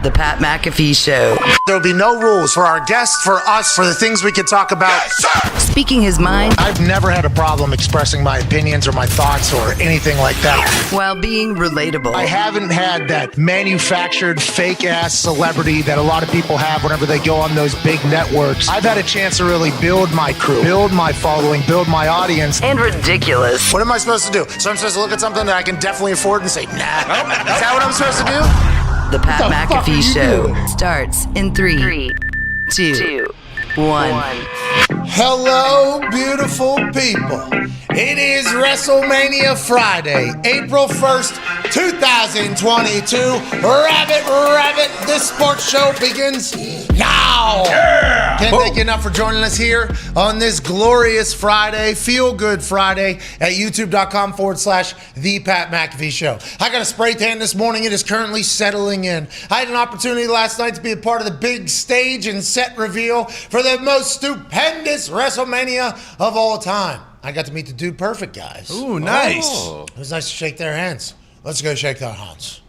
The Pat McAfee Show. There will be no rules for our guests, for us, for the things we can talk about. Yes, speaking his mind. I've never had a problem expressing my opinions or my thoughts or anything like that. While being relatable. I haven't had that manufactured fake-ass celebrity that a lot of people have whenever they go on those big networks. I've had a chance to really build my crew, build my following, build my audience. And ridiculous. What am I supposed to do? So I'm supposed to look at something that I can definitely afford and say, nah. Is that what I'm supposed to do? The Pat McAfee Show starts in 3, 2, 1. Hello, beautiful people. It is WrestleMania Friday, April 1st, 2022. Rabbit, this sports show begins now. Yeah. Can't thank you enough for joining us here on this glorious Friday, Feel Good Friday at youtube.com/The Pat McAfee Show. I got a spray tan this morning. It is currently settling in. I had an opportunity last night to be a part of the big stage and set reveal for the most stupendous WrestleMania of all time. I got to meet the Dude Perfect guys. Ooh, nice. Oh. It was nice to shake their hands. Let's go shake their hands.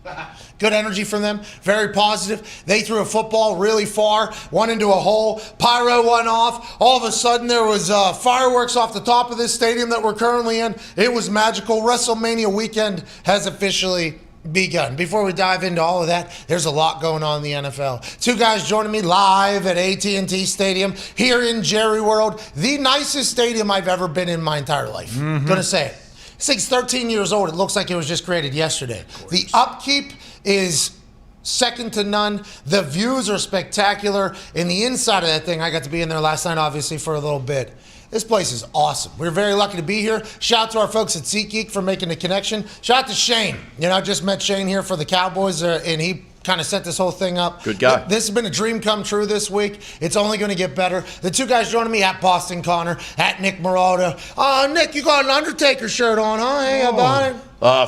Good energy from them. Very positive. They threw a football really far, one into a hole. Pyro went off. All of a sudden, there was fireworks off the top of this stadium that we're currently in. It was magical. WrestleMania weekend has officially begun. Before we dive into all of that, there's a lot going on in the NFL. Two guys joining me live at AT&T Stadium here in Jerry World, the nicest stadium I've ever been in my entire life. Gonna say it. This thing's 13 years old. It looks like it was just created yesterday. The upkeep is second to none. The views are spectacular. And the inside of that thing, I got to be in there last night, obviously, for a little bit. This place is awesome. We're very lucky to be here. Shout out to our folks at SeatGeek for making the connection. Shout out to Shane. You know, I just met Shane here for the Cowboys, and he kind of set this whole thing up. Good guy. This has been a dream come true this week. It's only going to get better. The two guys joining me at Boston Connor, at Nick Marauda. Nick, you got an Undertaker shirt on, huh? Hey, how about it?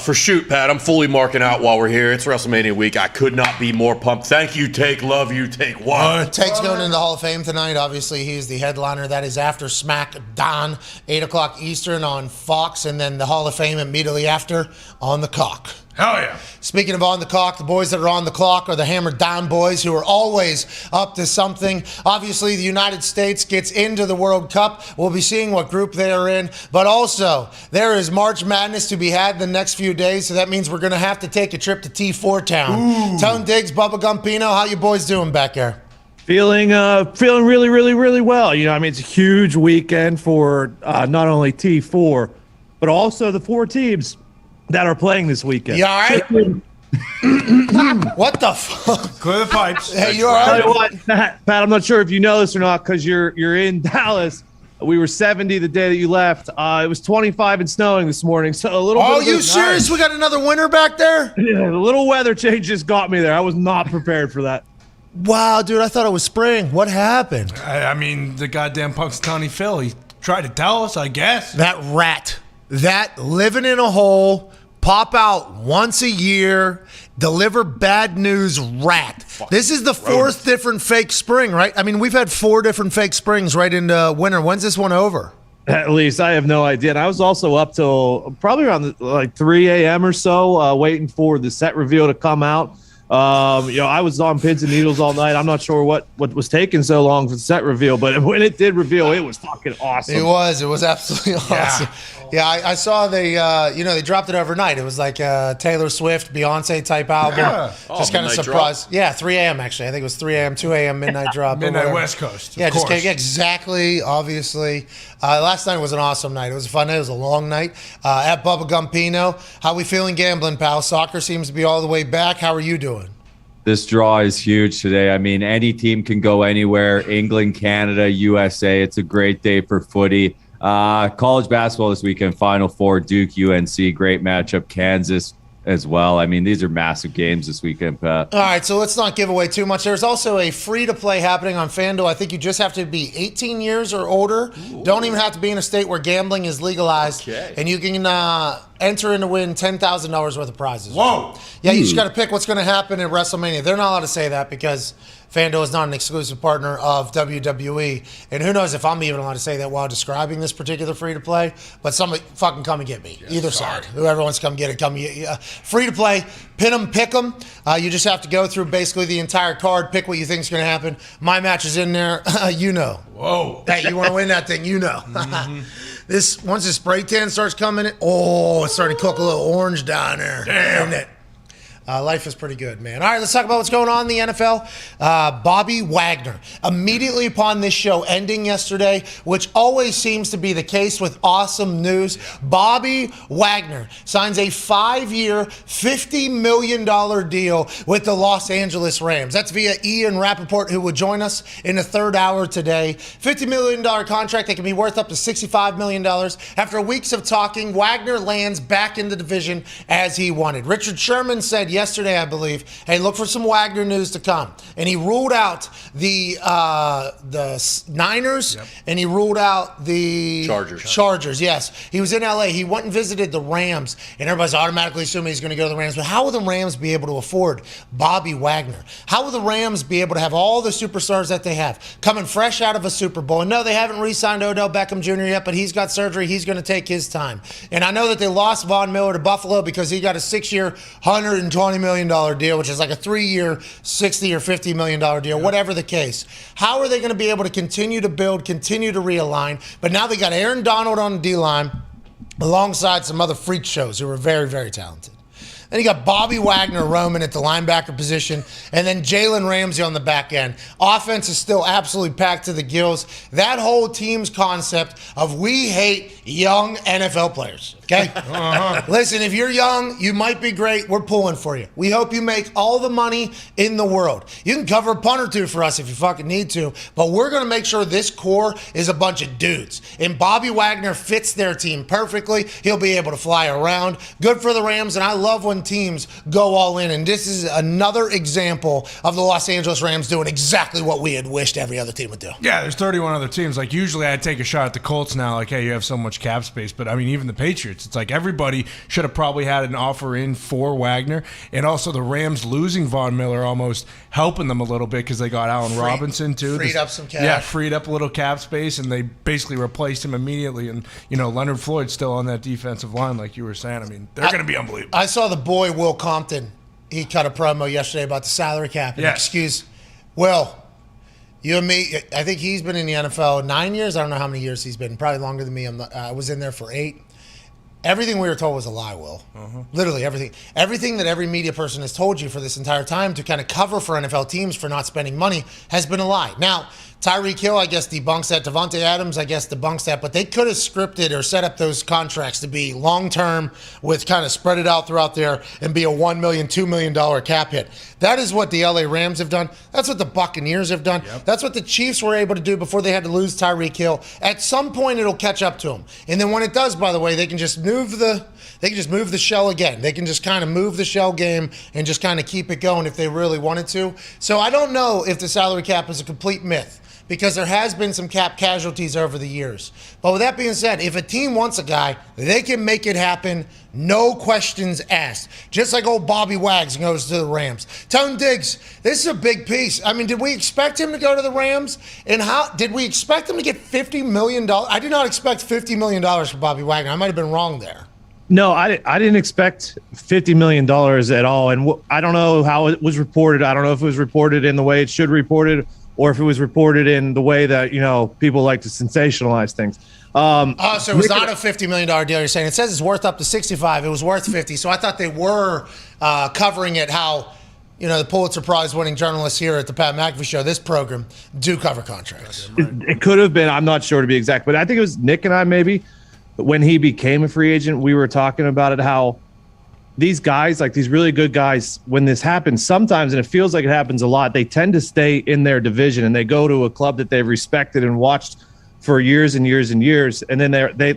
For shoot, Pat, I'm fully marking out while we're here. It's WrestleMania week. I could not be more pumped. Thank you, Take. Love you, Take. What? Take's going into the Hall of Fame tonight. Obviously, he is the headliner. That is after Smack Dahn, 8 o'clock Eastern on Fox, and then the Hall of Fame immediately after on the Cock. Hell yeah. Speaking of on the clock, the boys that are on the clock are the Hammered Down boys, who are always up to something. Obviously, the United States gets into the World Cup. We'll be seeing what group they are in. But also, there is March Madness to be had the next few days, so that means we're going to have to take a trip to T4 Town. Ooh. Tone Diggs, Bubba Gumpino, how you boys doing back there? Feeling really, really, really well. You know, I mean, it's a huge weekend for not only T4, but also the 4 teams that are playing this weekend. You all right? What the fuck? Clear the pipes. Hey, you all right? Tell you what, Pat, I'm not sure if you know this or not because you're in Dallas. We were 70 the day that you left. It was 25 and snowing this morning, so a little. Oh, bit you serious? We got another winter back there? Yeah, the little weather change just got me there. I was not prepared for that. Wow, dude, I thought it was spring. What happened? I mean, the goddamn Punxsutawney Phil. He tried to tell us, I guess. That rat. That living in a hole, pop out once a year, deliver bad news rat. This is the 4th different fake spring, right? I mean, we've had 4 different fake springs right into winter. When's this one over? At least I have no idea. And I was also up till probably around 3 a.m. or so, waiting for the set reveal to come out. I was on pins and needles all night. I'm not sure what was taking so long for the set reveal, but when it did reveal, it was fucking awesome. It was absolutely awesome. Yeah, I saw they dropped it overnight. It was like Taylor Swift, Beyonce type album. Yeah. Just kind of surprised. Yeah, 3 a.m. actually. I think it was 3 a.m., 2 a.m. midnight drop. Midnight West Coast. Yeah, just exactly. Obviously, last night was an awesome night. It was a fun night. It was a long night. At Bubba Gumpino, how we feeling gambling, pal? Soccer seems to be all the way back. How are you doing? This draw is huge today. I mean, any team can go anywhere. England, Canada, USA. It's a great day for footy. College basketball this weekend, Final Four, Duke, UNC, great matchup, Kansas as well. I mean, these are massive games this weekend, Pat. All right, so let's not give away too much. There's also a free-to-play happening on FanDuel. I think you just have to be 18 years or older. Ooh. Don't even have to be in a state where gambling is legalized. Okay. And you can enter in to win $10,000 worth of prizes. Whoa. Yeah, you just got to pick what's going to happen at WrestleMania. They're not allowed to say that because FanDuel is not an exclusive partner of WWE. And who knows if I'm even allowed to say that while describing this particular free-to-play. But somebody fucking come and get me. Either side. Whoever wants to come get it, come get it. Free-to-play, pin them, pick them. You just have to go through basically the entire card, pick what you think is going to happen. My match is in there. You know. Whoa. Hey, you want to win that thing, you know. Once the spray tan starts coming in, it's starting to cook a little orange down there. Damn. Isn't it? Life is pretty good, man. All right, let's talk about what's going on in the NFL. Bobby Wagner, immediately upon this show ending yesterday, which always seems to be the case with awesome news, Bobby Wagner signs a 5-year, $50 million deal with the Los Angeles Rams. That's via Ian Rappaport, who would join us in the third hour today. $50 million contract that can be worth up to $65 million. After weeks of talking, Wagner lands back in the division as he wanted. Richard Sherman said yesterday, I believe, hey, look for some Wagner news to come. And he ruled out the Niners, and he ruled out the Chargers, yes. He was in L.A. He went and visited the Rams, and everybody's automatically assuming he's going to go to the Rams. But how will the Rams be able to afford Bobby Wagner? How will the Rams be able to have all the superstars that they have coming fresh out of a Super Bowl? And no, they haven't re-signed Odell Beckham Jr. yet, but he's got surgery. He's going to take his time. And I know that they lost Von Miller to Buffalo because he got a 6-year, $120 million deal, which is like a 3-year, $60 or $50 million deal, whatever the case. How are they going to be able to continue to build, continue to realign? But now they got Aaron Donald on the D-line alongside some other freak shows who are very, very talented. Then you got Bobby Wagner roaming at the linebacker position, and then Jalen Ramsey on the back end. Offense is still absolutely packed to the gills. That whole team's concept of we hate young NFL players, okay? Listen, if you're young, you might be great. We're pulling for you. We hope you make all the money in the world. You can cover a punt or two for us if you fucking need to, but we're going to make sure this core is a bunch of dudes. And Bobby Wagner fits their team perfectly. He'll be able to fly around. Good for the Rams, and I love when teams go all in, and this is another example of the Los Angeles Rams doing exactly what we had wished every other team would do. Yeah, there's 31 other teams. Like, usually I'd take a shot at the Colts now, like, hey, you have so much cap space. But, I mean, even the Patriots, it's like everybody should have probably had an offer in for Wagner. And also the Rams losing Von Miller almost helping them a little bit because they got Allen Robinson, too. Freed up some cap. Yeah, freed up a little cap space, and they basically replaced him immediately. And, Leonard Floyd's still on that defensive line, like you were saying. I mean, they're going to be unbelievable. I saw the boy, Will Compton. He cut a promo yesterday about the salary cap. And excuse, Will, you and me, I think he's been in the NFL 9 years. I don't know how many years he's been. Probably longer than me. I was in there for 8. Everything we were told was a lie, Will. Literally everything. Everything that every media person has told you for this entire time to kind of cover for NFL teams for not spending money has been a lie. Now, Tyreek Hill, I guess, debunks that. Devontae Adams, I guess, debunks that. But they could have scripted or set up those contracts to be long-term with kind of spread it out throughout there and be a $1 million, $2 million cap hit. That is what the LA Rams have done. That's what the Buccaneers have done. Yep. That's what the Chiefs were able to do before they had to lose Tyreek Hill. At some point, it'll catch up to them. And then when it does, by the way, they can just move the shell again. They can just kind of move the shell game and just kind of keep it going if they really wanted to. So I don't know if the salary cap is a complete myth, because there has been some cap casualties over the years. But with that being said, if a team wants a guy, they can make it happen, no questions asked. Just like old Bobby Wags goes to the Rams. Tone Diggs, this is a big piece. I mean, did we expect him to go to the Rams? And how did we expect him to get $50 million? I did not expect $50 million for Bobby Wagner. I might have been wrong there. No, I didn't expect $50 million at all. And I don't know how it was reported. I don't know if it was reported in the way it should reported, or if it was reported in the way that, people like to sensationalize things. So it was not a $50 million deal, you're saying. It says it's worth up to 65. It was worth 50. So I thought they were covering it how, the Pulitzer Prize winning journalists here at the Pat McAfee Show, this program, do cover contracts. It could have been. I'm not sure to be exact. But I think it was Nick and I maybe, when he became a free agent, we were talking about it, how these guys, like these really good guys, when this happens sometimes, and it feels like it happens a lot, they tend to stay in their division and they go to a club that they've respected and watched for years and years and years. And then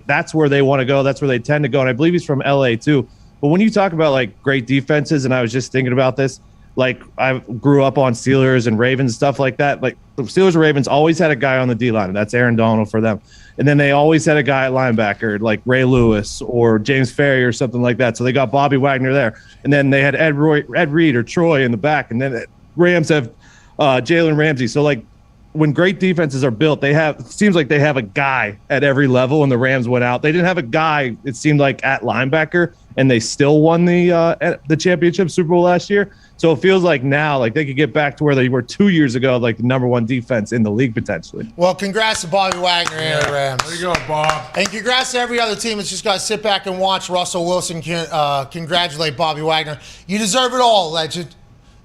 that's where they want to go. That's where they tend to go. And I believe he's from LA too. But when you talk about like great defenses, and I was just thinking about this, like I grew up on Steelers and Ravens, stuff like that. Like the Steelers and Ravens always had a guy on the D-line, and that's Aaron Donald for them. And then they always had a guy at linebacker like Ray Lewis or James Ferry or something like that. So they got Bobby Wagner there. And then they had Ed Reed or Troy in the back. And then Rams have Jalen Ramsey. So like when great defenses are built, it seems like they have a guy at every level. And the Rams went out. They didn't have a guy, it seemed like, at linebacker, and they still won the championship Super Bowl last year. So it feels like now, like they could get back to where they were 2 years ago, like the number one defense in the league potentially. Well, congrats to Bobby Wagner and the Rams. There you go, Bob. And congrats to every other team that's just got to sit back and watch Russell Wilson congratulate Bobby Wagner. You deserve it all, legend.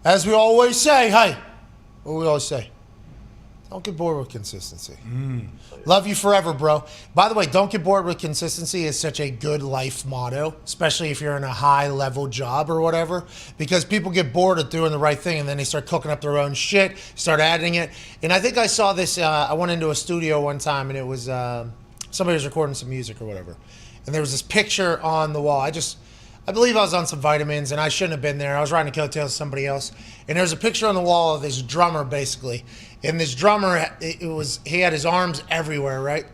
As we always say, hey, what do we always say? Don't get bored with consistency. Love you forever, bro. By the way, don't get bored with consistency is such a good life motto, especially if you're in a high-level job or whatever, because people get bored of doing the right thing, and then they start cooking up their own shit, start adding it. And I think I saw this. I went into a studio one time, and it was somebody was recording some music or whatever, and there was this picture on the wall. I believe I was on some vitamins, and I shouldn't have been there. I was riding the coattails of somebody else. And there was a picture on the wall of this drummer, basically. And this drummer, he had his arms everywhere, right?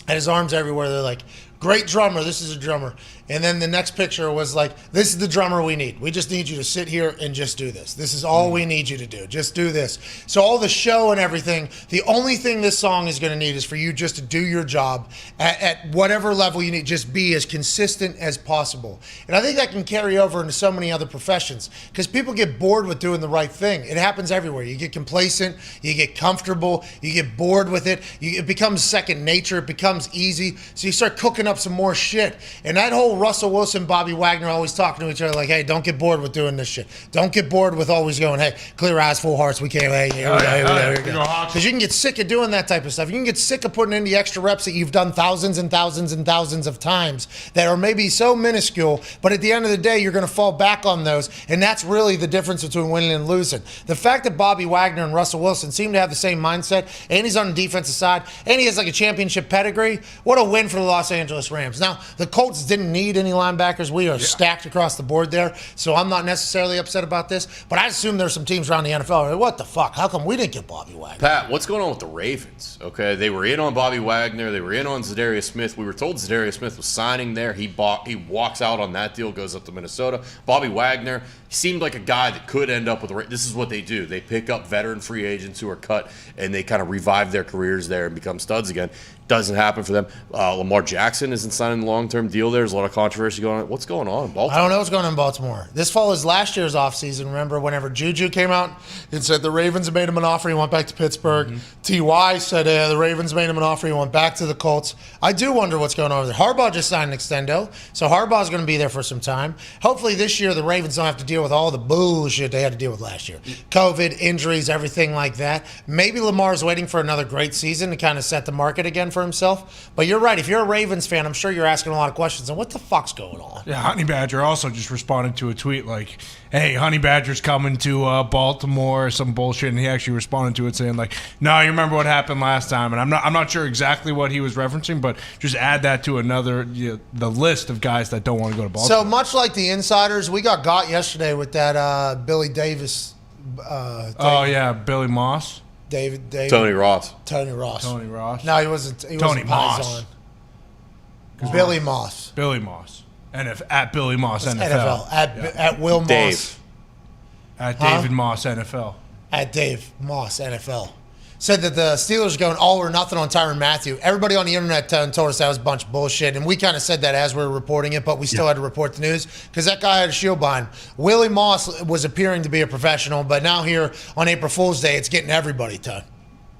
Had his arms everywhere. They're like, great drummer, this is a drummer. And then the next picture was like, this is the drummer we need. We just need you to sit here and just do this. This is all we need you to do. Just do this. So all the show and everything, the only thing this song is going to need is for you just to do your job at whatever level you need. Just be as consistent as possible. And I think that can carry over into so many other professions because people get bored with doing the right thing. It happens everywhere. You get complacent. You get comfortable. You get bored with it. It becomes second nature. It becomes easy. So you start cooking up some more shit. And that whole Russell Wilson, Bobby Wagner always talking to each other like, hey, don't get bored with doing this shit. Don't get bored with always going, hey, clear eyes, full hearts, we can't, hey, here we go. Because you can get sick of doing that type of stuff. You can get sick of putting in the extra reps that you've done thousands and thousands and thousands of times that are maybe so minuscule, but at the end of the day, you're going to fall back on those, and that's really the difference between winning and losing. The fact that Bobby Wagner and Russell Wilson seem to have the same mindset, and he's on the defensive side, and he has like a championship pedigree, what a win for the Los Angeles Rams. Now, the Colts didn't need any linebackers. We are stacked across the board there, so I'm not necessarily upset about this, but I assume there's some teams around the NFL like, what the fuck? How come we didn't get Bobby Wagner? Pat, what's going on with the Ravens? Okay, they were in on Bobby Wagner. They were in on Zadarius Smith. We were told Zadarius Smith was signing there. He walks out on that deal, goes up to Minnesota. Bobby Wagner seemed like a guy that could end up with the Ravens. This is what they do. They pick up veteran free agents who are cut, and they kind of revive their careers there and become studs again. Doesn't happen for them. Lamar Jackson isn't signing a long-term deal there. There's a lot of controversy going on. What's going on in Baltimore? I don't know what's going on in Baltimore. This follows last year's offseason. Remember whenever Juju came out and said the Ravens made him an offer, he went back to Pittsburgh. Mm-hmm. T.Y. said the Ravens made him an offer, he went back to the Colts. I do wonder what's going on over there. Harbaugh just signed an extendo, so Harbaugh's going to be there for some time. Hopefully this year the Ravens don't have to deal with all the bullshit they had to deal with last year. COVID, injuries, everything like that. Maybe Lamar's waiting for another great season to kind of set the market again for himself. But you're right. If you're a Ravens fan, I'm sure you're asking a lot of questions on what the fuck's going on. Yeah, Honey Badger also just responded to a tweet like, hey, Honey Badger's coming to Baltimore or some bullshit, and he actually responded to it saying like, no, you remember what happened last time, and I'm not sure exactly what he was referencing, but just add that to another the list of guys that don't want to go to Baltimore. So much like the insiders, we got yesterday with that Billy Davis. Billy Moss. David. Tony Ross. Tony Ross. No, he wasn't. Tony Moss. Billy Moss. Billy Moss. At Billy Moss NFL. At Will Moss. Dave. At David Moss NFL. At Dave Moss NFL. Said that the Steelers are going all or nothing on Tyrann Mathieu. Everybody on the internet told us that was a bunch of bullshit, and we kind of said that as we were reporting it, but we still had to report the news because that guy had a shield behind. Willie Moss was appearing to be a professional, but now here on April Fool's Day, it's getting everybody done.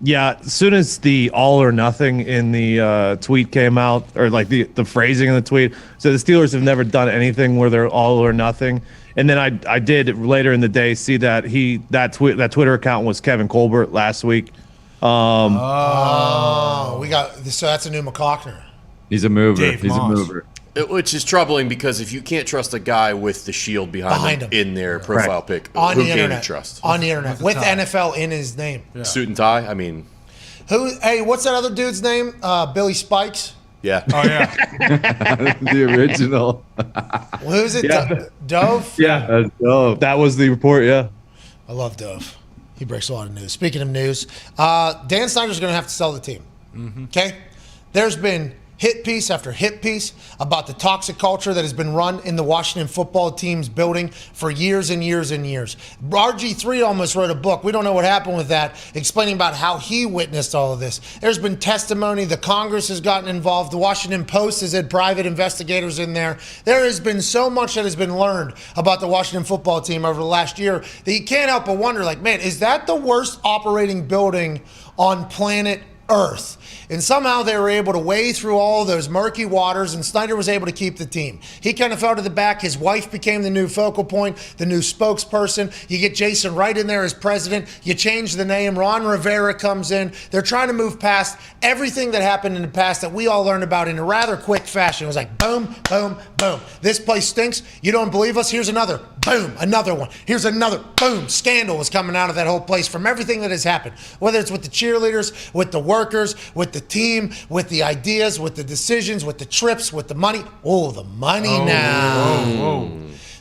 Yeah, as soon as the all or nothing in the tweet came out, or like the phrasing in the tweet, so the Steelers have never done anything where they're all or nothing. And then I did later in the day see that that Twitter account was Kevin Colbert last week. We got so that's a new McCockner. He's a mover. Dave Moss. A mover. Which is troubling because if you can't trust a guy with the shield behind him in their profile pic, on who the can internet, you trust? On the internet with NFL in his name. Suit and tie. I mean, Hey, what's that other dude's name? Billy Spikes. Yeah. Oh yeah. The original. Who's it? Yeah. Dove? Yeah, That's dope. that was the report. Yeah. I love Dove. He breaks a lot of news. Speaking of news, Dan Snyder's going to have to sell the team. Okay? There's been hit piece after hit piece about the toxic culture that has been run in the Washington football team's building for years and years and years. RG3 almost wrote a book. We don't know what happened with that, explaining about how he witnessed all of this. There's been testimony. The Congress has gotten involved. The Washington Post has had private investigators in there. There has been so much that has been learned about the Washington football team over the last year that you can't help but wonder, like, man, is that the worst operating building on planet Earth? And somehow they were able to wade through all those murky waters, and Snyder was able to keep the team. He kind of fell to the back. His wife became the new focal point, the new spokesperson. You get Jason Wright in there as president. You change the name. Ron Rivera comes in. They're trying to move past everything that happened in the past that we all learned about in a rather quick fashion. It was like boom, boom, boom. This place stinks. You don't believe us? Here's another. Boom, another one. Here's another. Boom. Scandal was coming out of that whole place from everything that has happened, whether it's with the cheerleaders, with the workers, with the team, with the ideas, with the decisions, with the trips, with the money. Oh, the money now.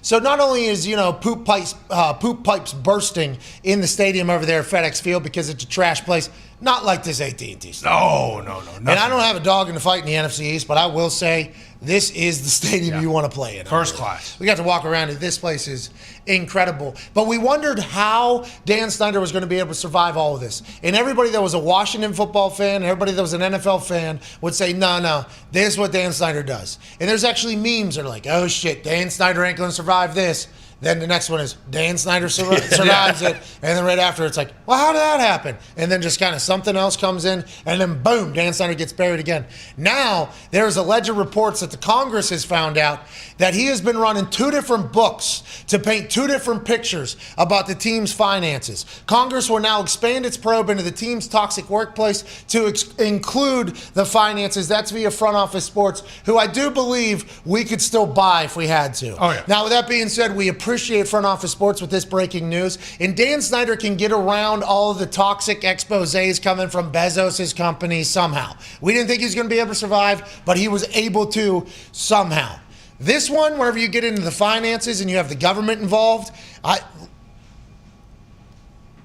So not only is, poop pipes bursting in the stadium over there at FedEx Field because it's a trash place, not like this AT&T stadium. No. And I don't have a dog in the fight in the NFC East, but I will say this is the stadium you want to play in. First class. We got to walk around it. This place is incredible. But we wondered how Dan Snyder was going to be able to survive all of this. And everybody that was a Washington football fan, and everybody that was an NFL fan would say, no, this is what Dan Snyder does. And there's actually memes that are like, oh shit, Dan Snyder ain't going to survive this. Then the next one is Dan Snyder survives it. And then right after it's like, well, how did that happen? And then just kind of something else comes in. And then boom, Dan Snyder gets buried again. Now there's alleged reports that the Congress has found out that he has been running 2 different books to paint 2 different pictures about the team's finances. Congress will now expand its probe into the team's toxic workplace to include the finances. That's via Front Office Sports, who I do believe we could still buy if we had to. Oh, yeah. Now, with that being said, we appreciate Front Office Sports with this breaking news. And Dan Snyder can get around all of the toxic exposés coming from Bezos' company somehow. We didn't think he was going to be able to survive, but he was able to somehow. This one, whenever you get into the finances and you have the government involved, I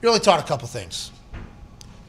really taught a couple things.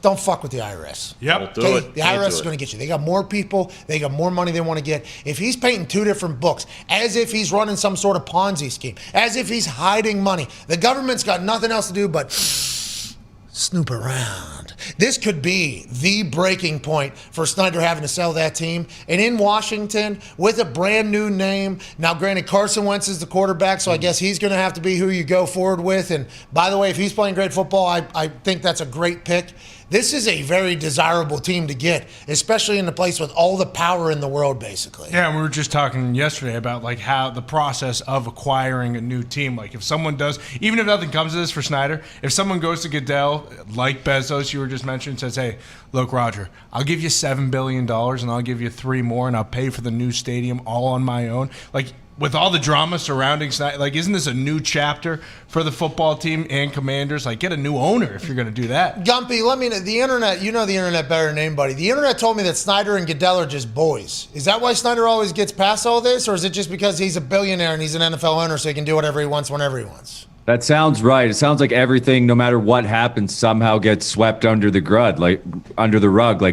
Don't fuck with the IRS. Yep. Don't do it. The Can't IRS do is it. going to get you. They got more people. They got more money they want to get. If he's painting 2 different books, as if he's running some sort of Ponzi scheme, as if he's hiding money, the government's got nothing else to do but snoop around. This could be the breaking point for Snyder having to sell that team. And in Washington, with a brand new name, now granted Carson Wentz is the quarterback, so I guess he's going to have to be who you go forward with. And by the way, if he's playing great football, I think that's a great pick. This is a very desirable team to get, especially in a place with all the power in the world, basically. Yeah, and we were just talking yesterday about like how the process of acquiring a new team. Like if someone does, even if nothing comes of this for Snyder, if someone goes to Goodell, like Bezos, you were just mentioning, says, "Hey, look, Roger, I'll give you $7 billion and I'll give you 3 more and I'll pay for the new stadium all on my own." Like with all the drama surrounding Snyder, like isn't this a new chapter for the football team and Commanders? Like get a new owner if you're going to do that. Gumpy, let me know. The internet, you know the internet better than anybody. The internet told me that Snyder and Goodell are just boys. Is that why Snyder always gets past all this? Or is it just because he's a billionaire and he's an NFL owner so he can do whatever he wants whenever he wants? That sounds right. It sounds like everything, no matter what happens, somehow gets swept under the rug, like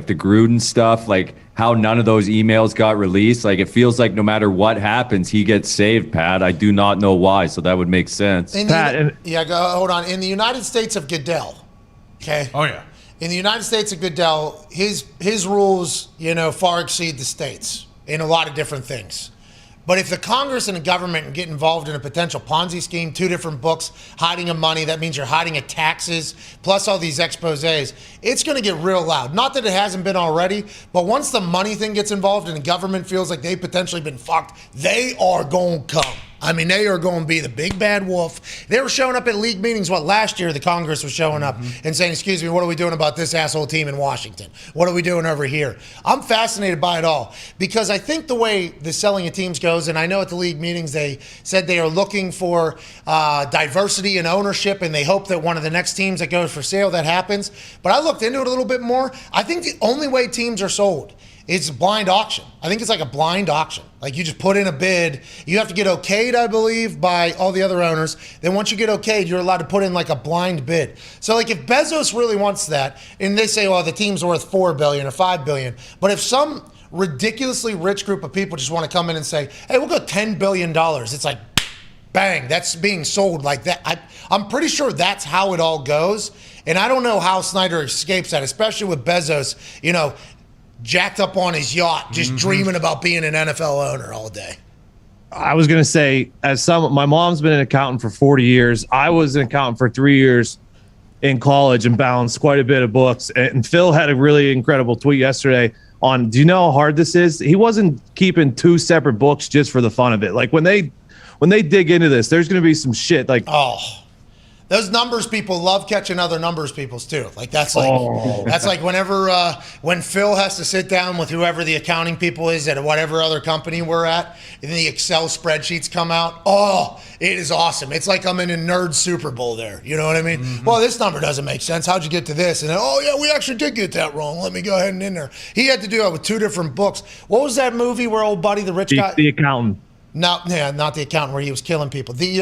the Gruden stuff, like how none of those emails got released. Like it feels like no matter what happens, he gets saved, Pat. I do not know why, so that would make sense. Hold on. In the United States of Goodell, okay? Oh yeah. In the United States of Goodell, his rules, far exceed the states in a lot of different things. But if the Congress and the government get involved in a potential Ponzi scheme, 2 different books, hiding of money, that means you're hiding of taxes, plus all these exposés, it's going to get real loud. Not that it hasn't been already, but once the money thing gets involved and the government feels like they've potentially been fucked, they are going to come. I mean, they are going to be the big bad wolf. They were showing up at league meetings, last year the Congress was showing up and saying, excuse me, what are we doing about this asshole team in Washington? What are we doing over here? I'm fascinated by it all because I think the way the selling of teams goes, and I know at the league meetings they said they are looking for diversity in ownership and they hope that one of the next teams that goes for sale, that happens. But I looked into it a little bit more. I think the only way teams are sold It's a blind auction. I think it's like a blind auction. Like you just put in a bid. You have to get okayed, I believe, by all the other owners. Then once you get okayed, you're allowed to put in like a blind bid. So like if Bezos really wants that, and they say, well, the team's worth $4 billion or $5 billion, but if some ridiculously rich group of people just want to come in and say, hey, we'll go $10 billion, it's like, bang, that's being sold like that. I'm pretty sure that's how it all goes. And I don't know how Snyder escapes that, especially with Bezos, jacked up on his yacht, just dreaming about being an NFL owner all day. I was going to say, my mom's been an accountant for 40 years. I was an accountant for 3 years in college and balanced quite a bit of books. And Phil had a really incredible tweet yesterday on, do you know how hard this is? He wasn't keeping 2 separate books just for the fun of it. Like when they dig into this, there's going to be some shit like, those numbers people love catching other numbers people's too. Like that's like whenever when Phil has to sit down with whoever the accounting people is at whatever other company we're at, and the Excel spreadsheets come out. Oh, it is awesome. It's like I'm in a nerd Super Bowl there. You know what I mean? Well, this number doesn't make sense. How'd you get to this? And then, oh yeah, we actually did get that wrong. Let me go ahead and in there. He had to do it with 2 different books. What was that movie where old buddy, the rich guy? The Accountant. No, yeah, not the accountant where he was killing people. The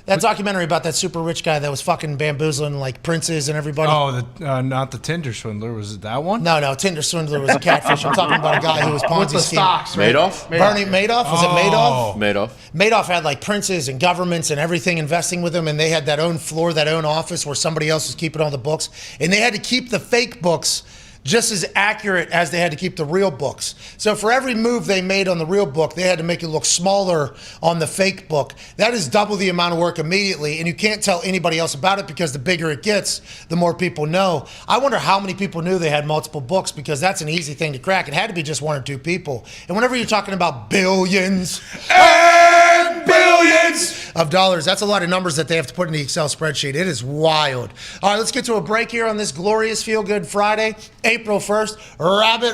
that documentary about that super rich guy that was fucking bamboozling like princes and everybody. Oh, not the Tinder swindler. Was it that one? No, Tinder swindler was a catfish. I'm talking about a guy who was Ponzi scheme. Madoff? Bernie Madoff? Was it Madoff? Madoff. Madoff had like princes and governments and everything investing with him, and they had that own floor, that own office where somebody else was keeping all the books, and they had to keep the fake books just as accurate as they had to keep the real books. So for every move they made on the real book, they had to make it look smaller on the fake book. That is double the amount of work immediately, and you can't tell anybody else about it because the bigger it gets, the more people know. I wonder how many people knew they had multiple books, because that's an easy thing to crack. It had to be just 1 or 2 people. And whenever you're talking about billions and billions of dollars, that's a lot of numbers that they have to put in the Excel spreadsheet. It is wild. All right, let's get to a break here on this glorious Feel Good Friday. April 1st,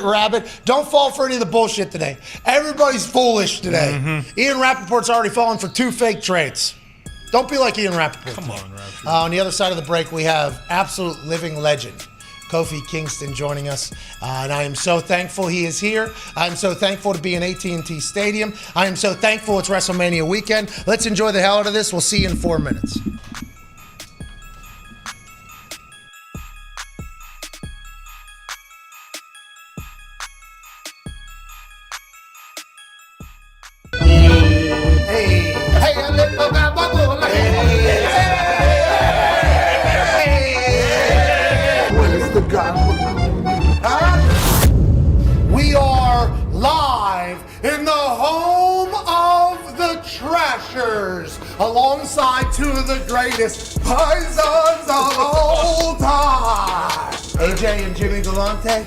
rabbit. Don't fall for any of the bullshit today. Everybody's foolish today. Ian Rappaport's already fallen for 2 fake trades. Don't be like Ian Rappaport. Come on, Rappaport. On the other side of the break, we have absolute living legend, Kofi Kingston, joining us. And I am so thankful he is here. I am so thankful to be in AT&T Stadium. I am so thankful it's WrestleMania weekend. Let's enjoy the hell out of this. We'll see you in 4 minutes. We are live in the home of the Trashers, alongside 2 of the greatest Pisons of all time, AJ and Jimmy Galante.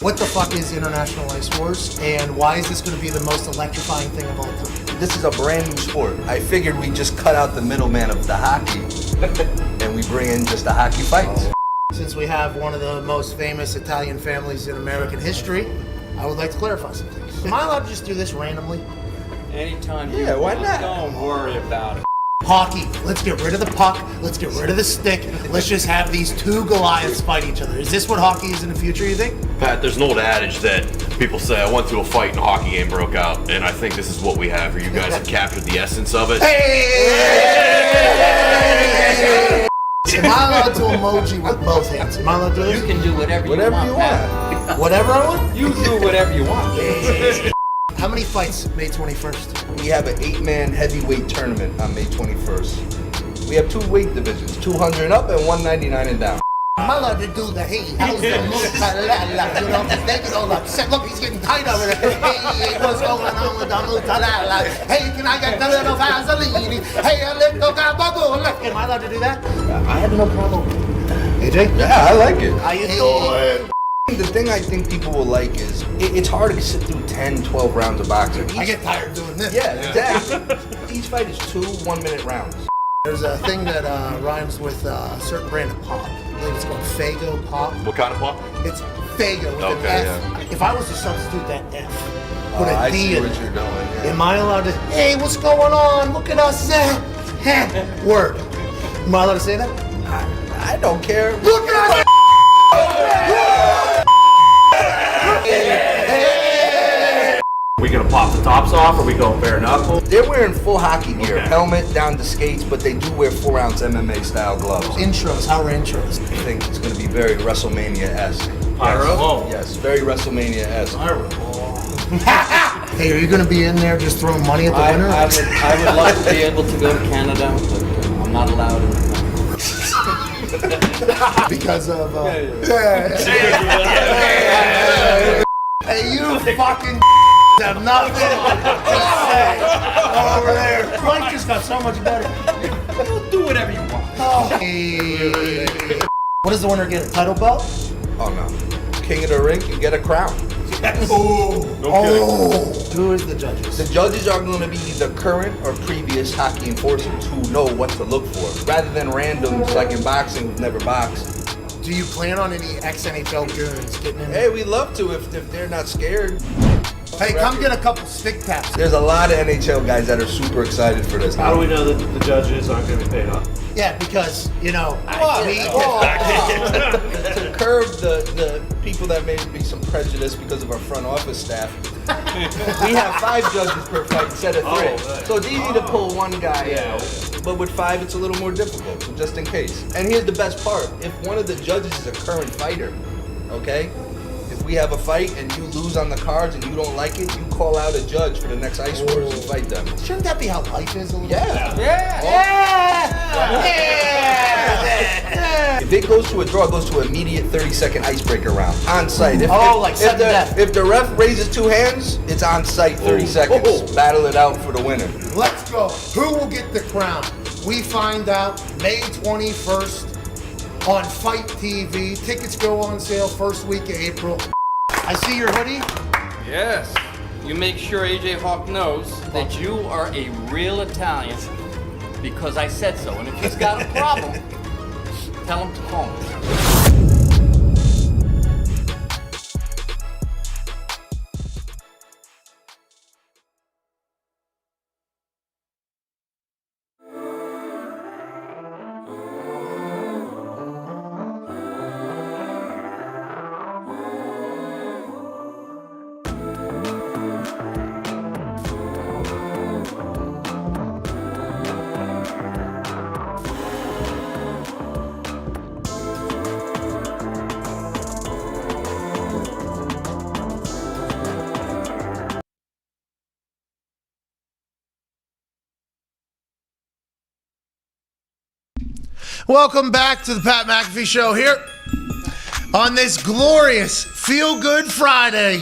What the fuck is International Ice Wars, and why is this going to be the most electrifying thing of all time? This is a brand new sport. I figured we just cut out the middleman of the hockey and we bring in just the hockey fights. Since we have one of the most famous Italian families in American history, I would like to clarify some things. Am I allowed to just do this randomly? Anytime you Yeah, why want. not? Don't worry about it. Hockey. Let's get rid of the puck. Let's get rid of the stick. Let's just have these 2 Goliaths fight each other. Is this what hockey is in the future, you think? Pat, there's an old adage that people say, I went to a fight and a hockey game broke out, and I think this is what we have here. You guys have captured the essence of it. Hey! Am I allowed to emoji with both hands? Am I allowed to do this? You can do whatever you want. Pat. Whatever I want? You do whatever you want. How many fights May 21st? We have an 8-man heavyweight tournament on May 21st. We have 2 weight divisions, 200 and up and 199 and down. Am I allowed to do the hey, how's the mozzarella? You know, this nigga's all upset. Look, he's getting tight over there. Hey, what's going on with the mozzarella? Hey, can I get the little Vaseline? Hey, a little gabagool. Am I allowed to do that? I have no problem. AJ? Yeah, I like it. How you doing? The thing I think people will like is it's hard to sit through 10, 12 rounds of boxing. I get tired doing this. Yeah, exactly. Each fight is 2 1-minute rounds. There's a thing that rhymes with a certain brand of pop. believe it's called Fago Pop. What kind of pop? It's Fago with an Okay, F. yeah. If I was to substitute that F, put I a D see in what it, you're doing. Yeah. am I allowed to, hey, what's going on? Look at us. Word. Am I allowed to say that? I don't care. Look at us. We gonna pop the tops off, or we going bare knuckle? They're wearing full hockey gear, helmet down to skates, but they do wear 4-ounce MMA style gloves. Intros. How are intros? I think it's going to be very WrestleMania-esque. Pyro? Whoa. Yes, very WrestleMania-esque. Hey, are you going to be in there just throwing money at the winner? I would love to be able to go to Canada, but I'm not allowed in the country. Because of. Hey, you fucking have nothing to say over there. Frank just got so much better. Do whatever you want. Oh. Hey. What does the winner get? A title belt? Oh, no. King of the ring and get a crown. Who is the judges? The judges are going to be the current or previous hockey enforcers who know what to look for, rather than randoms like in boxing who've never boxed. Do you plan on any ex-NHL goons getting in Hey, there? we'd love to if they're not scared. Hey, come get a couple stick taps. There's a lot of NHL guys that are super excited for this. How do we know that the judges aren't going to be paid off? Yeah, because, you know, to curb the people that may be some prejudice because of our front office staff, we have 5 judges per fight instead of 3. So it's easy to pull one guy out, but with 5 it's a little more difficult, so just in case. And here's the best part, if one of the judges is a current fighter, okay? If we have a fight and you lose on the cards and you don't like it, you call out a judge for the next Ice Wars and fight them. shouldn't that be how life is a little Yeah. Yeah. If it goes to a draw, it goes to an immediate 30-second icebreaker round on site. Like sudden death. If the ref raises 2 hands, it's on site 30 seconds. Battle it out for the winner. Let's go. Who will get the crown? We find out May 21st on Fight TV. Tickets go on sale first week of April. I see your hoodie. Yes. You make sure AJ Hawk knows that you are a real Italian because I said so. And if he's got a problem, tell him to call me. Welcome back to the Pat McAfee Show here on this glorious Feel Good Friday,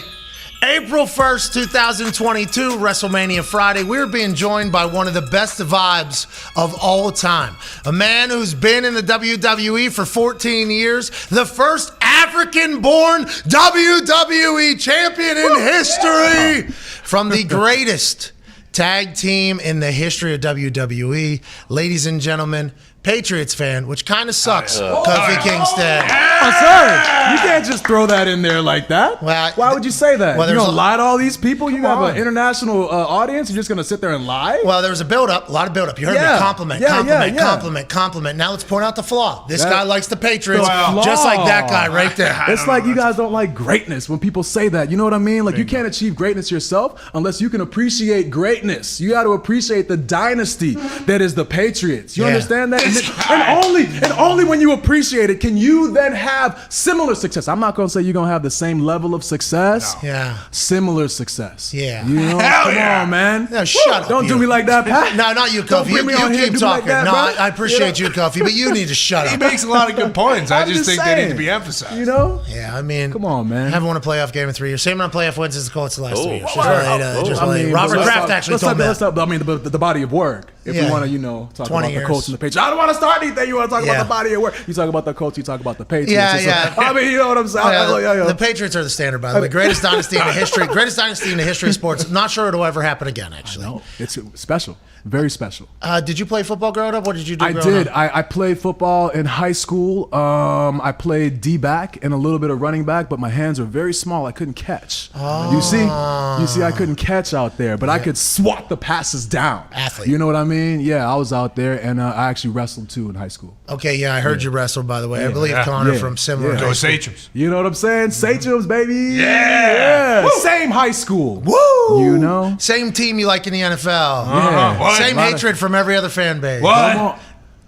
April 1st, 2022, WrestleMania Friday. We're being joined by one of the best vibes of all time, a man who's been in the WWE for 14 years, the first African-born WWE champion in history, from the greatest tag team in the history of WWE. Ladies and gentlemen, Patriots fan, which kind of sucks, Kofi Kingston. Oh, sir, you can't just throw that in there like that. Well, Why would you say that? well, You're there's going to a- lie to all these people? You have on. an international audience? You're just going to sit there and lie? Well, there was a build-up, a lot of build-up. You heard Yeah. me. Compliment, Yeah, compliment, yeah, yeah. compliment, compliment. Now let's point out the flaw. This That- guy likes the Patriots, The just like that flaw. guy right there. It's like you guys don't like greatness when people say that. You know what I mean? Like you can't achieve greatness yourself unless you can appreciate greatness. You got to appreciate the dynasty that is the Patriots. You Yeah. understand that? And only when you appreciate it can you then have similar success. I'm not going to say you're going to have the same level of success. Yeah. Similar success. Yeah. You know? Hell Come yeah. on, man. No, shut up. Don't do you. me like that, Pat. No, not you, Don't Kofi. bring me You on here keep and do me like talking. that, No, bro. I appreciate you, Kofi, but you need to shut He up. makes a lot of good points. I I'm just just think they need to saying. be emphasized. You know? Yeah, I mean, Come on, man. Haven't won a playoff game in 3 years. Same amount of playoff wins as the Colts the last 3 years. Just I really, mean, Robert let's Kraft talk- actually let's told talk- me let's that. talk- I mean, the body of work. If you want to, talk about years. the Colts and the Patriots. I don't want to start anything. You want to talk about the body of work. You talk about the Colts, you talk about the Patriots. Yeah. I mean, you know what I'm saying? The Patriots are the standard, by the way. Greatest dynasty in the history of sports. Not sure it'll ever happen again, actually. No, it's special. Very special. Did you play football growing up? What did you do I did. I played football in high school. I played D-back and a little bit of running back, but my hands were very small. I couldn't catch. You see, I couldn't catch out there, but I could swat the passes down. Athlete. You know what I mean? Yeah, I was out there, and I actually wrestled too in high school. Okay, yeah, I heard you wrestle, by the way. I believe Connor from similar. Go Sachems. You know what I'm saying? Sachems, baby. Yeah. Same high school. Woo! You know? Same team you like in the NFL. Yeah. What? Same hatred from every other fan base. What?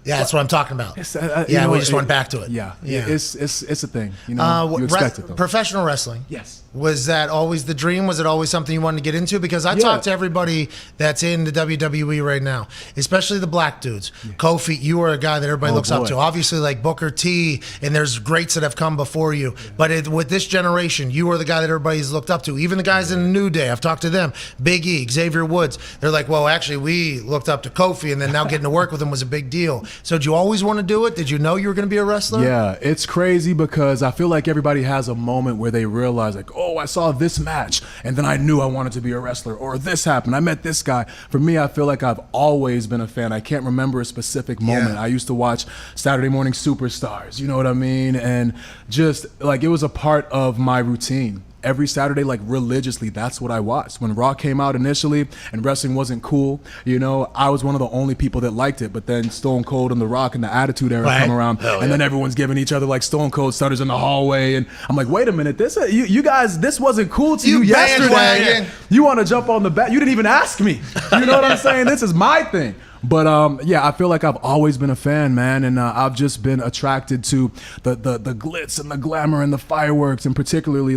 Yeah, that's what I'm talking about. Yeah, we just went back to it. Yeah. It's a thing. You know, you expect it though. Professional wrestling. Yes. Was that always the dream? Was it always something you wanted to get into? Because I talk to everybody that's in the WWE right now, especially the black dudes. Kofi, you are a guy that everybody looks up to. Obviously, like Booker T, and there's greats that have come before you. But with this generation, you are the guy that everybody's looked up to. Even the guys in the New Day, I've talked to them. Big E, Xavier Woods. They're like, well, actually, we looked up to Kofi, and then now getting to work with him was a big deal. So did you always want to do it? Did you know you were going to be a wrestler? Yeah, it's crazy because I feel like everybody has a moment where they realize, like, oh, I saw this match, and then I knew I wanted to be a wrestler, or this happened. I met this guy. For me, I feel like I've always been a fan. I can't remember a specific moment. Yeah. I used to watch Saturday Morning Superstars, you know what I mean? And just like it was a part of my routine. Every Saturday, like religiously, that's what I watched. When Raw came out initially and wrestling wasn't cool, I was one of the only people that liked it. But then Stone Cold and The Rock and the Attitude Era come around, and then everyone's giving each other like Stone Cold stutters in the hallway, and I'm like, wait a minute, you guys, this wasn't cool to you yesterday. You want to jump on the bat? You didn't even ask me. You know what I'm saying? This is my thing. But I feel like I've always been a fan, man, and I've just been attracted to the glitz and the glamour and the fireworks, and particularly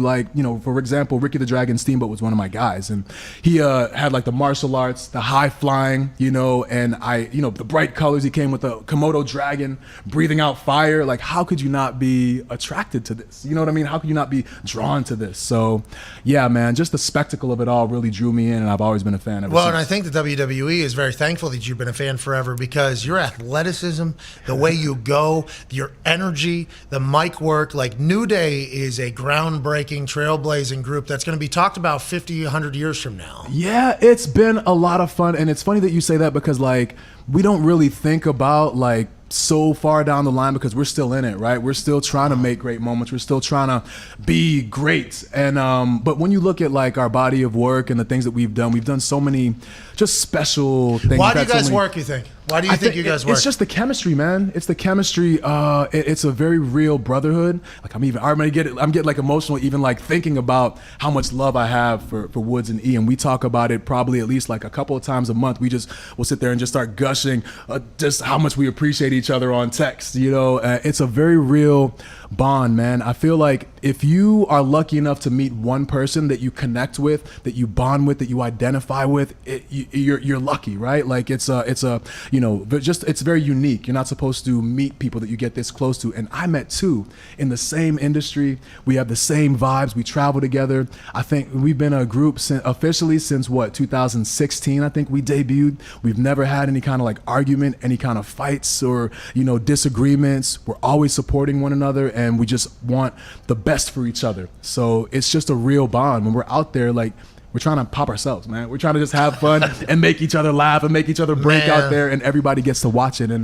for example, Ricky the Dragon Steamboat was one of my guys, and he had like the martial arts, the high flying, and the bright colors. He came with the Komodo dragon, breathing out fire. Like, how could you not be attracted to this? You know what I mean? How could you not be drawn to this? So, yeah, man, just the spectacle of it all really drew me in, and I've always been a fan of it. Well, and I think the WWE is very thankful that you've been a fan forever, because your athleticism, the way you go, your energy, the mic work, like New Day is a groundbreaking, trailblazing group that's going to be talked about 50, 100 years from now. Yeah, it's been a lot of fun, and it's funny that you say that because like we don't really think about like so far down the line because we're still in it, right? We're still trying to make great moments. We're still trying to be great. And but when you look at like our body of work and the things that we've done so many just special things. Why do you guys work, you think? Why do you think you guys work? It's just the chemistry, man. It's the chemistry. It's a very real brotherhood. Like I'm getting like emotional even like thinking about how much love I have for Woods and E, and we talk about it probably at least like a couple of times a month. We'll sit there and just start gushing just how much we appreciate each other on text. It's a very real bond, man. I feel like if you are lucky enough to meet one person that you connect with, that you bond with, that you identify with, you're lucky, right? Like it's very unique. You're not supposed to meet people that you get this close to. And I met two in the same industry. We have the same vibes. We travel together. I think we've been a group officially since 2016. I think we debuted. We've never had any kind of like argument, any kind of fights or disagreements. We're always supporting one another, and we just want the best for each other. So it's just a real bond. When we're out there, like, we're trying to pop ourselves, man. We're trying to just have fun and make each other laugh and make each other break out there, and everybody gets to watch it and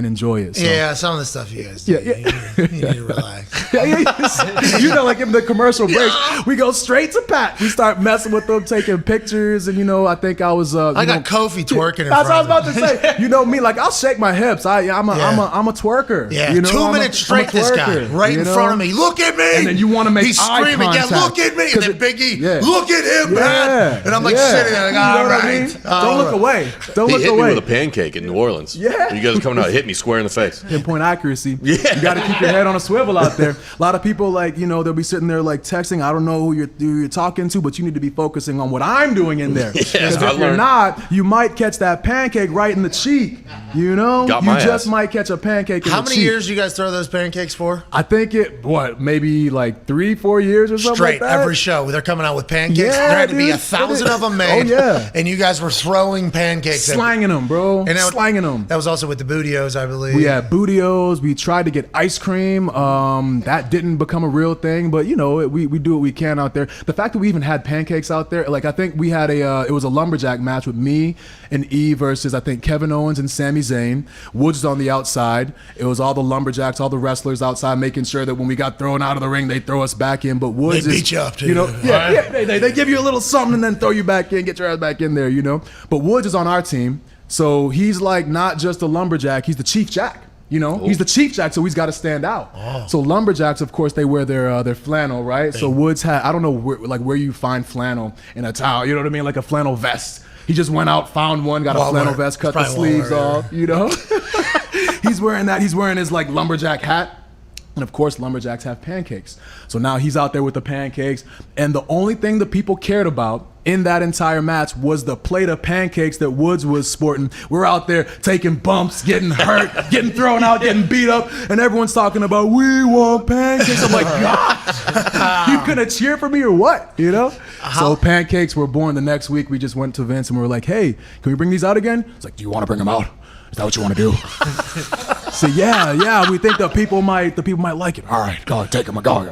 enjoy it. So. Yeah, some of the stuff you guys do. You need to relax. Like in the commercial breaks, we go straight to Pat. We start messing with them, taking pictures, and I think I was. I got Kofi twerking. That's what I was about to say. Me, like I'll shake my hips. I'm a twerker. Yeah, 2 minutes straight. This guy right in front of me. Look at me. And then you want to make He's eye screaming. contact. Yeah, look at me. And then Biggie, look at him, man. And I'm like sitting there, like, all right. Don't look away. Don't he look hit away. me with a pancake in New Orleans. Yeah. You guys are coming out, hit me square in the face. Pinpoint accuracy. Yeah. You got to keep your head on a swivel out there. A lot of people, like, they'll be sitting there, like, texting. I don't know who you're talking to, but you need to be focusing on what I'm doing in there. Because if you're not, you might catch that pancake right in the cheek. You just might catch a pancake in the cheek. How many years do you guys throw those pancakes for? I think maybe like 3-4 years or something Straight, like that? every show. They're coming out with pancakes. Yeah. They're had to be dude. 1,000 of them made. Oh, yeah. And you guys were throwing pancakes. Slanging them, bro. And Slanging them. That was also with the Bootios, I believe. We had Bootios. We tried to get ice cream. That didn't become a real thing, but you know, we do what we can out there. The fact that we even had pancakes out there, like I think we had it was a lumberjack match with me and E versus I think Kevin Owens and Sami Zayn. Woods was on the outside. It was all the lumberjacks, all the wrestlers outside, making sure that when we got thrown out of the ring, they throw us back in. But Woods They beat you up, too. you know, they give you a little something and then throw you back in, get your ass back in there, you know. But Woods is on our team, so he's like not just a lumberjack, he's the chief jack. You know, he's the chief jack, so he's got to stand out. Oh. So lumberjacks, of course, they wear their flannel, right? So Woods had, I don't know where you find flannel in a towel, you know what I mean, like a flannel vest. He just went out, found one, got a flannel vest, cut the sleeves off, you know. He's wearing that. He's wearing his like lumberjack hat. And of course, lumberjacks have pancakes. So now he's out there with the pancakes. And the only thing the people cared about in that entire match was the plate of pancakes that Woods was sporting. We're out there taking bumps, getting hurt, getting thrown out, getting beat up. And everyone's talking about, we want pancakes. I'm like, God, you gonna cheer for me or what? You know? So pancakes were born the next week. We just went to Vince and we were like, hey, can we bring these out again? It's like, do you want to bring them out? Is that what you want to do? So yeah, we think the people might like it. All right, go take them, go.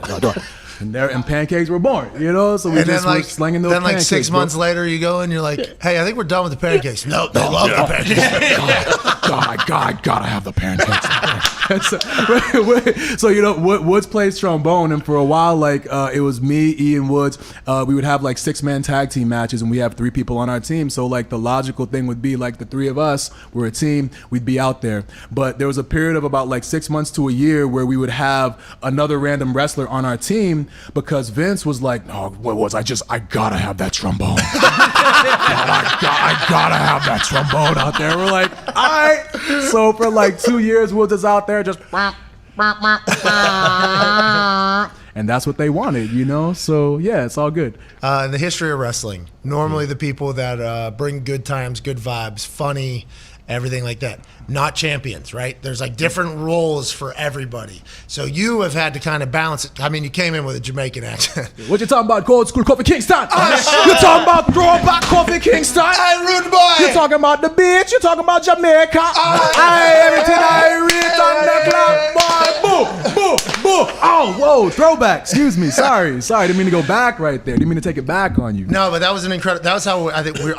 And pancakes were born, you know. So we just were slinging those. Then like pancakes, 6 months later, you go and you're like, hey, I think we're done with the pancakes. No, they love the pancakes. God, gotta have the pancakes. So you know, Woods plays trombone, and for a while, like it was me, Ian Woods. We would have like 6-man tag team matches, and we have 3 people on our team. So like the logical thing would be like the 3 of us, we're a team, we'd be out there. But there was a period of about like 6 months to a year where we would have another random wrestler on our team because Vince was like, no, what was I gotta have that trombone. I gotta have that trombone out there. We're like, all right. So for like 2 years, Woods is out there just and that's what they wanted, you know? So yeah, it's all good. In the history of wrestling, normally the people that bring good times, good vibes, funny, everything like that, not champions, right? There's like different roles for everybody. So you have had to kind of balance it. I mean, you came in with a Jamaican accent. What you talking about, Gold School Coffee Kingston? You talking about throwback Coffee Kingston? Hey, rude boy! You talking about the beach? You talking about Jamaica? Hey, everything I read on the clock, boy. Boo, boo, boo. Oh, whoa, throwback. Excuse me. Sorry. Didn't mean to go back right there. Didn't mean to take it back on you. No, but that was an incredible. That was how I think we're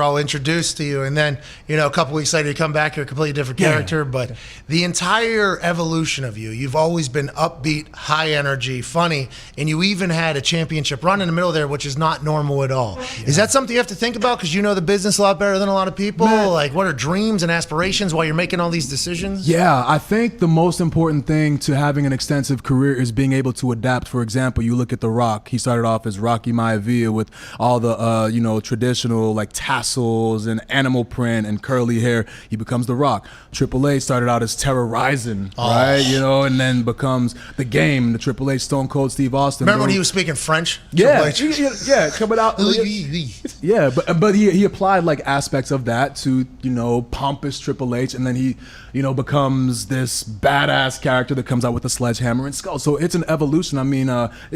all introduced to you, and then you know a couple weeks later you come back, you're a completely different character. But the entire evolution of you've always been upbeat, high energy, funny, and you even had a championship run in the middle there, which is not normal at all. Is that something you have to think about because you know the business a lot better than a lot of people? Man. Like, what are dreams and aspirations while you're making all these decisions? Yeah, I think the most important thing to having an extensive career is being able to adapt. For example, you look at The Rock. He started off as Rocky Maivia with all the traditional like tassels and animal print and curly hair. He becomes The Rock. Triple H started out as Terror Rising, right? You know, and then becomes The Game, the Triple H Stone Cold Steve Austin. Remember when he was speaking French? Yeah, coming out. Yeah, but he applied like aspects of that to, you know, pompous Triple H, and then he, you know, becomes this badass character that comes out with a sledgehammer and skull. So it's an evolution. I mean,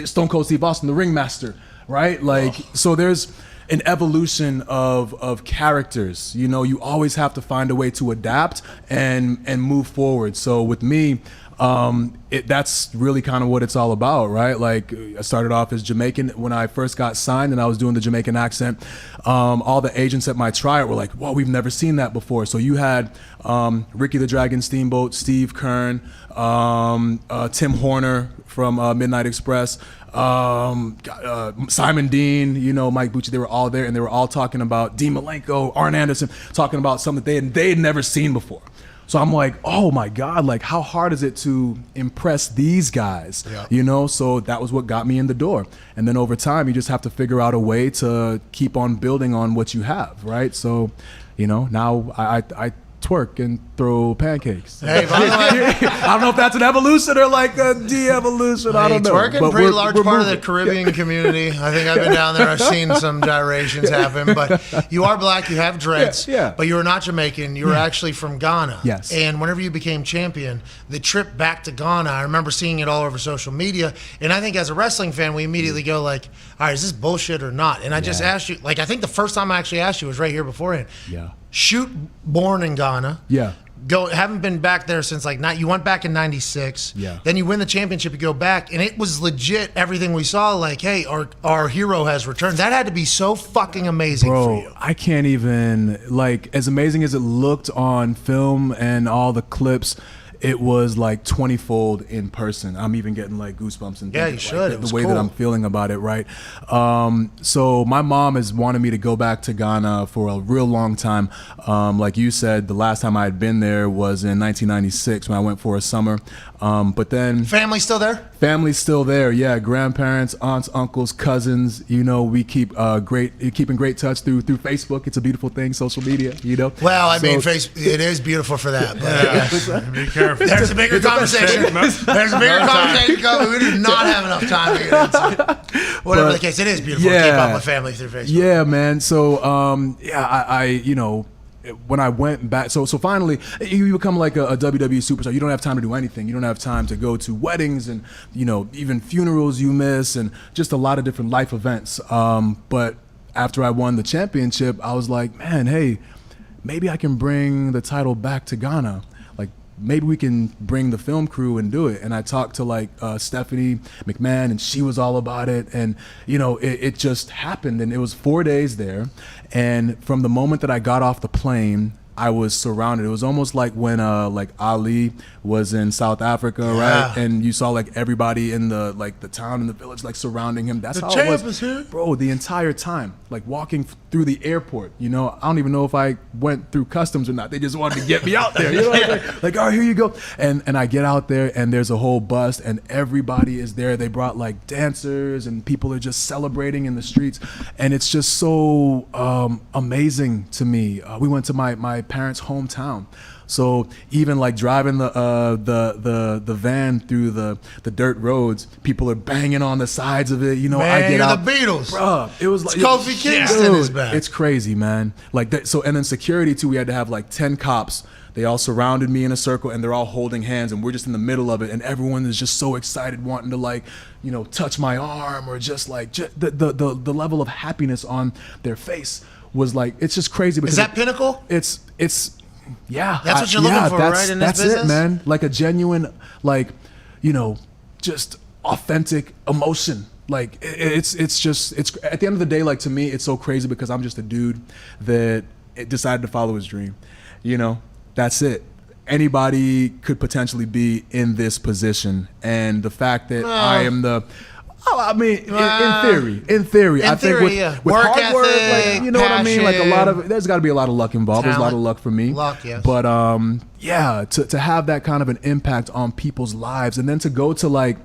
Stone Cold Steve Austin, the Ringmaster, right? Like, so there's an evolution of characters. You know, you always have to find a way to adapt and move forward. So with me, that's really kind of what it's all about, right? Like, I started off as Jamaican when I first got signed, and I was doing the Jamaican accent. All the agents at my tryout were like, "Whoa, we've never seen that before." So you had Ricky the Dragon Steamboat, Steve Kern, Tim Horner from Midnight Express, Simon Dean, you know, Mike Bucci. They were all there, and they were all talking about Dean Malenko, Arn Anderson, talking about something they had never seen before. So I'm like, oh my God, like how hard is it to impress these guys? Yeah. You know, so that was what got me in the door. And then over time, you just have to figure out a way to keep on building on what you have, right? So, you know, now I twerk and throw pancakes. Hey, by the way, I don't know if that's an evolution or like a de-evolution. I don't know. Twerking, But pretty large part of the moving. Caribbean community. I think I've been down there. I've seen some gyrations happen. But you are black. You have dreads. Yeah. But you are not Jamaican. You were actually from Ghana. Yes. And whenever you became champion, the trip back to Ghana, I remember seeing it all over social media. And I think as a wrestling fan, we immediately go like, all right, is this bullshit or not? And I just asked you, like, I think the first time I actually asked you was right here beforehand. Yeah. Shoot, born in Ghana. Yeah. Haven't been back there since like you went back in '96. Yeah. Then you win the championship, you go back, and it was legit everything we saw. Like, hey, our hero has returned. That had to be so fucking amazing for you. Bro, I can't even, like, as amazing as it looked on film and all the clips, it was like 20-fold in person. I'm even getting like goosebumps and Yeah, you should. It was the way cool. that I'm feeling about it, right? So my mom has wanted me to go back to Ghana for a real long time. Like you said, the last time I had been there was in 1996 when I went for a summer. But then Family still there? family's still there, yeah. Grandparents, aunts, uncles, cousins. You know, we keep keeping great touch through Facebook. It's a beautiful thing, social media. You know. Well, I mean, So- it is beautiful for that. But Be careful. there's a bigger conversation. There's a bigger conversation coming. We do not have enough time to get into it. Whatever But, the case, it is beautiful to keep up with family through Facebook. Yeah, man. So, I you know, when I went back, so finally, you become like a WWE superstar. You don't have time to do anything. You don't have time to go to weddings and, you know, even funerals you miss and just a lot of different life events. But after I won the championship, I was like, man, hey, maybe I can bring the title back to Ghana. Like, maybe we can bring the film crew and do it. And I talked to like Stephanie McMahon, and she was all about it. And, you know, it just happened. And it was 4 days there. And from the moment that I got off the plane, I was surrounded. It was almost like when like Ali was in South Africa, right? And you saw like everybody in the town and the village like surrounding him. That's how it was. champ is here. Bro, the entire time, like walking through the airport, you know, I don't even know if I went through customs or not. They just wanted to get me out there, you know what I'm saying? Like, all right, here you go. And I get out there and there's a whole bus and everybody is there. They brought like dancers and people are just celebrating in the streets. And it's just so amazing to me. We went to my parents' hometown. So even like driving the van through the dirt roads, people are banging on the sides of it. You know, Man, I get you're out. the Beatles. Bruh, it was like Kofi Kingston is dude, back. It's crazy, man. Like that. So and then security too. We had to have like 10 cops. They all surrounded me in a circle and they're all holding hands and we're just in the middle of it and everyone is just so excited, wanting to like, you know, touch my arm or just like the level of happiness on their face was like, it's just crazy. Because Is that pinnacle? It's yeah. That's what you're looking for, right, in this that's business? it, man. Like a genuine, like, you know, just authentic emotion. Like it's at the end of the day, like to me, it's so crazy because I'm just a dude that decided to follow his dream. You know, that's it. Anybody could potentially be in this position, and the fact that I am the I mean, in theory, I think with Work hard work, ethic, like, you know what I mean? Like a lot passion, of, there's got to be a lot of luck involved. There's a lot of luck for me. Luck, yes. But yeah, to have that kind of an impact on people's lives, and then to go to like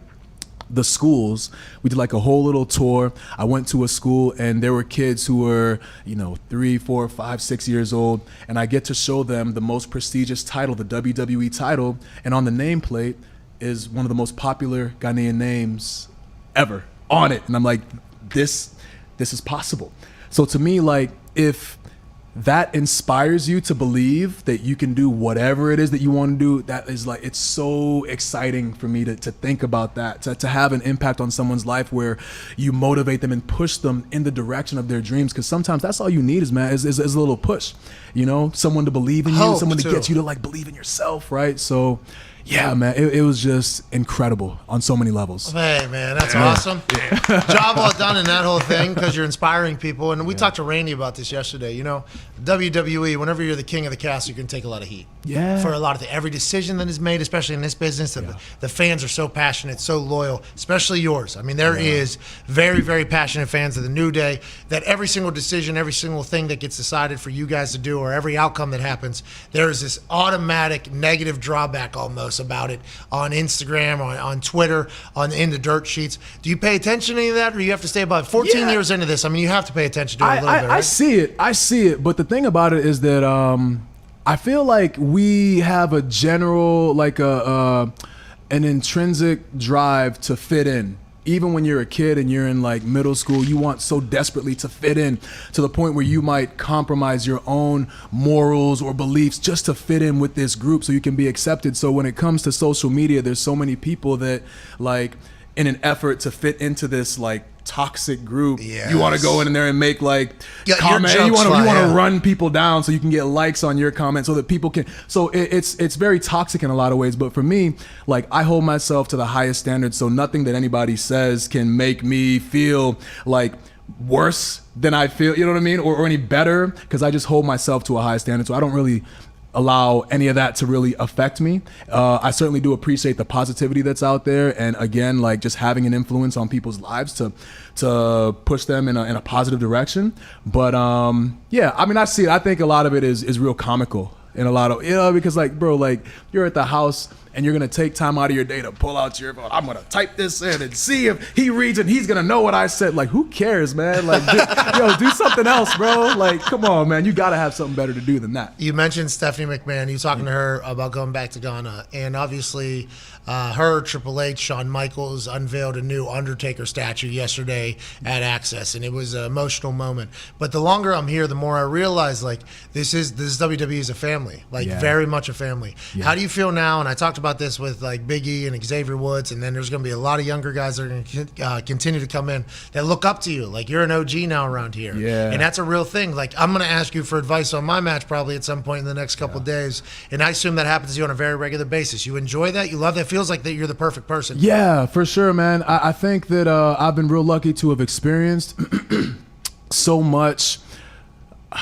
the schools. We did like a whole little tour. I went to a school and there were kids who were, you know, 3, 4, 5, 6 years old, and I get to show them the most prestigious title, the WWE title, and on the nameplate is one of the most popular Ghanaian names ever on it. And I'm like, this is possible. So to me, like, if that inspires you to believe that you can do whatever it is that you want to do, that is like, it's so exciting for me to think about that, to have an impact on someone's life where you motivate them and push them in the direction of their dreams. Because sometimes that's all you need is a little push, you know, someone to believe in you, someone to get you to like believe in yourself, right? So yeah, man, it was just incredible on so many levels. Hey, man, that's awesome. Job well done in that whole thing because you're inspiring people. And we talked to Randy about this yesterday. You know, WWE, whenever you're the king of the castle, you can take a lot of heat. Yeah. For a lot of things. Every decision that is made, especially in this business, the fans are so passionate, so loyal, especially yours. I mean, there is very, very passionate fans of the New Day that every single decision, every single thing that gets decided for you guys to do or every outcome that happens, there is this automatic negative drawback almost about it on Instagram, on Twitter, in the dirt sheets. Do you pay attention to any of that, or you have to stay about 14 years into this? I mean, you have to pay attention to it a little bit, right? I see it. But the thing about it is that I feel like we have a general, like an intrinsic drive to fit in. Even when you're a kid and you're in like middle school, you want so desperately to fit in to the point where you might compromise your own morals or beliefs just to fit in with this group so you can be accepted. So when it comes to social media, there's so many people that like in an effort to fit into this like toxic group, you want to go in there and make like comment. You want to run people down so you can get likes on your comment so that people can. So it's very toxic in a lot of ways. But for me, like I hold myself to the highest standards, so nothing that anybody says can make me feel like worse than I feel. You know what I mean, or any better, because I just hold myself to a high standard. So I don't really allow any of that to really affect me. I certainly do appreciate the positivity that's out there, and again, like just having an influence on people's lives to push them in a positive direction. But yeah, I mean, I see it. I think a lot of it is real comical in a lot of, because like, bro, like you're at the house and you're gonna take time out of your day to pull out your phone. I'm gonna type this in and see if he reads it. He's gonna know what I said. Like, who cares, man? Like, do something else, bro. Like, come on, man. You gotta have something better to do than that. You mentioned Stephanie McMahon. You talking to her about going back to Ghana, and obviously, her, Triple H, Shawn Michaels unveiled a new Undertaker statue yesterday at Access, and it was an emotional moment. But the longer I'm here, the more I realize like this WWE is a family, like very much a family. Yeah. How do you feel now? And I talked about this with like Big E and Xavier Woods, and then there's going to be a lot of younger guys that are going to continue to come in that look up to you. Like you're an OG now around here, and that's a real thing. Like I'm going to ask you for advice on my match probably at some point in the next couple of days, and I assume that happens to you on a very regular basis. You enjoy that? You love that? Feels like that you're the perfect person. Yeah, for sure, man. I think that I've been real lucky to have experienced so much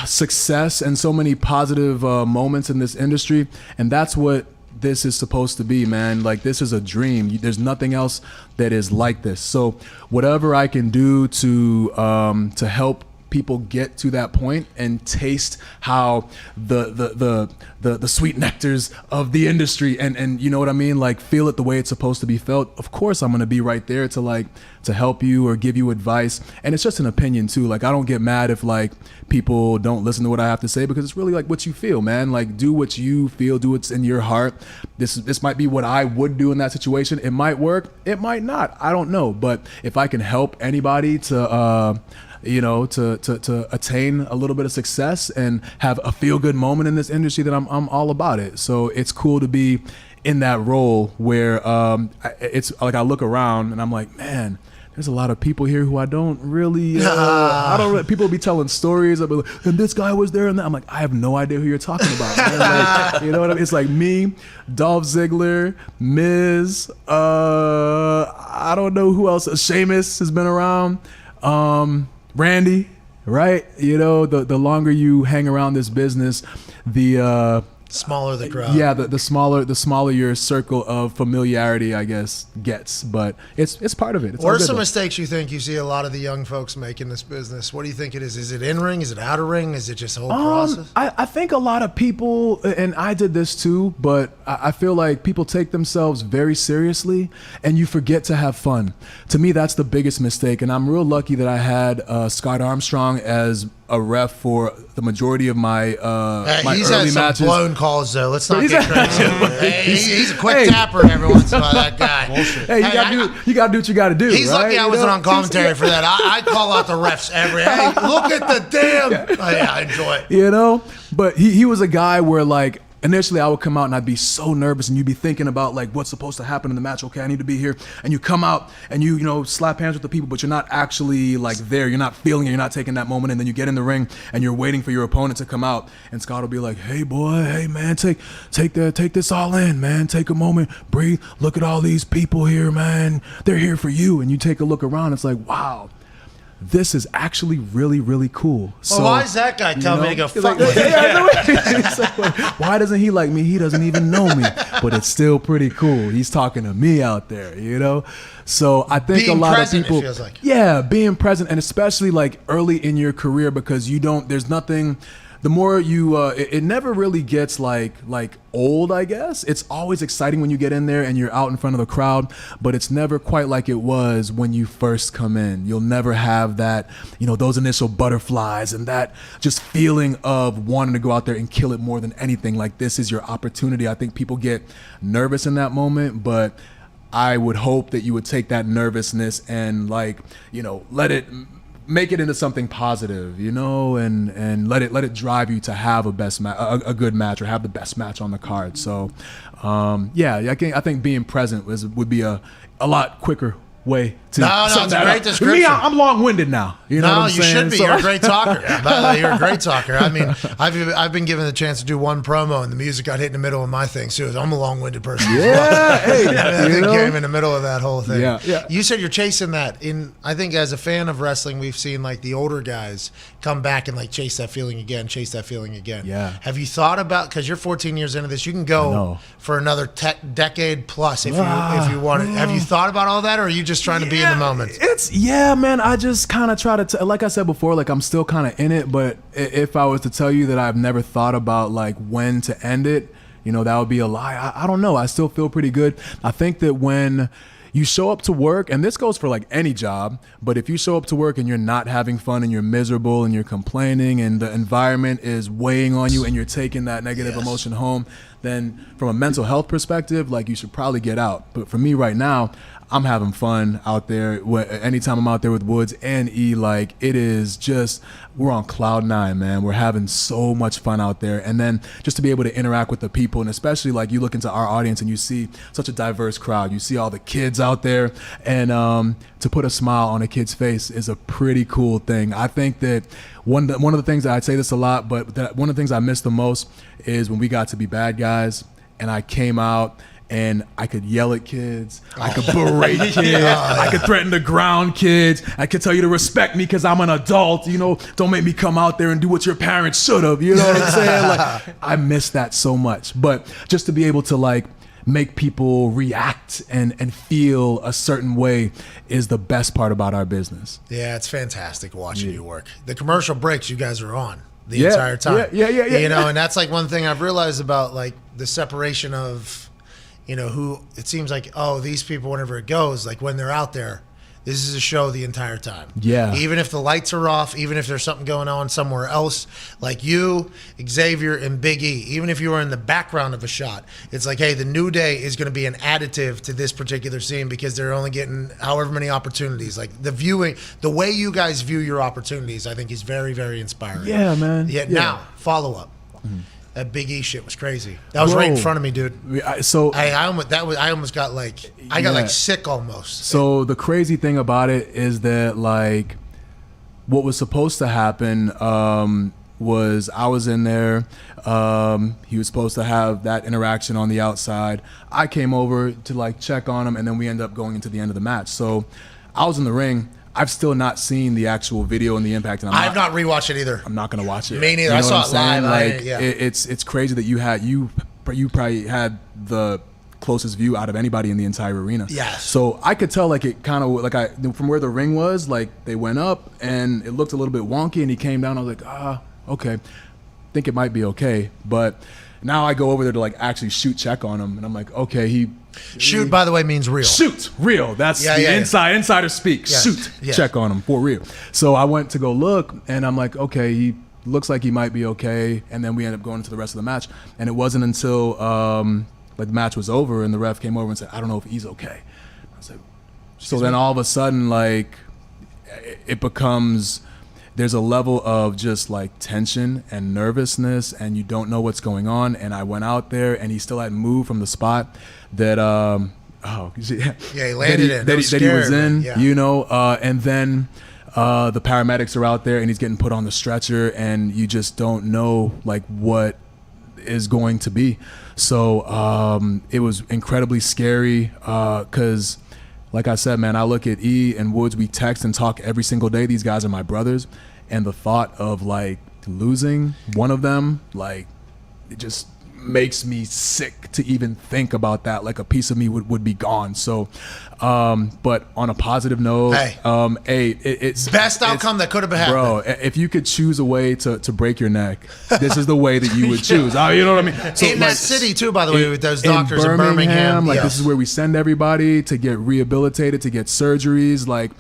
success and so many positive moments in this industry, and that's what this is supposed to be, man. Like this is a dream. There's nothing else that is like this. So whatever I can do to help people get to that point and taste how the sweet nectars of the industry and you know what I mean, like feel it the way it's supposed to be felt, of course I'm gonna be right there to help you or give you advice. And it's just an opinion too. Like I don't get mad if like people don't listen to what I have to say, because it's really like what you feel, man. Like do what you feel, do what's in your heart. This might be what I would do in that situation. It might work, it might not, I don't know. But if I can help anybody to attain a little bit of success and have a feel-good moment in this industry, then I'm all about it. So it's cool to be in that role where it's like I look around and I'm like, man, there's a lot of people here who I don't really, people be telling stories of, and this guy was there and that. I'm like, I have no idea who you're talking about, man. Like, you know what I mean? It's like me, Dolph Ziggler, Miz, I don't know who else. Sheamus has been around. Randy, right? You know, the longer you hang around this business, the smaller the crowd. Yeah, the smaller your circle of familiarity, I guess, gets. But it's part of it. What are some mistakes you think you see a lot of the young folks make in this business? What do you think it is? Is it in ring? Is it out of ring? Is it just a whole process? I think a lot of people, and I did this too, but I feel like people take themselves very seriously and you forget to have fun. To me, that's the biggest mistake. And I'm real lucky that I had Scott Armstrong as a ref for the majority of my my he's early had some matches. Blown calls though. Let's not get crazy. He's a quick tapper every once in a while. That guy. Hey, you gotta do what you gotta do. He's right? lucky I wasn't on commentary for that. I call out the refs every. Hey, look at the damn. Oh, yeah, I enjoy it. You know, but he was a guy where like. Initially, I would come out and I'd be so nervous, and you'd be thinking about like what's supposed to happen in the match. Okay, I need to be here, and you come out and you slap hands with the people, but you're not actually like there. You're not feeling it. You're not taking that moment, and then you get in the ring and you're waiting for your opponent to come out, and Scott will be like, "Hey boy, hey man, take this all in, man. Take a moment, breathe. Look at all these people here, man. They're here for you." And you take a look around. It's like, wow. This is actually really, really cool. So, why is that guy telling me to go fuck me? Why doesn't he like me? He doesn't even know me. But it's still pretty cool. He's talking to me out there, you know? So I think being a lot present, of people, it feels like. Yeah, being present, and especially like early in your career, because there's nothing the more you, it never really gets like old, I guess. It's always exciting when you get in there and you're out in front of the crowd, but it's never quite like it was when you first come in. You'll never have that, those initial butterflies and that just feeling of wanting to go out there and kill it more than anything. Like, this is your opportunity. I think people get nervous in that moment, but I would hope that you would take that nervousness and let it make it into something positive, and let it drive you to have a good match or have the best match on the card. So, I think being present would be a lot quicker way to. No, it's a great description. Me, I'm long-winded now. You know what I'm you saying? should be. So- You're a great talker. You're a great talker. I mean, I've been given the chance to do one promo, and the music got hit in the middle of my thing. So I'm a long-winded person. Yeah, hey, I think came in the middle of that whole thing. Yeah. You said you're chasing that. I think as a fan of wrestling, we've seen like the older guys come back and like chase that feeling again. Yeah. Have you thought about, because you're 14 years into this, you can go for another decade plus if you want it. Have you thought about all that, or are you just trying to be in the moment? Man. I just kind of try to, like I said before, like I'm still kind of in it. But if I was to tell you that I've never thought about like when to end it, that would be a lie. I don't know. I still feel pretty good. I think that when you show up to work, and this goes for like any job, but if you show up to work and you're not having fun and you're miserable and you're complaining and the environment is weighing on you and you're taking that negative emotion home, then from a mental health perspective, like you should probably get out. But for me right now, I'm having fun out there. Anytime I'm out there with Woods and E, like it is just, we're on cloud nine, man. We're having so much fun out there. And then just to be able to interact with the people, and especially like you look into our audience and you see such a diverse crowd. You see all the kids out there, and to put a smile on a kid's face is a pretty cool thing. I think that one of the things that I say this a lot, but one of the things I miss the most is when we got to be bad guys and I came out and I could yell at kids, I could berate kids, I could threaten to ground kids, I could tell you to respect me because I'm an adult, don't make me come out there and do what your parents should have, you know what I'm saying? Like, I miss that so much. But just to be able to like make people react and feel a certain way is the best part about our business. Yeah, it's fantastic watching you work. The commercial breaks you guys are on the entire time. Yeah. And that's like one thing I've realized about like the separation of, who it seems like, these people, whenever it goes, like when they're out there, this is a show the entire time. Yeah. Even if the lights are off, even if there's something going on somewhere else, like you, Xavier, and Big E, even if you were in the background of a shot, it's like, hey, the New Day is going to be an additive to this particular scene because they're only getting however many opportunities. Like the viewing, the way you guys view your opportunities, I think is very, very inspiring. Yeah, man. Yeah. Now, follow up. That Big E shit was crazy. That was right in front of me, dude. I almost got like sick almost. So the crazy thing about it is that like what was supposed to happen was I was in there. He was supposed to have that interaction on the outside. I came over to like check on him, and then we ended up going into the end of the match. So I was in the ring. I've still not seen the actual video and the impact. And I've not rewatched it either. I'm not gonna watch it. Me neither. I saw it live. Like it's crazy that you probably had the closest view out of anybody in the entire arena. Yes. So I could tell like it kind of from where the ring was, like they went up and it looked a little bit wonky, and he came down. I was like, okay, think it might be okay, but now I go over there to like actually check on him, and I'm like, okay, shoot, by the way, means real. Shoot, real. That's insider speak. Yes. Shoot, Yes. check on him for real. So I went to go look, and I'm like, okay, he looks like he might be okay. And then we ended up going into the rest of the match, and it wasn't until like the match was over and the ref came over and said, I don't know if he's okay. I was like, so then all of a sudden, like it becomes. There's a level of just like tension and nervousness, and you don't know what's going on. And I went out there, and he still hadn't moved from the spot that he landed in. That he was in, yeah. And then the paramedics are out there, and he's getting put on the stretcher, and you just don't know like what is going to be. So it was incredibly scary because. Like I said, man, I look at E and Woods, we text and talk every single day. These guys are my brothers. And the thought of like losing one of them, like it just makes me sick to even think about that. Like a piece of me would be gone. So, but on a positive note, it's best outcome that could have happened. Bro, if you could choose a way to break your neck, this is the way that you would choose. You know what I mean? So, in that city too, by the way, with those doctors in Birmingham. Like this is where we send everybody to get rehabilitated, to get surgeries. Like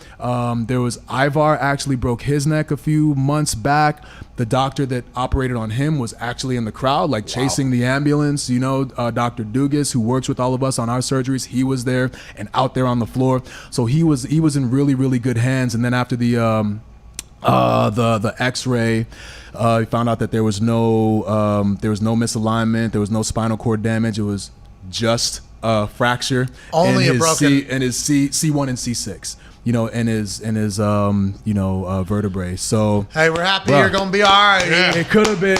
there was Ivar actually broke his neck a few months back. The doctor that operated on him was actually in the crowd, like chasing the ambulance. You know, Dr. Dugas, who works with all of us on our surgeries, he was there and out there on the floor. So he was in really, really good hands. And then after the X-ray, he found out that there was no misalignment, there was no spinal cord damage. It was just a fracture. Only in a broken in his C1 and C6. You know, in his vertebrae. So hey, we're happy you're gonna be all right. Yeah. It could have been.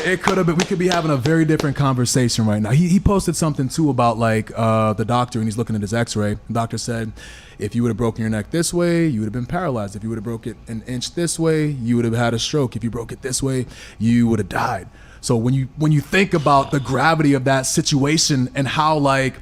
We could be having a very different conversation right now. He posted something too about like the doctor, and he's looking at his X-ray. The doctor said, if you would have broken your neck this way, you would have been paralyzed. If you would have broke it an inch this way, you would have had a stroke. If you broke it this way, you would have died. So when you think about the gravity of that situation and how like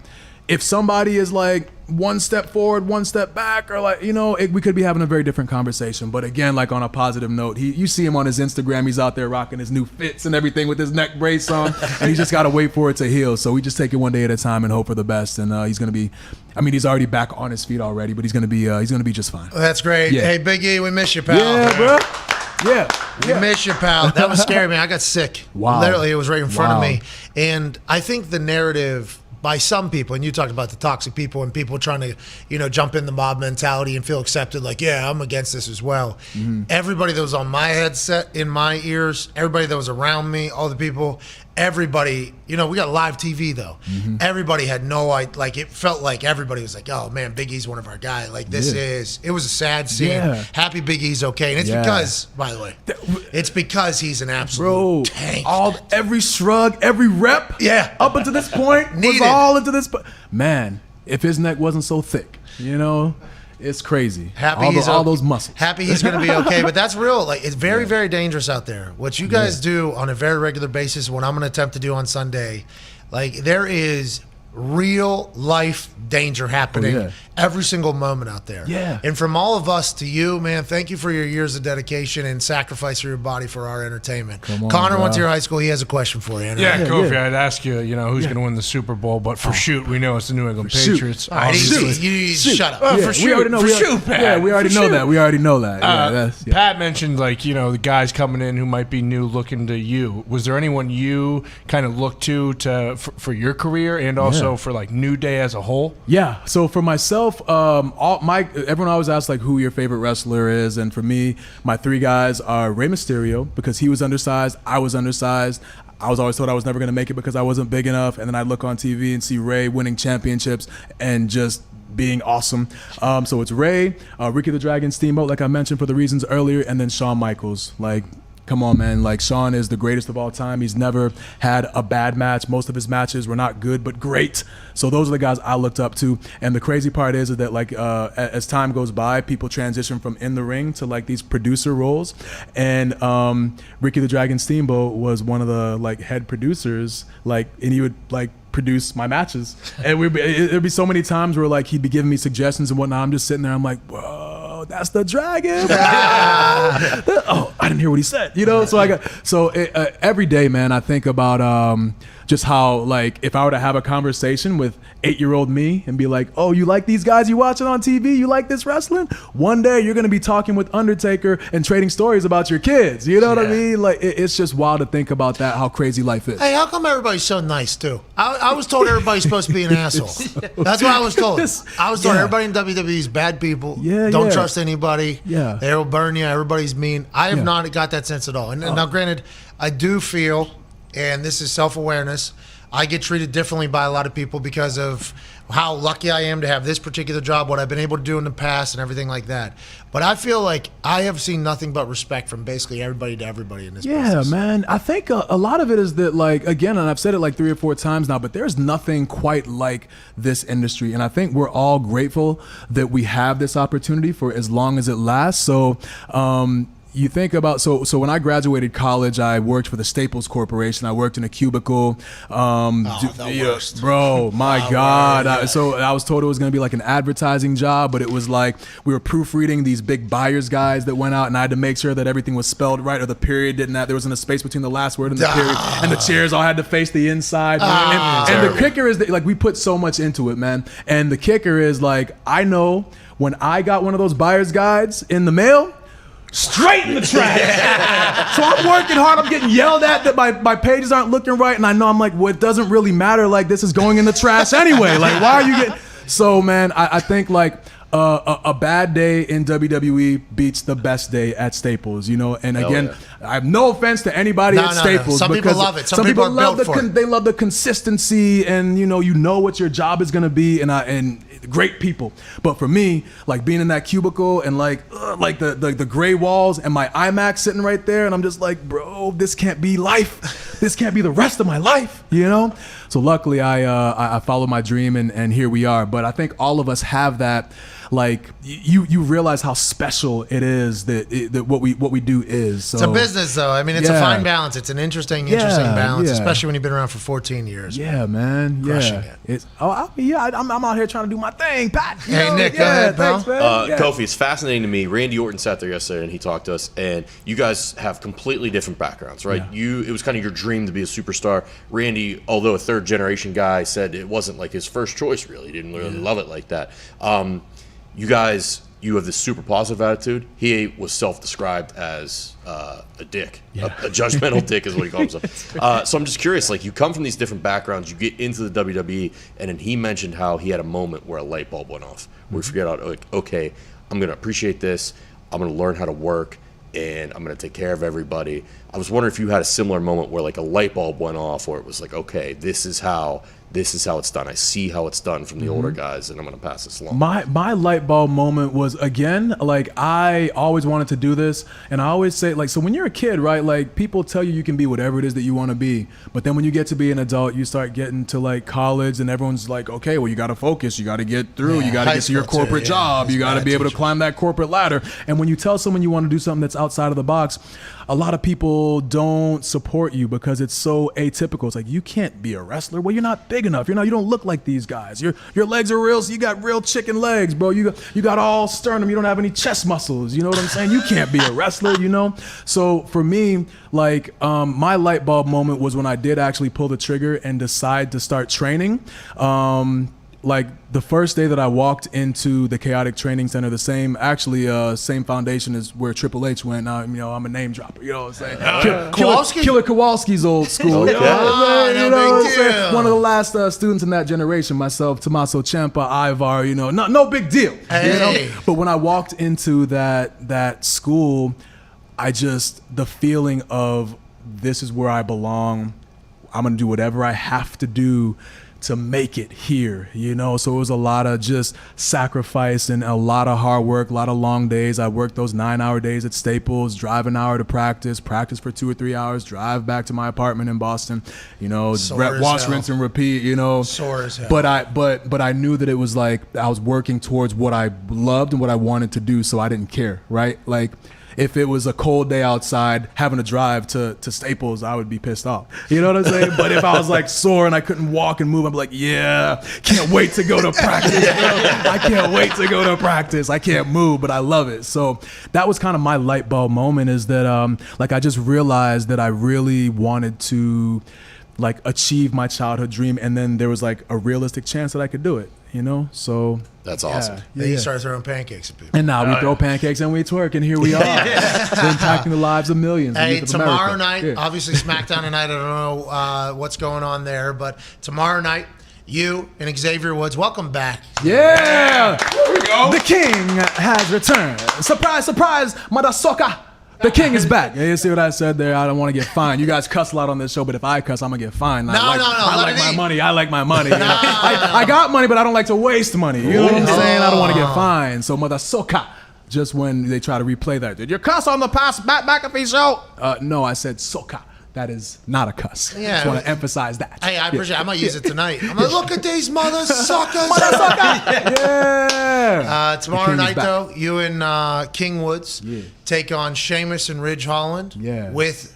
if somebody is like one step forward, one step back, or like, you know, we could be having a very different conversation. But again, like on a positive note, you see him on his Instagram, he's out there rocking his new fits and everything with his neck brace on, and he's just got to wait for it to heal. So we just take it one day at a time and hope for the best. And he's going to be, I mean, he's already back on his feet already, but he's going to be just fine. Well, that's great. Yeah. Hey, Big E, we miss you, pal. Yeah, bro. Yeah. We miss you, pal. That was scary, man. I got sick. Wow. Literally, it was right in front of me. And I think the narrative by some people, and you talked about the toxic people and people trying to, you know, jump in the mob mentality and feel accepted, like, yeah, I'm against this as well. Mm-hmm. Everybody that was on my headset, in my ears, everybody that was around me, all the people, everybody, you know, we got live TV though. Mm-hmm. Everybody had no idea, like it felt like everybody was like, oh man, Big E's one of our guys. Like it was a sad scene. Yeah. Happy Big E's okay. And it's because, by the way, it's because he's an absolute tank. Every shrug, every rep, up until this point was all into this. Man, if his neck wasn't so thick, you know, it's crazy. All those muscles. Happy he's going to be okay, but that's real. Like it's very, very dangerous out there. What you guys do on a very regular basis, what I'm going to attempt to do on Sunday, like there is real life danger happening every single moment out there. Yeah. And from all of us to you, man, thank you for your years of dedication and sacrifice of your body for our entertainment. Connor went to your high school. He has a question for you. Yeah, Kofi, I'd ask you, you know, who's going to win the Super Bowl, but for shoot, we know it's the New England Patriots. Shut up. For shoot, Pat. Yeah, we already know that. We already know that. Pat mentioned, like, you know, the guys coming in who might be new looking to you. Was there anyone you kind of looked to for your career and also for like New Day as a whole? Yeah. So for myself, everyone always asks like who your favorite wrestler is, and for me, my three guys are Rey Mysterio because he was undersized, I was undersized. I was always told I was never going to make it because I wasn't big enough, and then I look on TV and see Rey winning championships and just being awesome. So it's Rey, Ricky the Dragon Steamboat, like I mentioned for the reasons earlier, and then Shawn Michaels. Like, come on, man. Like, Shawn is the greatest of all time. He's never had a bad match. Most of his matches were not good, but great. So those are the guys I looked up to. And the crazy part is that, like, as time goes by, people transition from in the ring to, like, these producer roles. And Ricky the Dragon Steamboat was one of the, like, head producers, like, and he would, like, produce my matches. And it'd be so many times where, like, he'd be giving me suggestions and whatnot. I'm just sitting there. I'm like, whoa, that's the dragon. Oh, I didn't hear what he said. You know, so every day, man, I think about just how, like, if I were to have a conversation with 8-year-old me and be like, oh, you like these guys you watching on TV? You like this wrestling? One day you're going to be talking with Undertaker and trading stories about your kids. You know what I mean? Like, it's just wild to think about that, how crazy life is. Hey, how come everybody's so nice, too? I was told everybody's supposed to be an asshole. That's what I was told. I was told everybody in WWE is bad people. Don't trust anybody. They will burn you. Everybody's mean. I have not got that sense at all. And now, granted, I do feel, and this is self-awareness, I get treated differently by a lot of people because of how lucky I am to have this particular job, what I've been able to do in the past and everything like that. But I feel like I have seen nothing but respect from basically everybody to everybody in this business. Yeah, man. I think a lot of it is that, like, again, and I've said it like 3 or 4 times now, but there's nothing quite like this industry. And I think we're all grateful that we have this opportunity for as long as it lasts. So, you think about so when I graduated college, I worked for the Staples Corporation. I worked in a cubicle. The worst. Bro, my God. So I was told it was going to be like an advertising job, but it was like we were proofreading these big buyer's guides that went out, and I had to make sure that everything was spelled right or the period didn't have, there wasn't a space between the last word and the period, and the chairs all had to face the inside. And the kicker is that like we put so much into it, man. And the kicker is like I know when I got one of those buyer's guides in the mail, straight in the trash. So I'm working hard. I'm getting yelled at that my pages aren't looking right. And I know I'm like, well, it doesn't really matter. Like, this is going in the trash anyway. Like, why are you getting... So, man, I think, like, a bad day in WWE beats the best day at Staples, you know? And again, I have no offense to anybody at Staples. Some people love it. Some people are built for it. They love the consistency and, you know what your job is going to be and great people. But for me, like being in that cubicle and like the gray walls and my iMac sitting right there, and I'm just like, bro, this can't be life. This can't be the rest of my life, you know? So luckily I followed my dream and here we are. But I think all of us have that, like you realize how special it is that what we do is. So, it's a business though. I mean, it's a fine balance. It's an interesting balance, especially when you've been around for 14 years. Yeah, man. Crushing it. I'm out here trying to do my thing, Pat. Hey, Nick, go ahead, pal. Kofi, it's fascinating to me. Randy Orton sat there yesterday and he talked to us, and you guys have completely different backgrounds, right? Yeah. It was kind of your dream to be a superstar. Randy, although a third generation guy, said it wasn't like his first choice really. He didn't really love it like that. You guys, you have this super positive attitude. He was self-described as a dick, a judgmental dick is what he calls himself. So I'm just curious, like you come from these different backgrounds, you get into the WWE, and then he mentioned how he had a moment where a light bulb went off, where he figured out, like, okay, I'm going to appreciate this, I'm going to learn how to work, and I'm going to take care of everybody. I was wondering if you had a similar moment where like a light bulb went off, where it was like, okay, this is how it's done. I see how it's done from the older guys, and I'm going to pass this along. My light bulb moment was, again, like I always wanted to do this, and I always say, like, so when you're a kid, right, like people tell you can be whatever it is that you want to be, but then when you get to be an adult, you start getting to like college, and everyone's like, okay, well, you got to focus, you got to get through, you got to get to your corporate job, you got to be able to climb that corporate ladder. And when you tell someone you want to do something that's outside of the box, a lot of people don't support you because it's so atypical. It's like, you can't be a wrestler. Well, you're not big enough. You don't look like these guys. Your legs are real. So you got real chicken legs, bro. You got all sternum. You don't have any chest muscles. You know what I'm saying? You can't be a wrestler, you know? So for me, like my light bulb moment was when I did actually pull the trigger and decide to start training. Like the first day that I walked into the Chaotic Training Center, the same foundation as where Triple H went. Now, I'm a name dropper, you know what I'm saying? Killer Kowalski's old school. Okay. You know Big deal. one of the last students in that generation, myself, Tommaso Ciampa, Ivar, no big deal. Hey. But when I walked into that school, the feeling of this is where I belong. I'm going to do whatever I have to do to make it here, So it was a lot of just sacrifice and a lot of hard work, a lot of long days. I worked those 9-hour days at Staples, drive an hour to practice for 2 or 3 hours, drive back to my apartment in Boston, wash, rinse, and repeat, Sore as hell. But I knew that it was like I was working towards what I loved and what I wanted to do, so I didn't care, right? Like, if it was a cold day outside, having to drive to Staples, I would be pissed off. You know what I'm saying? But if I was like sore and I couldn't walk and move, I'd be like, yeah, can't wait to go to practice. I can't wait to go to practice. I can't move, but I love it. So that was kind of my light bulb moment, is that I just realized that I really wanted to like achieve my childhood dream, and then there was like a realistic chance that I could do it. So that's awesome. Then you start throwing pancakes at people. And now we throw pancakes and we twerk, and here we are, impacting the lives of millions. Hey, of tomorrow America. night, obviously SmackDown tonight, I don't know what's going on there, but tomorrow night, you and Xavier Woods, welcome back. Yeah, there we go. The King has returned. Surprise, surprise, mother sucker. The King is back. Yeah, you see what I said there? I don't want to get fined. You guys cuss a lot on this show, but if I cuss, I'm going to get fined. I like my money. I like my money. I got money, but I don't like to waste money. You know what I'm saying? I don't want to get fined. So, mother soca. Just when they try to replay that. Did you cuss on the past McAfee Show? No, I said soca. That is not a cuss. Yeah. Just want to emphasize that. Hey, I appreciate it. I might use it tonight. I'm like, look at these mother suckers. Yeah. Tomorrow night, back. though, you and King Woods take on Sheamus and Ridge Holland with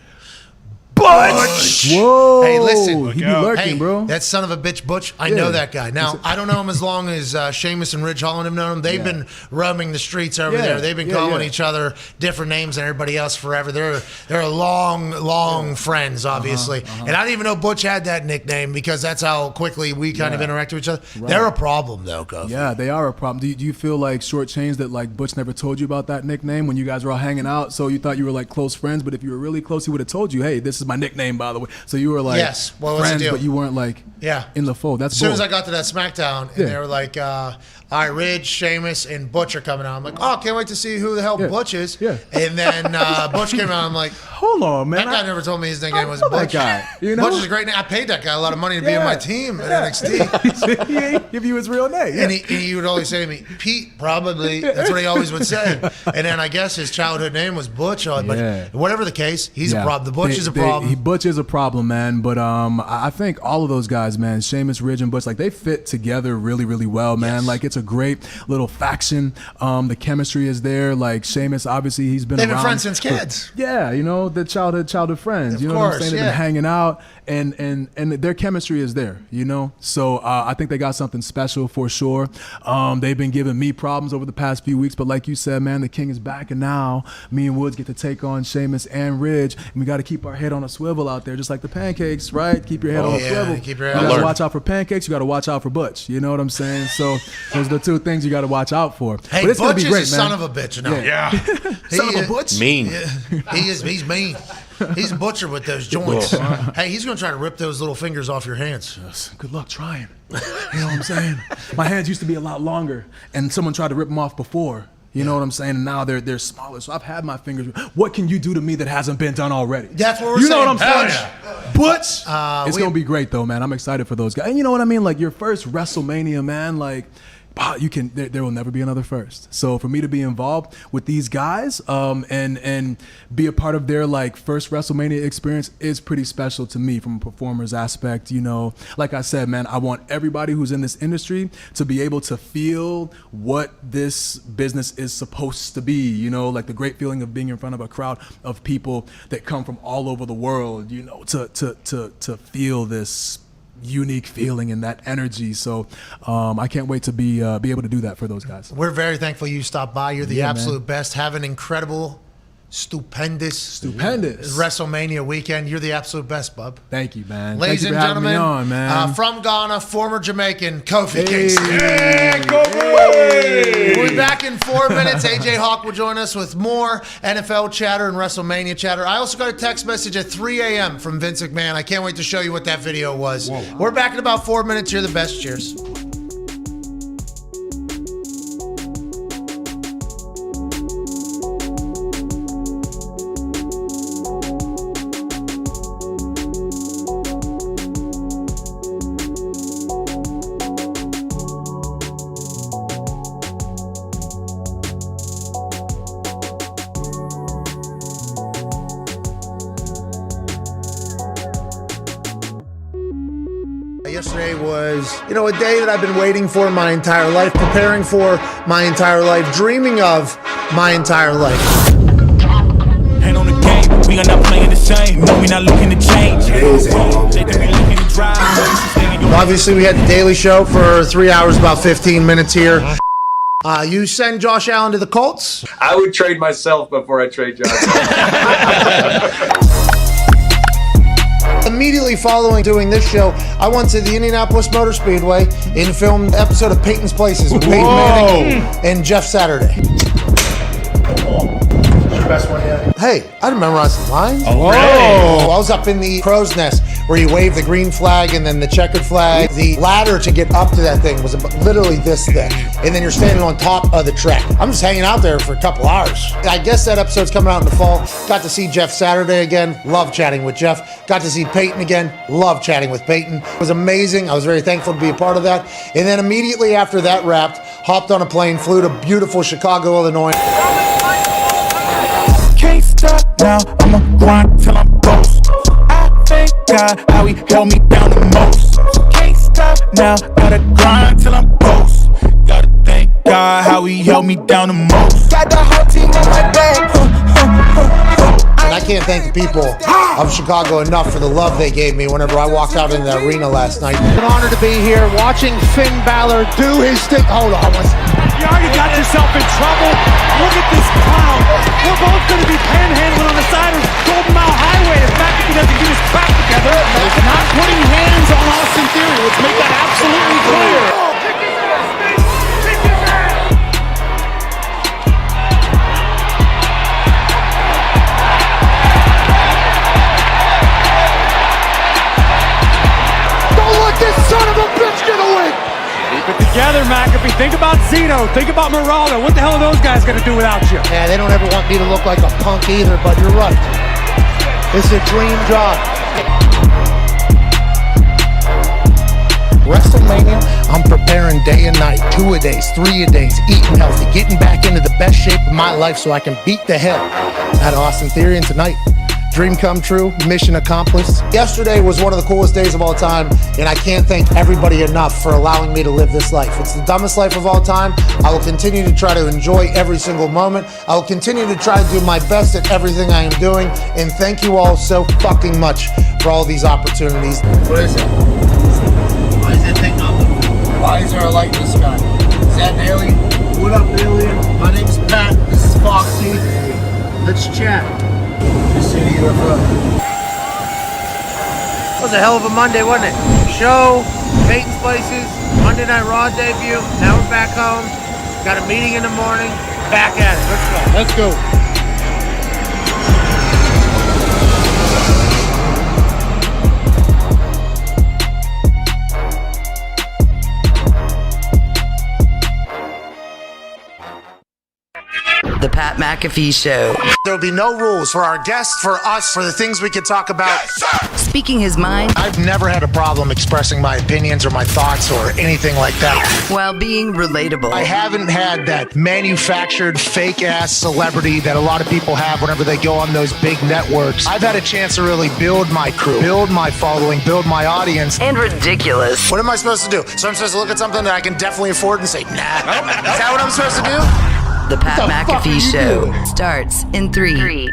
Butch. Whoa. Hey, listen. He be lurking, Hey, bro. that son of a bitch Butch, I know that guy. Now, I don't know him as long as Sheamus and Ridge Holland have known him. They've been roaming the streets over there. They've been calling each other different names than everybody else forever. They're long friends, obviously. And I didn't even know Butch had that nickname because that's how quickly we kind of interact with each other. Right. They're a problem, though, Kofi. Yeah, they are a problem. Do you feel like shortchanged that like Butch never told you about that nickname when you guys were all hanging out? So you thought you were like close friends, but if you were really close, he would have told you, hey, this is my nickname, by the way. So you were like Yes. Well, what's the friends, deal? but you weren't like in the fold. That's as soon bull. as I got to that SmackDown, and they were like, all right, Ridge, Sheamus, and Butch are coming out. I'm like, oh, can't wait to see who the hell Butch is. Yeah. And then Butch came out. I'm like, hold on, man. That guy never told me his nickname was Butch. That guy, you know? Butch is a great name. I paid that guy a lot of money to be on my team at NXT. He ain't give you his real name. And he would always say to me, Pete, probably. That's what he always would say. And then I guess his childhood name was Butch. But whatever the case, he's a problem. The Butch is a problem. Butch is a problem, man. But I think all of those guys, man, Sheamus, Ridge, and Butch, like they fit together really, really well, man. Like it's a great little faction. The chemistry is there. Like Sheamus, obviously, he's been They've around been friends since kids. Yeah, you know, the childhood friends. Of You know course, what I'm saying? They've been hanging out, and their chemistry is there. You know, so I think they got something special for sure. They've been giving me problems over the past few weeks, but like you said, man, the King is back, and now me and Woods get to take on Sheamus and Ridge, and we got to keep our head on a swivel out there, just like the pancakes, right? Keep your head on a swivel. Keep your head you on. got to watch out for pancakes. You got to watch out for Butch. You know what I'm saying? So those are the two things you got to watch out for. Hey, but it's gonna Butch be great, is a man. son of a bitch. No. Yeah. Son of a Butch? Mean. He's mean. He's a butcher with those joints. Hey, he's going to try to rip those little fingers off your hands. Yes. Good luck trying. You know what I'm saying? My hands used to be a lot longer, and someone tried to rip them off before. You know what I'm saying? And now they're smaller. So I've had my fingers. What can you do to me that hasn't been done already? That's what we're you saying. You know what I'm saying? Yeah. Butch. It's going to be great, though, man. I'm excited for those guys. And you know what I mean? Like, your first WrestleMania, man, like, there will never be another first. So for me to be involved with these guys and be a part of their like first WrestleMania experience is pretty special to me from a performer's aspect. You know, like I said, man, I want everybody who's in this industry to be able to feel what this business is supposed to be. You know, like the great feeling of being in front of a crowd of people that come from all over the world. You know, to feel this unique feeling and that energy. So I can't wait to be able to do that for those guys. We're very thankful you stopped by. You're the absolute best. Have an incredible, stupendous WrestleMania weekend. You're the absolute best, bub. Thank you, man. Ladies and gentlemen, from Ghana, former Jamaican, Kofi Kingston. Hey, Kofi! We'll be back in 4 minutes. AJ Hawk will join us with more NFL chatter and WrestleMania chatter. I also got a text message at 3 a.m. from Vince McMahon. I can't wait to show you what that video was. Whoa. We're back in about 4 minutes. You're the best. Cheers. Yesterday was, a day that I've been waiting for my entire life, preparing for my entire life, dreaming of my entire life. Hand on the game, we are not playing the same. No, we not looking to change. Obviously, we had the Daily Show for 3 hours, about 15 minutes here. You send Josh Allen to the Colts? I would trade myself before I trade Josh. Immediately following doing this show, I went to the Indianapolis Motor Speedway and filmed an episode of Peyton's Places with Peyton Manning and Jeff Saturday. Best one yet. Hey, I memorize the lines. Oh, really? I was up in the crow's nest where you wave the green flag and then the checkered flag. The ladder to get up to that thing was literally this thick. And then you're standing on top of the track. I'm just hanging out there for a couple hours. I guess that episode's coming out in the fall. Got to see Jeff Saturday again. Love chatting with Jeff. Got to see Peyton again. Love chatting with Peyton. It was amazing. I was very thankful to be a part of that. And then immediately after that wrapped, hopped on a plane, flew to beautiful Chicago, Illinois. Can't stop now, I'ma grind till I'm ghost. God how he held me down the most. Can't stop now, gotta grind till I'm post. Gotta thank God how he held me down the most. Got the whole team on my back. And I can't thank the people of Chicago enough for the love they gave me whenever I walked out into the arena last night. It's an honor to be here watching Finn Balor do his thing. Hold on one second. You already got yourself in trouble. Look at this clown. We're both going to be panhandling on the side of Golden Mile Highway if McAfee doesn't get his crap together. He's not putting hands on Austin Theory. Let's make that absolutely clear. This son of a bitch get away! Keep it together, McAfee. Think about Zeno. Think about Moraldo. What the hell are those guys going to do without you? Yeah, they don't ever want me to look like a punk either, but you're right. It's a dream job. WrestleMania, I'm preparing day and night, 2-a-days, 3-a-days, eating healthy, getting back into the best shape of my life so I can beat the hell out of Austin Theory. And tonight, dream come true, mission accomplished. Yesterday was one of the coolest days of all time, and I can't thank everybody enough for allowing me to live this life. It's the dumbest life of all time. I will continue to try to enjoy every single moment. I will continue to try to do my best at everything I am doing, and thank you all so fucking much for all these opportunities. What is it? Why is that thing up? Why is there a light in the sky? Is that an alien? What up, alien? My name's Pat. This is Foxy. Let's chat. City UFO. It was a hell of a Monday, wasn't it? Show, Peyton's Places, Monday Night Raw debut. Now we're back home. Got a meeting in the morning. Back at it. Let's go. Let's go. The Pat McAfee Show. There'll be no rules for our guests, for us, for the things we can talk about. Yes, Speaking his mind. I've never had a problem expressing my opinions or my thoughts or anything like that. While being relatable. I haven't had that manufactured fake-ass celebrity that a lot of people have whenever they go on those big networks. I've had a chance to really build my crew, build my following, build my audience. And ridiculous. What am I supposed to do? So I'm supposed to look at something that I can definitely afford and say, nah. Is that what I'm supposed to do? The Pat McAfee Show starts in 3,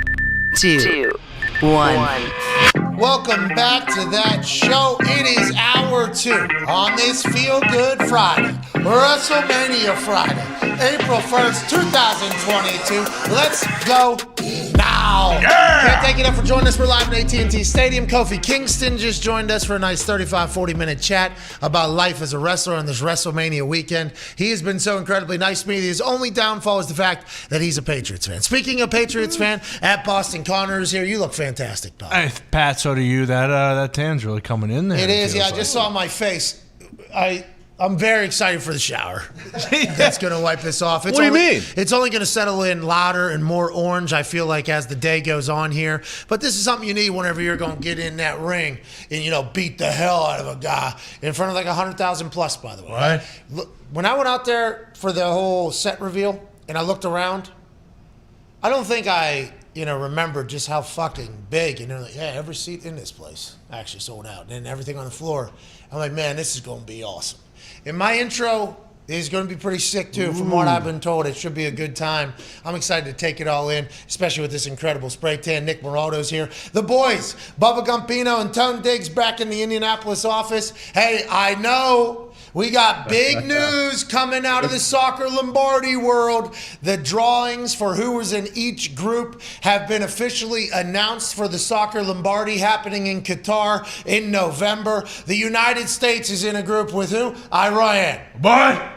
2, 1. Welcome back to that show. It is hour 2 on this Feel Good Friday, WrestleMania Friday, April 1st, 2022. Let's go now. Yeah! Can't thank you enough for joining us. We're live at AT&T Stadium. Kofi Kingston just joined us for a nice 35-40-minute chat about life as a wrestler on this WrestleMania weekend. He has been so incredibly nice to me. His only downfall is the fact that he's a Patriots fan. Speaking of Patriots fan, at Boston Connor is here. You look fantastic, pal. Hey, Pat, so do you. That tan's really coming in there. It is, yeah. I just saw my face. I'm very excited for the shower. That's going to wipe this off. What do you mean? It's only going to settle in louder and more orange, I feel like, as the day goes on here. But this is something you need whenever you're going to get in that ring and, beat the hell out of a guy in front of like 100,000 plus, by the way. Right. Look, when I went out there for the whole set reveal and I looked around, I don't think I remember just how fucking big. Every seat in this place actually sold out. And then everything on the floor. I'm like, man, this is going to be awesome. And my intro is going to be pretty sick, too. From what I've been told, it should be a good time. I'm excited to take it all in, especially with this incredible spray tan. Nick Moraldo's here. The boys, Bubba Gumpino and Tone Diggs back in the Indianapolis office. Hey, I know we got big news coming out of the Soccer Lombardi world. The drawings for who was in each group have been officially announced for the Soccer Lombardi happening in Qatar in November. The United States is in a group with who? Iran. What?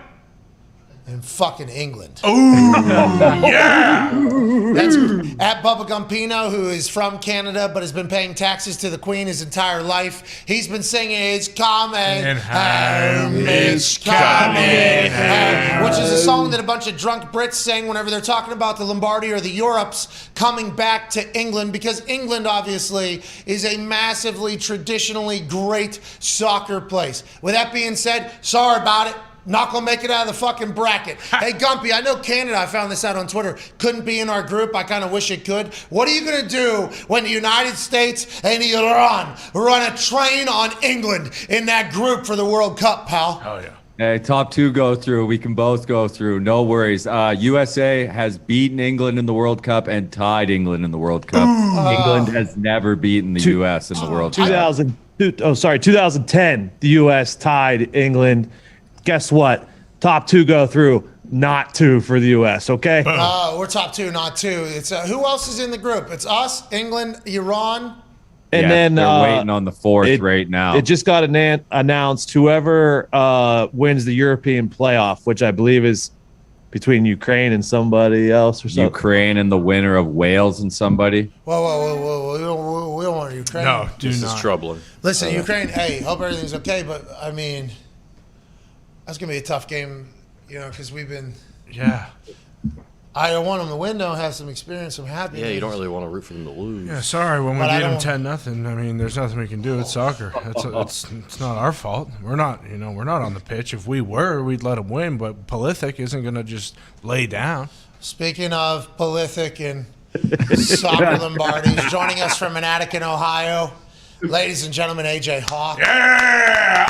And fucking England. Ooh, yeah! That's at Bubba Gumpino, who is from Canada but has been paying taxes to the Queen his entire life. He's been singing "It's Coming Home, It's Coming Home," which is a song that a bunch of drunk Brits sing whenever they're talking about the Lombardi or the Europes coming back to England, because England obviously is a massively traditionally great soccer place. With that being said, sorry about it. Not gonna make it out of the fucking bracket. Hey, Gumpy, I know Canada, I found this out on Twitter, couldn't be in our group. I kind of wish it could. What are you gonna do when the United States and Iran run a train on England in that group for the World Cup, pal? Oh, yeah. Hey, top 2 go through. We can both go through. No worries. USA has beaten England in the World Cup and tied England in the World Cup. England has never beaten the U.S. in the World Cup. 2010, the U.S. tied England. Guess what? Top 2 go through, not 2 for the U.S., okay? We're top 2, not 2. It's who else is in the group? It's us, England, Iran. And then they're waiting on the 4th right now. It just got announced whoever wins the European playoff, which I believe is between Ukraine and somebody else or something. Ukraine and the winner of Wales and somebody. Whoa. We don't want Ukraine. No, This is troubling. Listen, Ukraine, hey, hope everything's okay, but I mean, that's going to be a tough game, because we've been. Yeah. I want them to win, though, have some experience, some happiness. Yeah, you don't really want to root for them to lose. Yeah, sorry. When we beat them 10-0, I mean, there's nothing we can do. It's soccer. It's not our fault. We're not on the pitch. If we were, we'd let them win. But Pulisic isn't going to just lay down. Speaking of Pulisic and soccer Lombardies, joining us from Manhattan, Ohio, ladies and gentlemen, AJ Hawk. Yeah!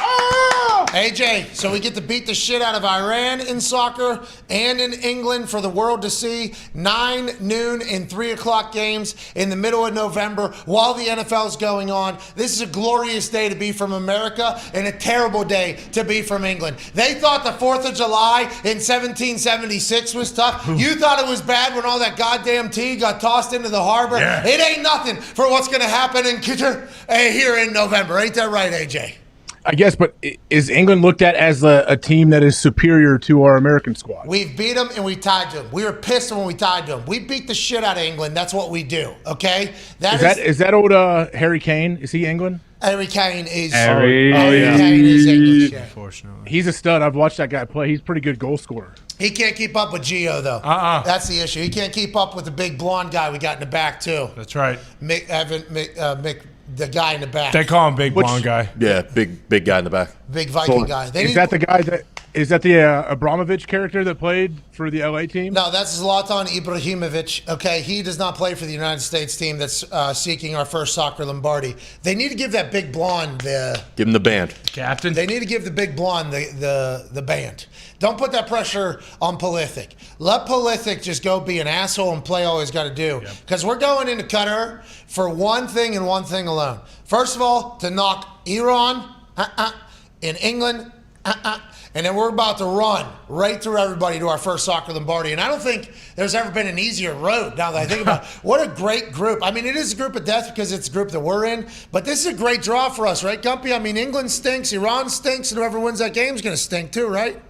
AJ, so we get to beat the shit out of Iran in soccer and in England for the world to see. 9, noon, and 3 o'clock games in the middle of November while the NFL is going on. This is a glorious day to be from America and a terrible day to be from England. They thought the 4th of July in 1776 was tough. You thought it was bad when all that goddamn tea got tossed into the harbor. Yeah. It ain't nothing for what's going to happen in here in November. Ain't that right, AJ? I guess, but is England looked at as a team that is superior to our American squad? We've beat them and we tied them. We were pissed when we tied them. We beat the shit out of England. That's what we do, okay? Is that old Harry Kane? Is he England? Harry Kane is Harry. Kane is English. Yeah. Unfortunately. He's a stud. I've watched that guy play. He's a pretty good goal scorer. He can't keep up with Gio, though. That's the issue. He can't keep up with the big blonde guy we got in the back, too. That's right. The guy in the back. They call him Big Blonde Guy. Yeah, big guy in the back. Big Viking guy. Is that the guy that is that the Abramovich character that played for the LA team? No, that's Zlatan Ibrahimovic. Okay, he does not play for the United States team that's seeking our first soccer Lombardi. They need to give that big blonde give him the band. Captain. They need to give the big blonde the band. Don't put that pressure on Pulisic. Let Pulisic just go be an asshole and play all he's got to do. Because we're going into Qatar for one thing and one thing alone. First of all, to knock Iran in England, and then we're about to run right through everybody to our first soccer Lombardi. And I don't think there's ever been an easier road now that I think about it. What a great group. I mean, it is a group of death because it's a group that we're in, but this is a great draw for us, right, Gumpy? I mean, England stinks, Iran stinks, and whoever wins that game is going to stink too, right?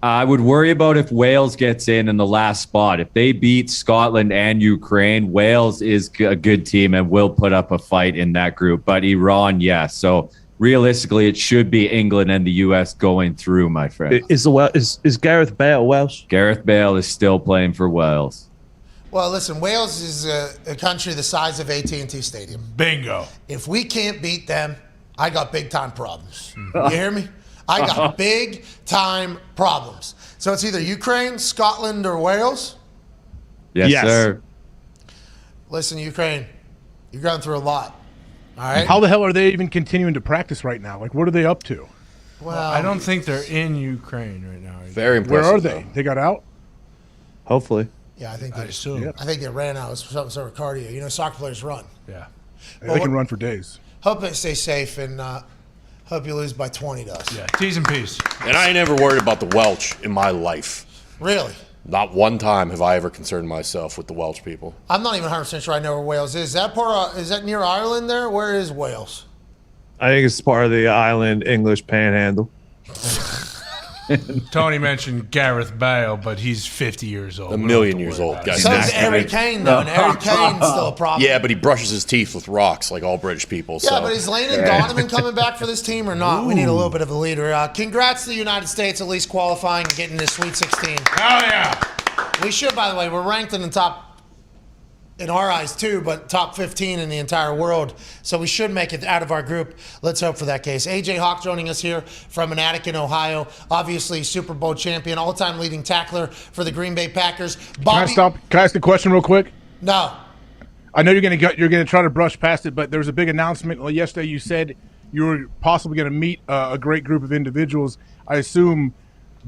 I would worry about if Wales gets in the last spot. If they beat Scotland and Ukraine, Wales is a good team and will put up a fight in that group. But Iran, yes. So realistically, it should be England and the U.S. going through, my friend. Is Gareth Bale Welsh? Gareth Bale is still playing for Wales. Well, listen, Wales is a country the size of AT&T Stadium. Bingo. If we can't beat them, I got big-time problems. You hear me? I got big-time problems. So it's either Ukraine, Scotland, or Wales? Yes, sir. Listen, Ukraine, you're going through a lot. All right? How the hell are they even continuing to practice right now? Like, what are they up to? Well, I don't think they're in Ukraine right now. Very impressive. Where are they? They got out? Hopefully. Yeah, I think I they ran out of some sort of cardio. You know, soccer players run. Yeah. They can run for days. Hope they stay safe and hope you lose by 20 to us. Yeah, T's and P's. And I ain't never worried about the Welsh in my life. Really? Not one time have I ever concerned myself with the Welsh people. I'm not even 100% sure I know where Wales is. Is that near Ireland there? Where is Wales? I think it's part of the island English panhandle. Tony mentioned Gareth Bale, but he's 50 years old. A million years old, guys. So is Harry Kane, though, and Harry Kane's still a problem. Yeah, but he brushes his teeth with rocks like all British people. Yeah, so. but is Landon Donovan coming back for this team or not? Ooh. We need a little bit of a leader. Congrats to the United States at least qualifying and getting to Sweet 16. Hell yeah. We should, by the way. We're ranked in the top in our eyes too, but top 15 in the entire world. So we should make it out of our group. Let's hope for that case. AJ Hawk joining us here from Manatee, Ohio. Obviously Super Bowl champion, all-time leading tackler for the Green Bay Packers. Bobby, Can I ask a question real quick? No. I know you're gonna try to brush past it, but there was a big announcement yesterday. You said you were possibly going to meet a great group of individuals. I assume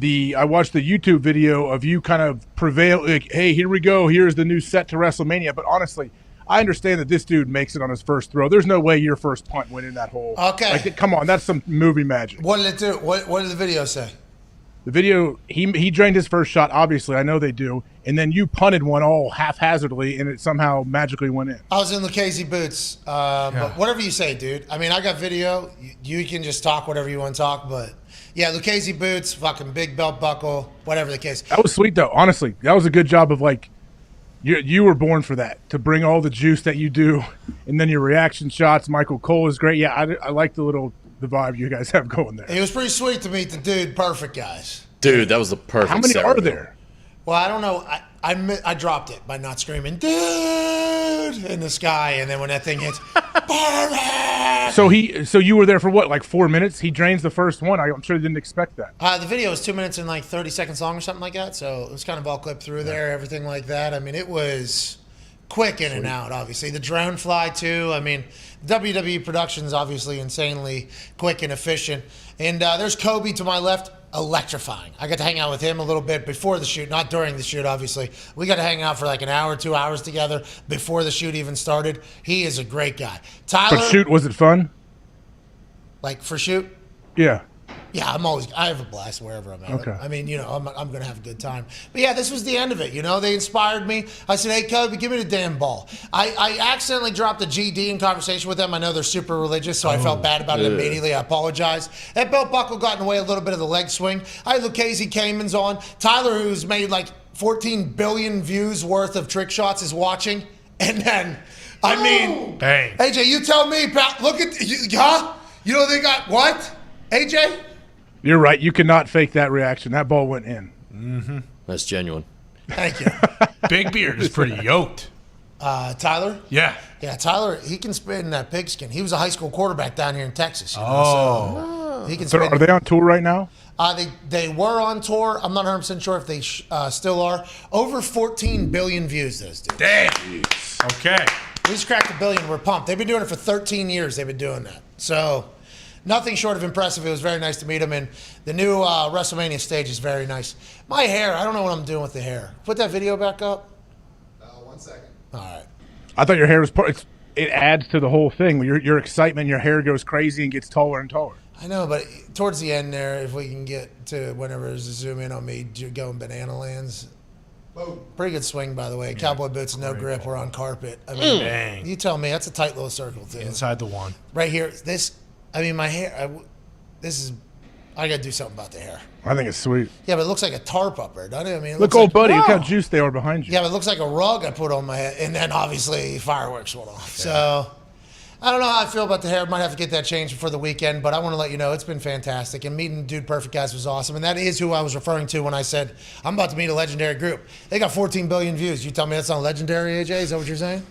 I watched the YouTube video of you kind of prevail, like, hey, here we go, here's the new set to WrestleMania. But honestly, I understand that this dude makes it on his first throw. There's no way your first punt went in that hole. Okay. Like, come on, that's some movie magic. What did it do? What did the video say? The video, he drained his first shot, obviously. I know they do. And then you punted one all haphazardly, and it somehow magically went in. I was in Lucchese boots. But whatever you say, dude. I mean, I got video. You can just talk whatever you want to talk, but yeah, Lucchese boots, fucking big belt buckle, whatever the case. That was sweet, though. Honestly, that was a good job of, like, you were born for that, to bring all the juice that you do, and then your reaction shots. Michael Cole is great. Yeah, I like the vibe you guys have going there. It was pretty sweet to meet the dude perfect, guys. Dude, that was the perfect How many set are reveal. there? Well, I don't know. I dropped it by not screaming, dude, in the sky, and then when that thing hits, perfect! So you were there for what, like 4 minutes? He drains the first one. I'm sure he didn't expect that. The video was 2 minutes and like 30 seconds long or something like that, so it was kind of all clipped through there, everything like that. I mean, it was quick in and out, obviously. The drone fly, too. I mean, WWE production is obviously insanely quick and efficient. And there's Kobe to my left. Electrifying. I got to hang out with him a little bit before the shoot, not during the shoot, obviously. We got to hang out for like an hour, 2 hours together before the shoot even started. He is a great guy. Tyler. For shoot, was it fun? Like for shoot? Yeah. Yeah, I have a blast wherever I'm at. Okay. I mean, I'm going to have a good time. But yeah, this was the end of it. They inspired me. I said, hey, Kobe, give me the damn ball. I accidentally dropped a GD in conversation with them. I know they're super religious, so I felt bad about it immediately. I apologize. That belt buckle got in the way a little bit of the leg swing. I had Lucchese Cayman's on. Tyler, who's made like 14 billion views worth of trick shots, is watching. And then, I mean, Bang. AJ, you tell me, pal, look at, huh? You know they got what? AJ? You're right. You cannot fake that reaction. That ball went in. Mm-hmm. That's genuine. Thank you. Big Beard is pretty yoked. Tyler? Yeah. Yeah, Tyler, he can spin that pigskin. He was a high school quarterback down here in Texas. So he can So spin. are they on tour right now? They were on tour. I'm not 100% sure if they still are. Over 14 billion views, those dudes. Damn. Okay. We just cracked a billion. We're pumped. They've been doing it for 13 years. They've been doing that. So nothing short of impressive. It was very nice to meet him. And the new WrestleMania stage is very nice. My hair, I don't know what I'm doing with the hair. Put that video back up. 1 second. All right. I thought your hair was it adds to the whole thing. Your excitement, your hair goes crazy and gets taller and taller. I know, but towards the end there, if we can get to whenever there's a zoom in on me going banana lands. Whoa. Pretty good swing, by the way. Cowboy boots, no grip. We're on carpet. I mean, Dang. you tell me. That's a tight little circle, too. Inside the one. Right here. My hair, I got to do something about the hair. I think it's sweet. Yeah, but it looks like a tarp up there, doesn't it? I mean, it Look, looks old like, buddy, look how Whoa! juiced they are behind you. Yeah, but it looks like a rug I put on my head. And then, obviously, fireworks went off. Yeah. So, I don't know how I feel about the hair. Might have to get that changed before the weekend, but I want to let you know it's been fantastic. And meeting Dude Perfect guys was awesome. And that is who I was referring to when I said I'm about to meet a legendary group. They got 14 billion views. You tell me that's not legendary, AJ? Is that what you're saying?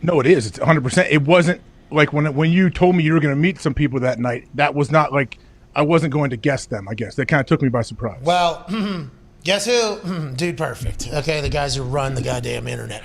No, it is. It's 100%. It wasn't like when you told me you were going to meet some people that night, that was not like I wasn't going to guess them, I guess. That kind of took me by surprise. Well, guess who? Dude Perfect. Okay, the guys who run the goddamn internet.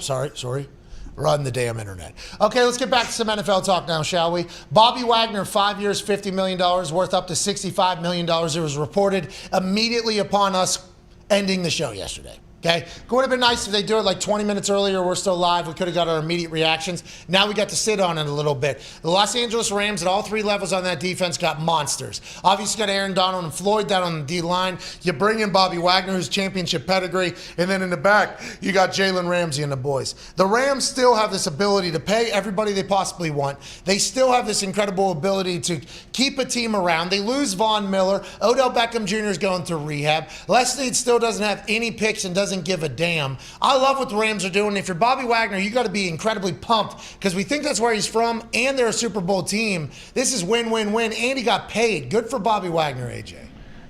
Sorry. Run the damn internet. Okay, let's get back to some NFL talk now, shall we? Bobby Wagner, 5 years, $50 million, worth up to $65 million. It was reported immediately upon us ending the show yesterday. Okay, it would have been nice if they do it like 20 minutes earlier. We're still live. We could have got our immediate reactions. Now we got to sit on it a little bit. The Los Angeles Rams at all three levels on that defense got monsters. Obviously got Aaron Donald and Floyd down on the D-line. You bring in Bobby Wagner, who's championship pedigree, and then in the back, you got Jalen Ramsey and the boys. The Rams still have this ability to pay everybody they possibly want. They still have this incredible ability to keep a team around. They lose Von Miller. Odell Beckham Jr. is going through rehab. Les Snead still doesn't have any picks and doesn't give a damn. I love what the Rams are doing. If you're Bobby Wagner, you got to be incredibly pumped because we think that's where he's from and they're a Super Bowl team. This is win-win-win, and he got paid. Good for Bobby Wagner, AJ.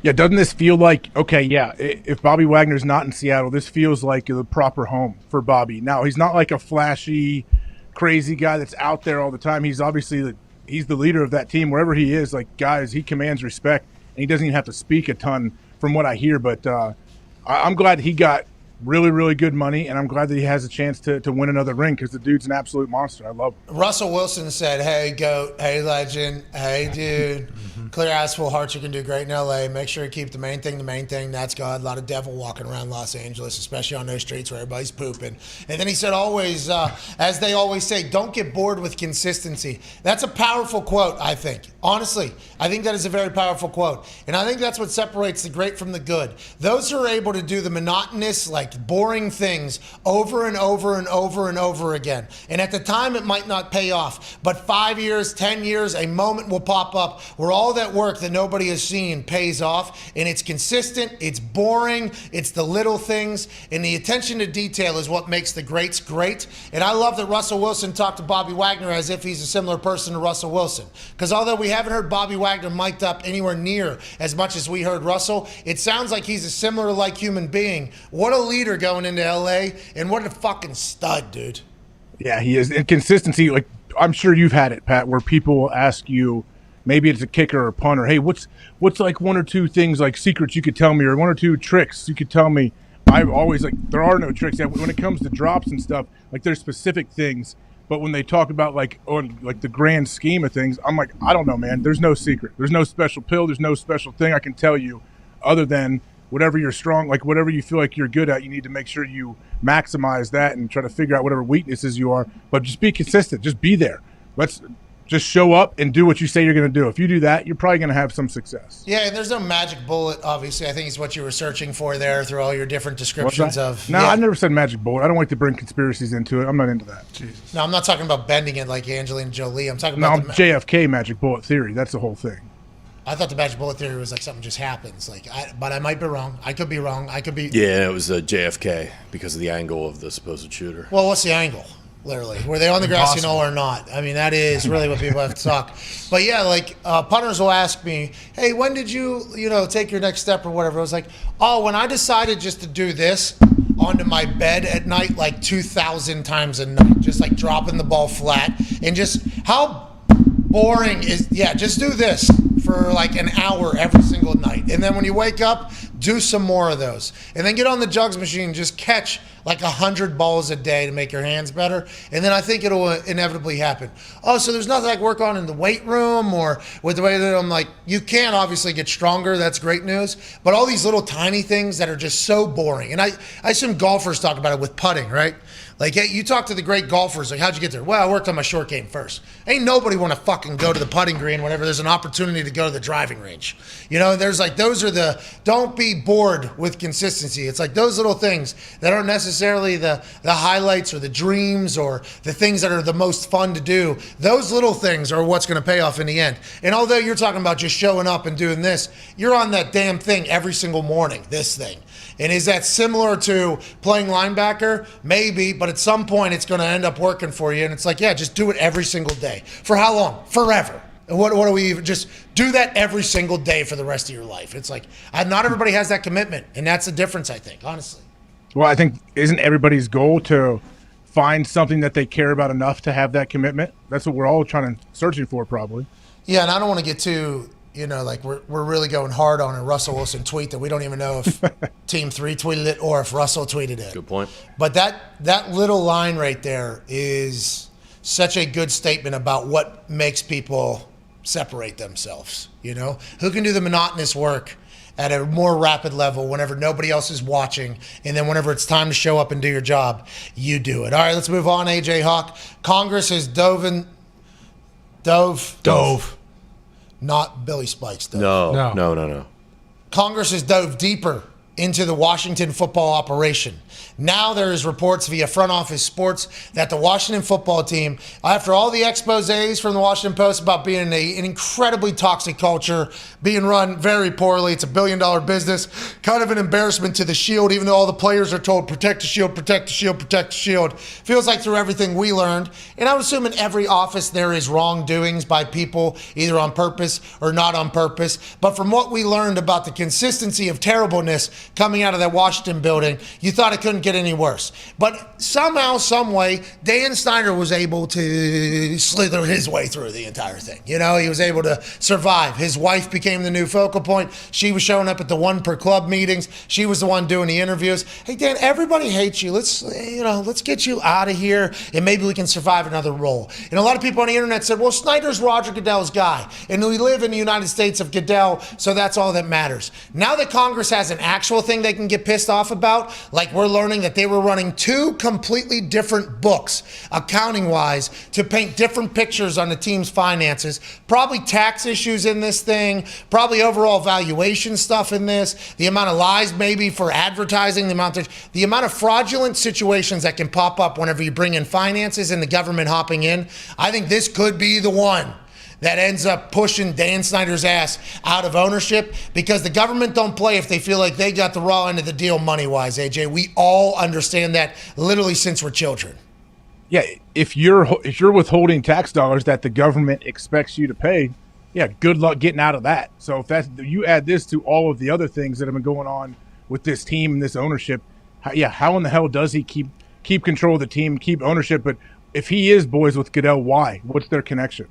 Yeah, doesn't this feel like, okay, yeah, if Bobby Wagner's not in Seattle, this feels like the proper home for Bobby. Now, he's not like a flashy, crazy guy that's out there all the time. He's obviously he's the leader of that team. Wherever he is, like, guys, he commands respect, and he doesn't even have to speak a ton from what I hear. But I'm glad he got really, really good money, and I'm glad that he has a chance to win another ring because the dude's an absolute monster. I love him. Russell Wilson said, hey, GOAT, hey, legend, hey, dude, clear eyes, full hearts, you can do great in L.A. Make sure you keep the main thing. That's God. A lot of devil walking around Los Angeles, especially on those streets where everybody's pooping. And then he said, always, as they always say, don't get bored with consistency. That's a powerful quote, I think. Honestly, I think that is a very powerful quote. And I think that's what separates the great from the good. Those who are able to do the monotonous, like, boring things over and over and over and over again. And at the time, it might not pay off, but 5 years, 10 years, a moment will pop up where all that work that nobody has seen pays off, and it's consistent, it's boring, it's the little things, and the attention to detail is what makes the greats great. And I love that Russell Wilson talked to Bobby Wagner as if he's a similar person to Russell Wilson. Because although we haven't heard Bobby Wagner mic'd up anywhere near as much as we heard Russell, it sounds like he's a similar like human being. What a leader going into LA, and what a fucking stud, dude. Yeah, he is. And consistency, like, I'm sure you've had it, Pat, where people will ask you, maybe it's a kicker or a punter, hey, what's like one or two things, like secrets you could tell me, or one or two tricks you could tell me. I've always, like, there are no tricks. Yeah, when it comes to drops and stuff, like, there's specific things, but when they talk about, like, on, like, the grand scheme of things, I'm like, I don't know, man. There's no secret. There's no special pill. There's no special thing I can tell you other than whatever you're strong, like whatever you feel like you're good at, you need to make sure you maximize that and try to figure out whatever weaknesses you are. But just be consistent. Just be there. Let's just show up and do what you say you're going to do. If you do that, you're probably going to have some success. Yeah, and there's no magic bullet, obviously. I think it's what you were searching for there through all your different descriptions of. No, I never said magic bullet. I don't like to bring conspiracies into it. I'm not into that. Jesus. No, I'm not talking about bending it like Angelina Jolie. I'm talking about JFK magic bullet theory. That's the whole thing. I thought the magic bullet theory was like something just happens. But I might be wrong. I could be wrong. I could be. Yeah, it was JFK because of the angle of the supposed shooter. Well, what's the angle? Literally, were they on the grassy knoll or not? I mean, that is really what people have to talk. But yeah, like punters will ask me, "Hey, when did you take your next step or whatever?" I was like, "Oh, when I decided just to do this onto my bed at night, like 2,000 times a night, just like dropping the ball flat, and just how boring is just do this for like an hour every single night, and then when you wake up, do some more of those, and then get on the jugs machine, just catch like 100 balls a day to make your hands better, and then I think it'll inevitably happen." Oh, so there's nothing like work on in the weight room or with the way that I'm like, you can obviously get stronger. That's great news. But all these little tiny things that are just so boring. And I assume golfers talk about it with putting, right? Like, hey, you talk to the great golfers, like, how'd you get there? Well, I worked on my short game first. Ain't nobody want to fucking go to the putting green whenever there's an opportunity to go to the driving range. There's like, those are don't be bored with consistency. It's like those little things that aren't necessarily the highlights or the dreams or the things that are the most fun to do. Those little things are what's going to pay off in the end. And although you're talking about just showing up and doing this, you're on that damn thing every single morning, this thing. And is that similar to playing linebacker? Maybe, but at some point it's going to end up working for you. And it's like, yeah, just do it every single day. For how long? Forever. And what do we even just do that every single day for the rest of your life? It's like, not everybody has that commitment. And that's the difference, I think, honestly. Well, I think isn't everybody's goal to find something that they care about enough to have that commitment? That's what we're all searching for, probably. Yeah, and I don't want to get too, like we're really going hard on a Russell Wilson tweet that we don't even know if Team 3 tweeted it or if Russell tweeted it. Good point. But that little line right there is such a good statement about what makes people separate themselves, Who can do the monotonous work at a more rapid level whenever nobody else is watching, and then whenever it's time to show up and do your job, you do it. All right, let's move on, AJ Hawk. Congress has dove. Not Billy Spikes, though. No. Congress has dove deeper into the Washington football operation. Now there is reports via Front Office Sports that the Washington football team, after all the exposés from the Washington Post about being an incredibly toxic culture, being run very poorly, it's $1 billion business, kind of an embarrassment to the Shield, even though all the players are told, protect the Shield, protect the Shield, protect the Shield. Feels like through everything we learned, and I would assume in every office there is wrongdoings by people, either on purpose or not on purpose. But from what we learned about the consistency of terribleness coming out of that Washington building, you thought it couldn't get any worse. But somehow, some way, Dan Snyder was able to slither his way through the entire thing. You know, he was able to survive. His wife became the new focal point. She was showing up at the one per club meetings. She was the one doing the interviews. Hey, Dan, everybody hates you. Let's get you out of here, and maybe we can survive another role. And a lot of people on the internet said, well, Snyder's Roger Goodell's guy, and we live in the United States of Goodell, so that's all that matters. Now that Congress has an actual thing they can get pissed off about, like we're learning that they were running 2 completely different books, accounting-wise, to paint different pictures on the team's finances, probably tax issues in this thing, probably overall valuation stuff in this, the amount of lies maybe for advertising, the amount of fraudulent situations that can pop up whenever you bring in finances and the government hopping in. I think this could be the one that ends up pushing Dan Snyder's ass out of ownership, because the government don't play if they feel like they got the raw end of the deal money-wise, AJ. We all understand that literally since we're children. Yeah, if you're withholding tax dollars that the government expects you to pay, yeah, good luck getting out of that. So if you add this to all of the other things that have been going on with this team and this ownership, how in the hell does he keep control of the team, keep ownership? But if he is boys with Goodell, why? What's their connection?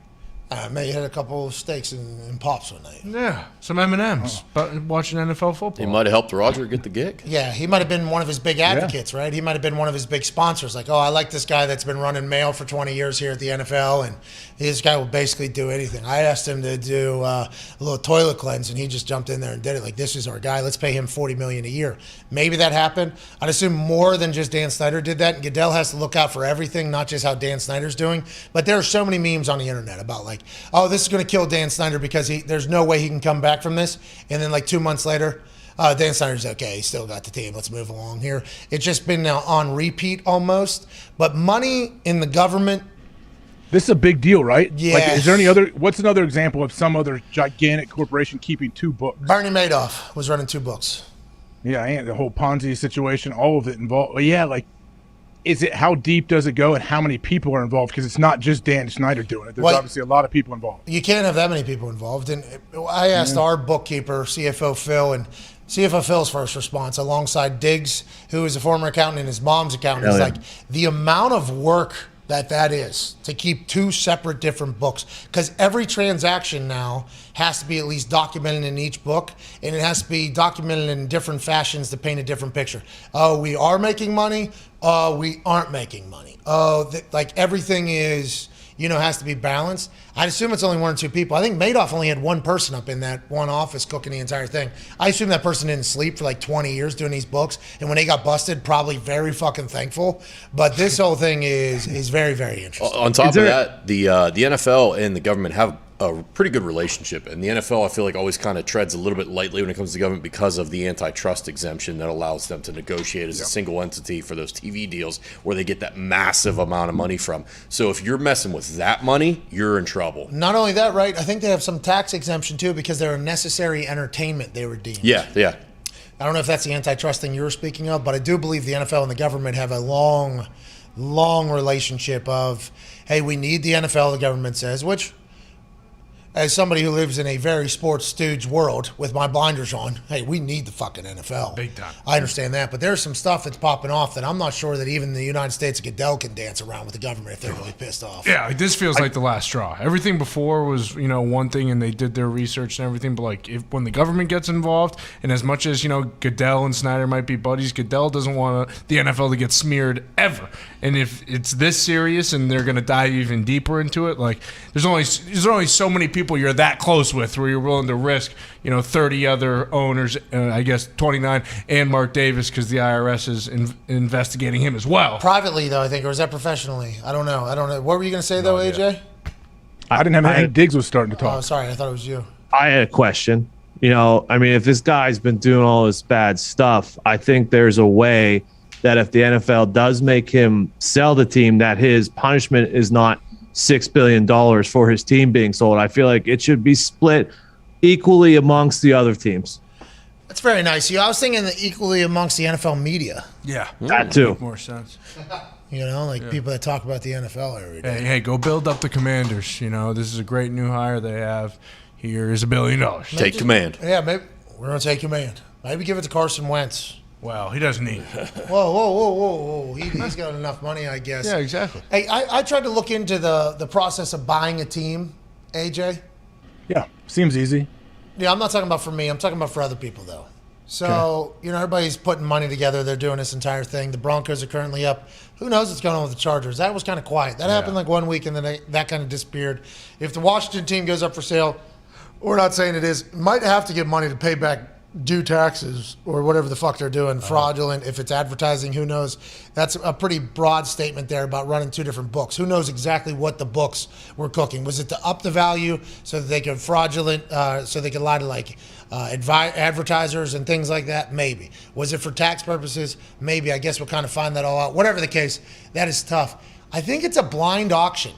Maybe had a couple of steaks and pops one night. Yeah, some M&Ms, but watching NFL football. He might have helped Roger get the gig. Yeah, he might have been one of his big advocates, right? He might have been one of his big sponsors. Like, I like this guy that's been running mail for 20 years here at the NFL, and this guy will basically do anything. I asked him to do a little toilet cleanse, and he just jumped in there and did it. Like, this is our guy. Let's pay him $40 million a year. Maybe that happened. I'd assume more than just Dan Snyder did that, and Goodell has to look out for everything, not just how Dan Snyder's doing. But there are so many memes on the internet about, like, this is going to kill Dan Snyder because there's no way he can come back from this. And then like 2 months later, Dan Snyder's okay. He still got the team. Let's move along here. It's just been now on repeat almost. But money in the government. This is a big deal, right? Yeah. Like, is there what's another example of some other gigantic corporation keeping 2 books? Bernie Madoff was running 2 books. Yeah, and the whole Ponzi situation, all of it involved. Well, yeah, like, how deep does it go and how many people are involved? Because it's not just Dan Snyder doing it. There's obviously a lot of people involved. You can't have that many people involved. And I asked our bookkeeper, CFO Phil, and CFO Phil's first response alongside Diggs, who is a former accountant and his mom's accountant, is like the amount of work that is to keep 2 separate different books, because every transaction now has to be at least documented in each book, and it has to be documented in different fashions to paint a different picture. Oh, we are making money. Oh, we aren't making money. Oh, like everything is, has to be balanced. I'd assume it's only 1 or 2 people. I think Madoff only had 1 person up in that one office cooking the entire thing. I assume that person didn't sleep for like 20 years doing these books, and when they got busted, probably very fucking thankful. But this whole thing is very, very interesting. On top of that, the NFL and the government have a pretty good relationship, and the NFL, I feel like, always kind of treads a little bit lightly when it comes to government because of the antitrust exemption that allows them to negotiate as a single entity for those TV deals where they get that massive amount of money from. So if you're messing with that money, you're in trouble. Not only that, right? I think they have some tax exemption too because they're a necessary entertainment, they were deemed. Yeah. I don't know if that's the antitrust thing you were speaking of, but I do believe the NFL and the government have a long relationship of, hey, we need the NFL, the government says, which, as somebody who lives in a very sports stooge world with my blinders on, hey, we need the fucking NFL. Big time. I understand that, but there's some stuff that's popping off that I'm not sure that even the United States of Goodell can dance around with the government if they're really pissed off. Yeah, like this feels like the last straw. Everything before was, one thing, and they did their research and everything, but like when the government gets involved, and as much as, Goodell and Snyder might be buddies, Goodell doesn't want the NFL to get smeared ever. And if it's this serious and they're going to dive even deeper into it, like there's only so many people you're that close with where you're willing to risk, 30 other owners, I guess 29, and Mark Davis because the IRS is investigating him as well. Privately, though, I think, or is that professionally? I don't know. What were you going to say, AJ? I didn't have any. Diggs was starting to talk. Oh, sorry. I thought it was you. I had a question. if this guy's been doing all this bad stuff, I think there's a way that if the NFL does make him sell the team, that his punishment is not $6 billion for his team being sold. I feel like it should be split equally amongst the other teams. That's very nice. I was thinking that equally amongst the NFL media. Yeah. That too. Makes more sense. People that talk about the NFL every day. Hey, go build up the Commanders. This is a great new hire they have. Here is $1 billion. Take command. Yeah, maybe we're going to take command. Maybe give it to Carson Wentz. Well, he doesn't need it. Whoa. He's got enough money, I guess. Yeah, exactly. Hey, I tried to look into the process of buying a team, AJ. Yeah, seems easy. Yeah, I'm not talking about for me. I'm talking about for other people, though. So, everybody's putting money together. They're doing this entire thing. The Broncos are currently up. Who knows what's going on with the Chargers? That was kind of quiet. That happened like 1 week, and then that kind of disappeared. If the Washington team goes up for sale, we're not saying it is, might have to get money to pay back due taxes or whatever the fuck they're doing, fraudulent, if it's advertising, who knows. That's a pretty broad statement there about running two different books. Who knows exactly what the books were cooking? Was it to up the value so that they could so they could lie to advertisers and things like that? Maybe. Was it for tax purposes? Maybe. I guess we'll kind of find that all out. Whatever the case, that is tough. I think it's a blind auction.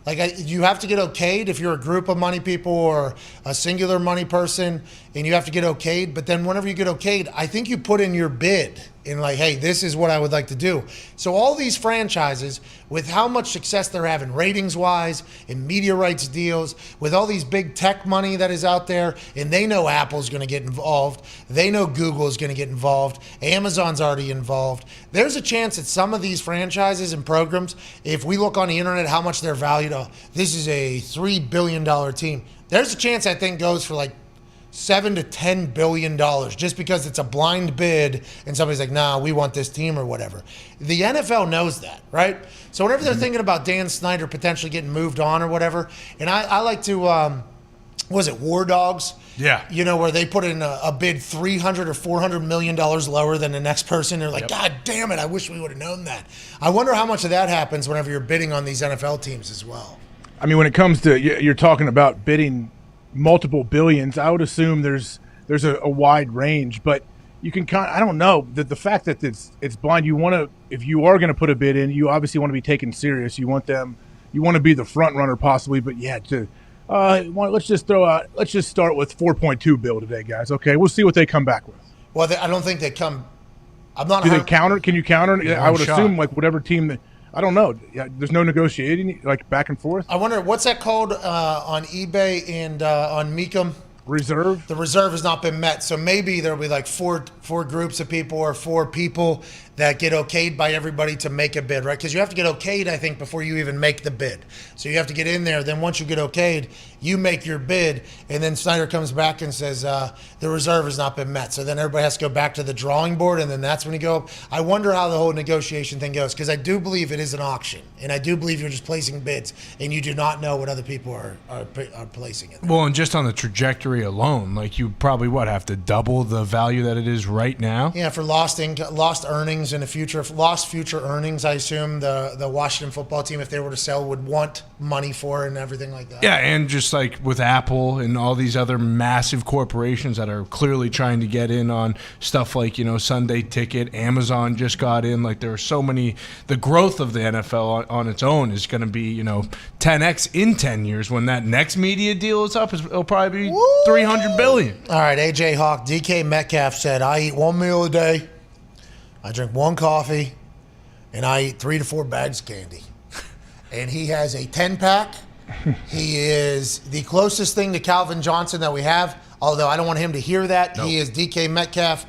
You have to get okayed if you're a group of money people or a singular money person, and you have to get okayed. But then whenever you get okayed, I think you put in your bid in hey, this is what I would like to do. So all these franchises, with how much success they're having ratings-wise, in media rights deals, with all these big tech money that is out there, and they know Apple's going to get involved. They know Google is going to get involved. Amazon's already involved. There's a chance that some of these franchises and programs, if we look on the internet how much they're valued, this is a $3 billion team. There's a chance that thing goes for $7 to $10 billion just because it's a blind bid and somebody's like, nah, we want this team or whatever. The NFL knows that, right? So whenever they're thinking about Dan Snyder potentially getting moved on or whatever, and I like to, was it War Dogs? Yeah. Where they put in a bid $300 or $400 million lower than the next person. They're like, God damn it, I wish we would have known that. I wonder how much of that happens whenever you're bidding on these NFL teams as well. I mean, when it comes to, you're talking about bidding multiple billions, I would assume there's a wide range, but you can I don't know, the fact that it's blind, if you are going to put a bid in, you obviously want to be taken serious. You want to be the front runner possibly, but let's just start with 4.2 bill today, guys. Okay, we'll see what they come back with. Well, I don't think they come. I'm not. Do they counter? Can you counter? Yeah, I would assume whatever team that. I don't know. There's no negotiating back and forth. I wonder what's that called on eBay and on Mecum? Reserve. The reserve has not been met, so maybe there'll be four groups of people or four people that get okayed by everybody to make a bid, right? Because you have to get okayed, I think, before you even make the bid. So you have to get in there. Then once you get okayed, you make your bid, and then Snyder comes back and says the reserve has not been met. So then everybody has to go back to the drawing board, and then that's when you go up. I wonder how the whole negotiation thing goes, because I do believe it is an auction, and I do believe you're just placing bids, and you do not know what other people are placing it. Well, and just on the trajectory alone, you probably have to double the value that it is right now. Yeah, for lost earnings in the future, lost future earnings. I assume the Washington football team, if they were to sell, would want money for it and everything like that. Yeah, and just with Apple and all these other massive corporations that are clearly trying to get in on stuff like Sunday Ticket, Amazon just got in. There are so many. The growth of the NFL on its own is going to be 10x in 10 years. When that next media deal is up, it'll probably be $300 billion. All right, AJ Hawk, DK Metcalf said, I eat one meal a day, I drink one coffee, and I eat 3 to 4 bags of candy. And he has a 10-pack. He is the closest thing to Calvin Johnson that we have, although I don't want him to hear that. Nope. He is DK Metcalf.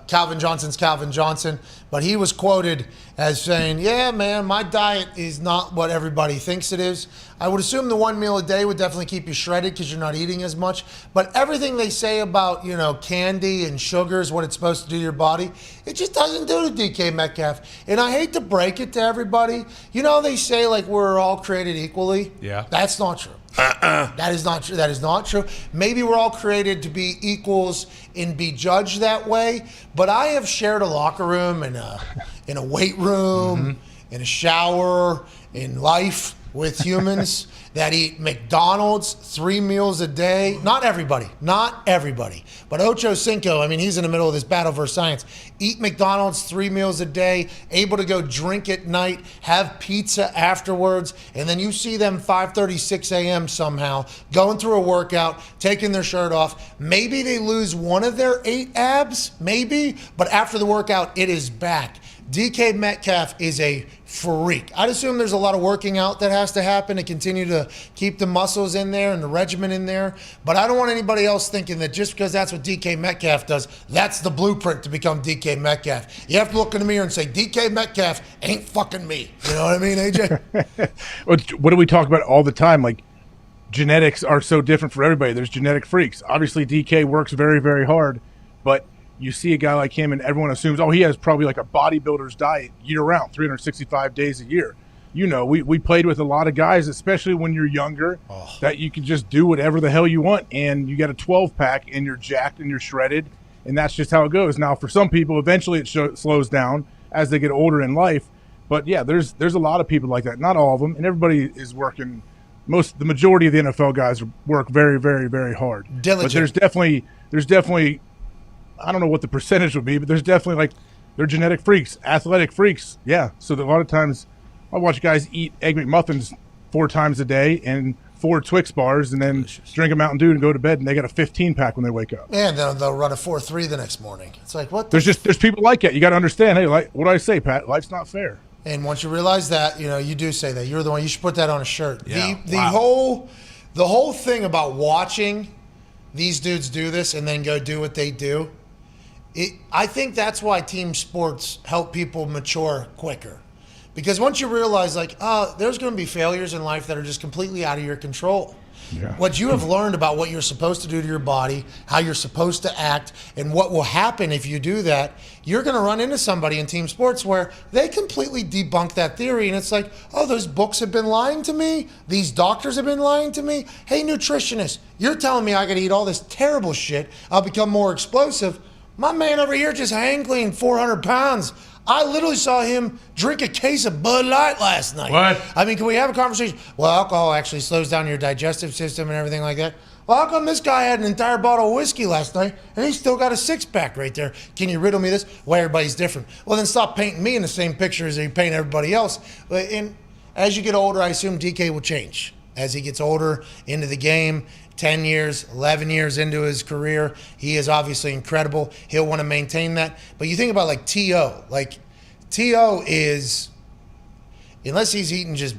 Calvin Johnson's Calvin Johnson. But he was quoted as saying, yeah, man, my diet is not what everybody thinks it is. I would assume the one meal a day would definitely keep you shredded because you're not eating as much. But everything they say about, candy and sugars, what it's supposed to do to your body, it just doesn't do to DK Metcalf. And I hate to break it to everybody. They say, we're all created equally. Yeah. That's not true. That is not true. That is not true. Maybe we're all created to be equals and be judged that way. But I have shared a locker room and in a weight room, in a shower, in life. with humans that eat McDonald's 3 meals a day. Not everybody, but Ocho Cinco, I mean, he's in the middle of this battle for science. Eat McDonald's 3 meals a day, able to go drink at night, have pizza afterwards, and then you see them 5:30, 6 a.m. somehow going through a workout, taking their shirt off. Maybe they lose one of their 8 abs, maybe, but after the workout, it is back. DK Metcalf is a freak. I'd assume there's a lot of working out that has to happen to continue to keep the muscles in there and the regimen in there. But I don't want anybody else thinking that just because that's what DK Metcalf does, that's the blueprint to become DK Metcalf. You have to look in the mirror and say, DK Metcalf ain't fucking me. You know what I mean, AJ? What do we talk about all the time? Like, genetics are so different for everybody. There's genetic freaks. Obviously, DK works very, very hard, but you see a guy like him and everyone assumes, oh, he has probably like a bodybuilder's diet year-round, 365 days a year. You know, we played with a lot of guys, especially when you're younger, that you can just do whatever the hell you want, and you got a 12-pack, and you're jacked and you're shredded, and that's just how it goes. Now, for some people, eventually it slows down as they get older in life, but yeah, there's a lot of people like that. Not all of them, and everybody is working. The majority of the NFL guys work very, very, very hard. Diligent. But there's definitely I don't know what the percentage would be, but there's definitely like they're genetic freaks, athletic freaks. Yeah. So a lot of times I watch guys eat Egg McMuffins 4 times a day and 4 Twix bars and then drink a Mountain Dew and go to bed, and they got a 15-pack when they wake up. And they'll run a 4.3 the next morning. It's like, what? There's people like that. You got to understand, hey, like, what do I say, Pat? Life's not fair. And once you realize that, you know, you do say that. You're the one. You should put that on a shirt. Yeah. The whole thing about watching these dudes do this and then go do what they do, I think that's why team sports help people mature quicker. Because once you realize, like, there's going to be failures in life that are just completely out of your control. Yeah. What you have learned about what you're supposed to do to your body, how you're supposed to act, and what will happen if you do that, you're going to run into somebody in team sports where they completely debunk that theory. And it's like, oh, those books have been lying to me. These doctors have been lying to me. Hey, nutritionist, you're telling me I got to eat all this terrible shit. I'll become more explosive. My man over here just hang clean 400 pounds. I literally saw him drink a case of Bud Light last night. What? I mean, can we have a conversation? Well, alcohol actually slows down your digestive system and everything like that. Well, how come this guy had an entire bottle of whiskey last night and he still got a 6-pack right there? Can you riddle me this? Well, everybody's different. Well, then stop painting me in the same picture as you paint everybody else. And as you get older, I assume DK will change. As he gets older into the game, 10 years, 11 years into his career, he is obviously incredible. He'll want to maintain that. But you think about like T.O. Like T.O. is, unless he's eating just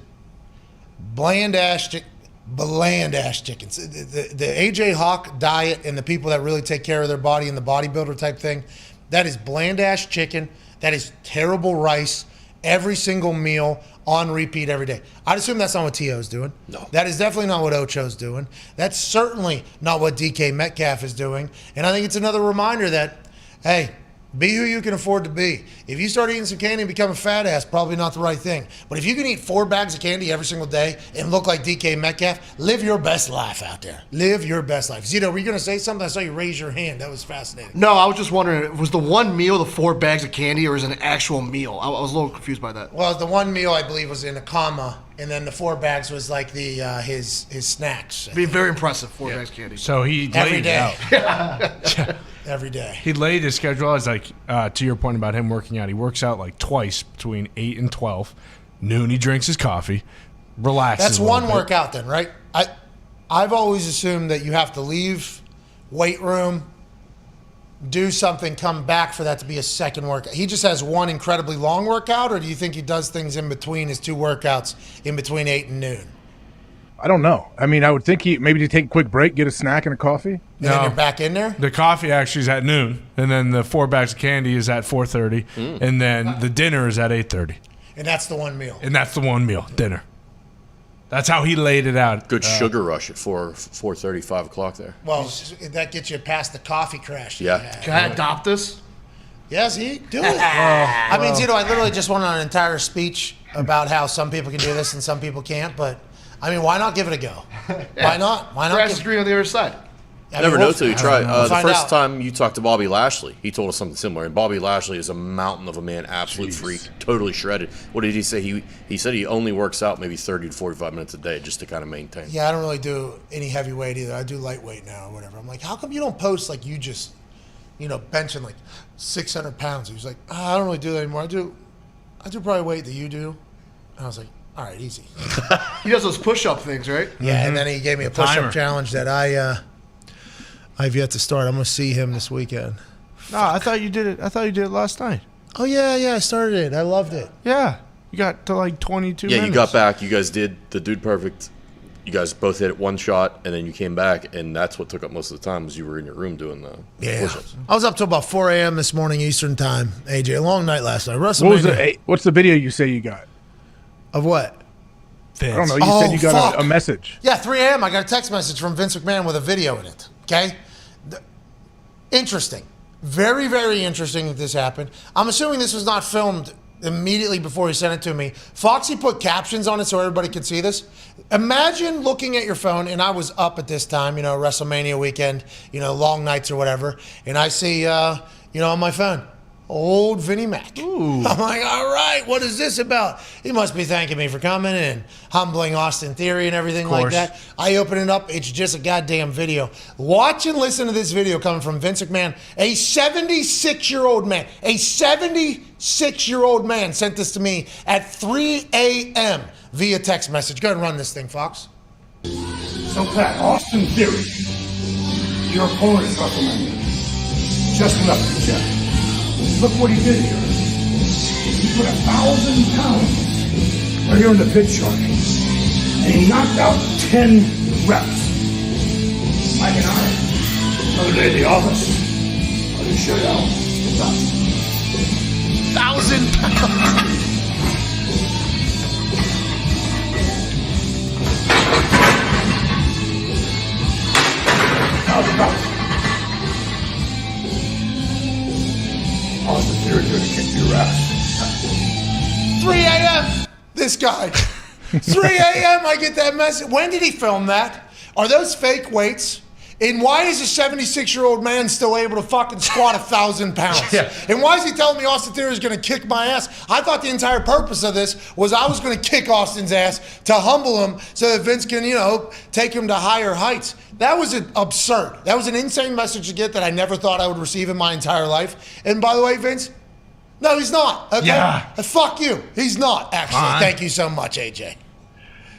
bland-ass chickens. The A.J. Hawk diet and the people that really take care of their body and the bodybuilder type thing, that is bland-ass chicken. That is terrible rice every single meal on repeat every day. I'd assume that's not what T.O.'s doing. No. That is definitely not what Ocho's doing. That's certainly not what DK Metcalf is doing. And I think it's another reminder that, hey, be who you can afford to be. If you start eating some candy and become a fat ass, probably not the right thing. But if you can eat 4 bags of candy every single day and look like DK Metcalf, live your best life out there. Live your best life. Zito, were you going to say something? I saw you raise your hand. That was fascinating. No, I was just wondering, was the one meal the 4 bags of candy, or is it an actual meal? I was a little confused by that. Well, the one meal, I believe, was in a comma, and then the 4 bags was like the his snacks. It'd be very impressive, 4 bags of candy. So he Every laid day. out. Every day. He laid his schedule. I was like, to your point about him working out, he works out like twice between 8 and 12. Noon, he drinks his coffee, relaxes. That's one workout then, right? I've always assumed that you have to leave weight room, do something, come back for that to be a second workout. He just has one incredibly long workout, or do you think he does things in between his 2 workouts in between 8 and noon? I don't know. I mean, I would think maybe to take a quick break, get a snack and a coffee. And then you're back in there? The coffee actually is at noon, and then the 4 bags of candy is at 4:30, and then the dinner is at 8:30. And that's the one meal. And that's the one meal, dinner. That's how he laid it out. Good sugar rush at 4:30, 5 o'clock there. Well, that gets you past the coffee crash. Yeah. Can I adopt this? Yes, do it. I mean, Zito, I literally just went on an entire speech about how some people can do this and some people can't, but I mean, why not give it a go? Why not? Why not? Grass is green on the other side. Never know till you try. The Find first out. time you talked to Bobby Lashley, he told us something similar. And Bobby Lashley is a mountain of a man, absolute freak, totally shredded. What did he say? He said he only works out maybe 30 to 45 minutes a day just to kind of maintain. Yeah, I don't really do any heavyweight either. I do lightweight now or whatever. I'm like, how come you don't post like you just, benching like 600 pounds? He was like, I don't really do that anymore. I do probably weight that you do. And I was like, all right, easy. He does those push-up things, right? Yeah, and then he gave me a push-up challenge that I've yet to start. I'm gonna see him this weekend. No, I thought you did it. I thought you did it last night. Oh yeah, I started it. I loved it. Yeah, you got to like 22 Yeah, minutes. you got back. You guys did the Dude Perfect. You guys both hit it one shot, and then you came back, and that's what took up most of the time was you were in your room doing the push-ups. I was up till about 4 a.m. this morning Eastern time. AJ, a long night last night. WrestleMania. What's the video you say you got? Of what? I don't know. You said you got a message. Yeah, 3 a.m. I got a text message from Vince McMahon with a video in it. Okay? Interesting. Very, very interesting that this happened. I'm assuming this was not filmed immediately before he sent it to me. Foxy put captions on it so everybody could see this. Imagine looking at your phone, and I was up at this time, WrestleMania weekend, long nights or whatever, and I see, on my phone, old Vinnie Mac. Ooh. I'm like, all right, what is this about? He must be thanking me for coming and humbling Austin Theory and everything like that. I open it up. It's just a goddamn video. Watch and listen to this video coming from Vince McMahon, a 76-year-old man. A 76-year-old man sent this to me at 3 a.m. via text message. Go ahead and run this thing, Fox. So, Pat, Austin Theory, your opponent is WrestleMania. Just left the check. Look what he did here. He put 1,000 pounds right here in the pit chart. And he knocked out 10 reps. Mike and I, another day at the office, I'll just show you how it's done. 1,000 pounds. Austin Theory's gonna kick your ass. 3 a.m. This guy. 3 a.m. I get that message. When did he film that? Are those fake weights? And why is a 76-year-old man still able to fucking squat 1,000 pounds? Yeah. And why is he telling me Austin Theory is going to kick my ass? I thought the entire purpose of this was I was going to kick Austin's ass to humble him so that Vince can, take him to higher heights. That was absurd. That was an insane message to get that I never thought I would receive in my entire life. And by the way, Vince, no, he's not. Okay? Yeah. Fuck you. He's not, actually. Thank you so much, AJ.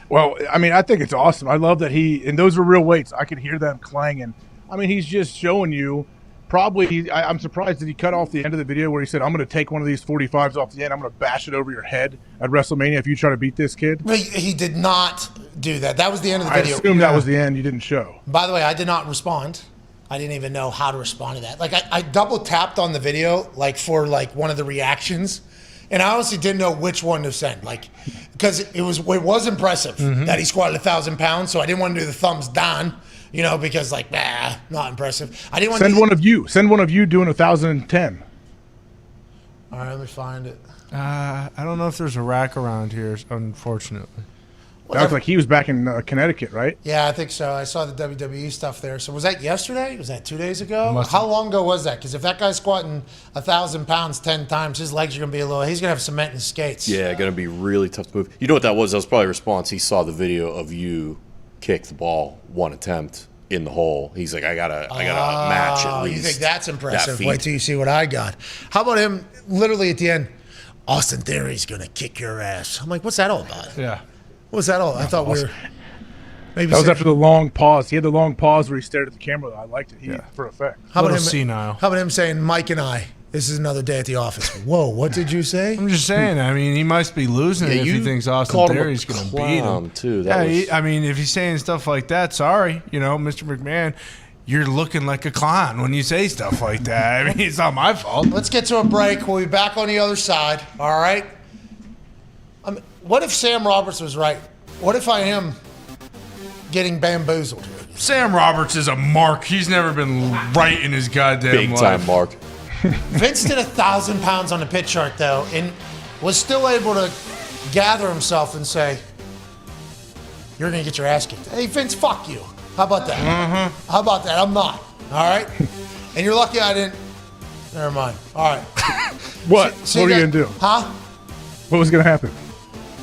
Well, I mean, I think it's awesome. I love that and those are real weights. I could hear them clanging. I mean, he's just showing you probably, I'm surprised that he cut off the end of the video where he said, I'm going to take one of these 45s off the end. I'm going to bash it over your head at WrestleMania if you try to beat this kid. He did not do that. That was the end of the video. I assume that was the end. You didn't show. By the way, I did not respond. I didn't even know how to respond to that. Like, I double tapped on the video, for one of the reactions. And I honestly didn't know which one to send, because it was impressive that he squatted 1,000 pounds. So I didn't want to do the thumbs down, because not impressive. I didn't want Send one of you doing 1,010. All right, let me find it. I don't know if there's a rack around here, unfortunately. Sounds like he was back in Connecticut, right? Yeah, I think so. I saw the WWE stuff there. So was that yesterday? Was that 2 days ago? How long ago was that? Because if that guy's squatting 1,000 pounds 10 times, his legs are going to be he's going to have cement in his skates. Yeah, going to be really tough to move. You know what that was? That was probably a response. He saw the video of you kick the ball one attempt in the hole. He's like, I gotta match at least. You think that's impressive? That Wait till you see what I got. How about him literally at the end, Austin Theory's going to kick your ass. I'm like, what's that all about? Yeah. What was that all? I thought we were... Maybe that was after the long pause. He had the long pause where he stared at the camera. I liked it. For effect. How about him saying, Mike and I, this is another day at the office. Whoa, what did you say? I'm just saying. I mean, he must be losing if he thinks Austin Theory's going to beat him. Too. I mean, if he's saying stuff like that, sorry, Mr. McMahon, you're looking like a clown when you say stuff like that. I mean, it's not my fault. Let's get to a break. We'll be back on the other side. All right? What if Sam Roberts was right? What if I am getting bamboozled here? Sam Roberts is a mark. He's never been right in his goddamn life. Big time mark. Vince did 1,000 pounds on the pit chart, though, and was still able to gather himself and say, you're going to get your ass kicked. Hey, Vince, fuck you. How about that? How about that? I'm not. All right? And you're lucky I didn't. Never mind. All right. What? So What are you guys- going to do? Huh? What was going to happen?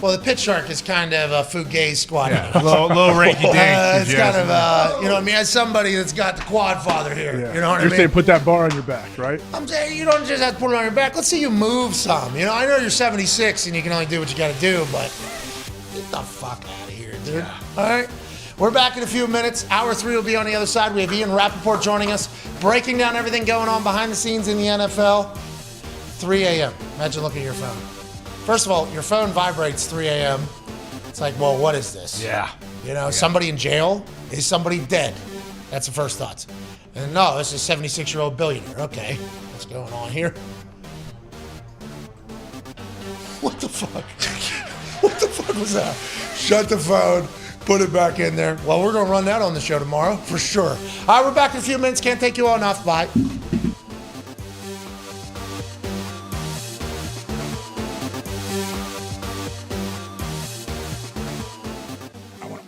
Well, the pitch shark is kind of a fugazi squad. Low ranky dink. It's kind of, you know what I mean? As somebody that's got the quad father here. You know what I You're mean? saying put that bar on your back, right? I'm saying you don't just have to put it on your back. Let's see you move some. You know, I know you're 76 and you can only do what you got to do, but get the fuck out of here, dude. All right? We're back in a few minutes. Hour 3 will be on the other side. We have Ian Rappaport joining us, breaking down everything going on behind the scenes in the NFL. 3 a.m. Imagine looking at your phone. First of all, your phone vibrates 3 a.m. It's like, well, what is this? Yeah. You know, somebody in jail? Is somebody dead? That's the first thoughts. And no, this is a 76-year-old billionaire. Okay, what's going on here? What the fuck? What the fuck was that? Shut the phone, put it back in there. Well, we're going to run that on the show tomorrow, for sure. All right, we're back in a few minutes. Can't take you all enough. Bye.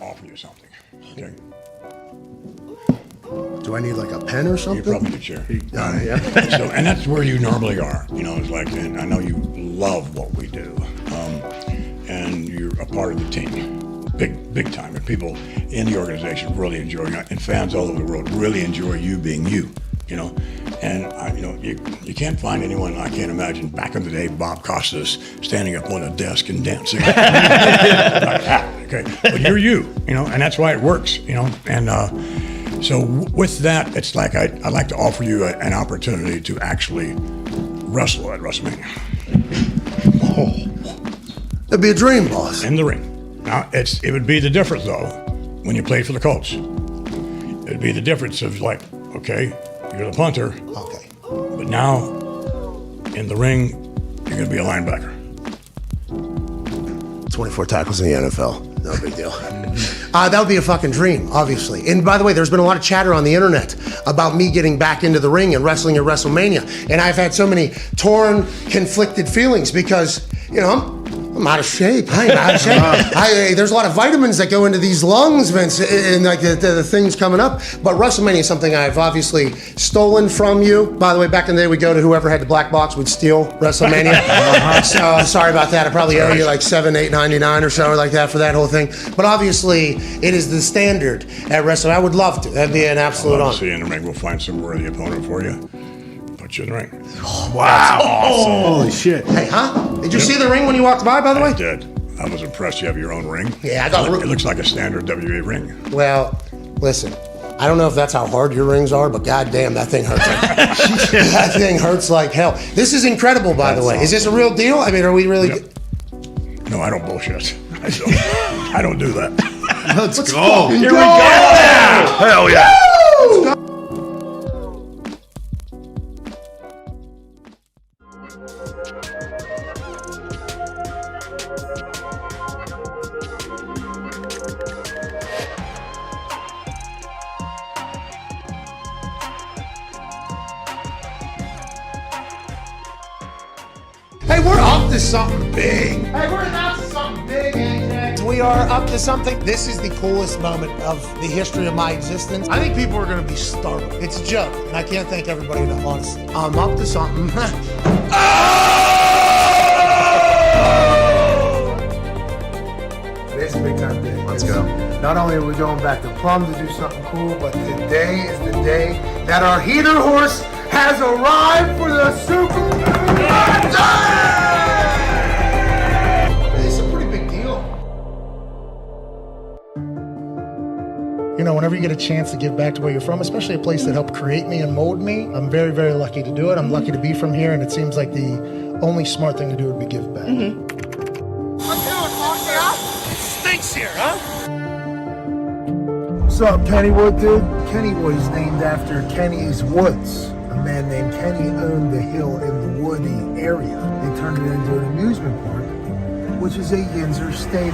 Offer you something. Okay. Do I need like a pen or something? You probably need a chair. Yeah. So, and that's where you normally are. You know, it's like, and I know you love what we do, and you're a part of the team, big time. And people in the organization really enjoy it, and fans all over the world really enjoy you being you. You know, and you can't find anyone. I can't imagine back in the day Bob Costas standing up on a desk and dancing. Like that, okay, but you're you know, and that's why it works. You know, and so with that, it's like I'd like to offer you an opportunity to actually wrestle at WrestleMania. Oh, that'd be a dream, boss. In the ring. Now it would be the difference though when you played for the Colts. It'd be the difference of like, okay, you're the punter. Okay. But now, in the ring, you're going to be a linebacker. 24 tackles in the NFL. No big deal. That would be a fucking dream, obviously. And by the way, there's been a lot of chatter on the internet about me getting back into the ring and wrestling at WrestleMania. And I've had so many torn, conflicted feelings because, you know, I'm out of shape. I ain't out of shape. There's a lot of vitamins that go into these lungs, Vince, and like the things coming up. But WrestleMania is something I've obviously stolen from you. By the way, back in the day, we'd go to whoever had the black box would steal WrestleMania. So sorry about that. I probably owe you like $7, $8, $99 or so or like that for that whole thing. But obviously, it is the standard at WrestleMania. I would love to. That'd be an absolute honor. See you in the ring. We'll find some worthy opponent for you. Put you in the ring. Wow. Awesome. Holy shit. Hey, huh? Did you see the ring when you walked by the way? I did. I was impressed. You have your own ring. Yeah, I got it looks like a standard WA ring. Well, listen, I don't know if that's how hard your rings are, but goddamn, that thing hurts. That thing hurts like hell. This is incredible, by the way. Is this a real deal? I mean, are we really? Yep. No, I don't bullshit. I don't do that. Let's go. Here we go. Yeah. Hell yeah. Hey, we're up to something big. Hey, we're up to something big, AJ. We are up to something. This is the coolest moment of the history of my existence. I think people are going to be startled. It's a joke, and I can't thank everybody enough, honestly. I'm up to something. Today's a big time day. Let's go. Not only are we going back to Plum to do something cool, but today is the day that our heater horse has arrived for the Super Bowl. It's a pretty big deal. You know, whenever you get a chance to give back to where you're from, especially a place that helped create me and mold me, I'm very, very lucky to do it. I'm lucky to be from here, and it seems like the only smart thing to do would be give back. Stinks here, huh? What's up, Kennywood, dude? Kennywood is named after Kenny's Woods. A man named Kenny owned the hill in the woody area. They turned it into an amusement park, which is a Yinzer staple.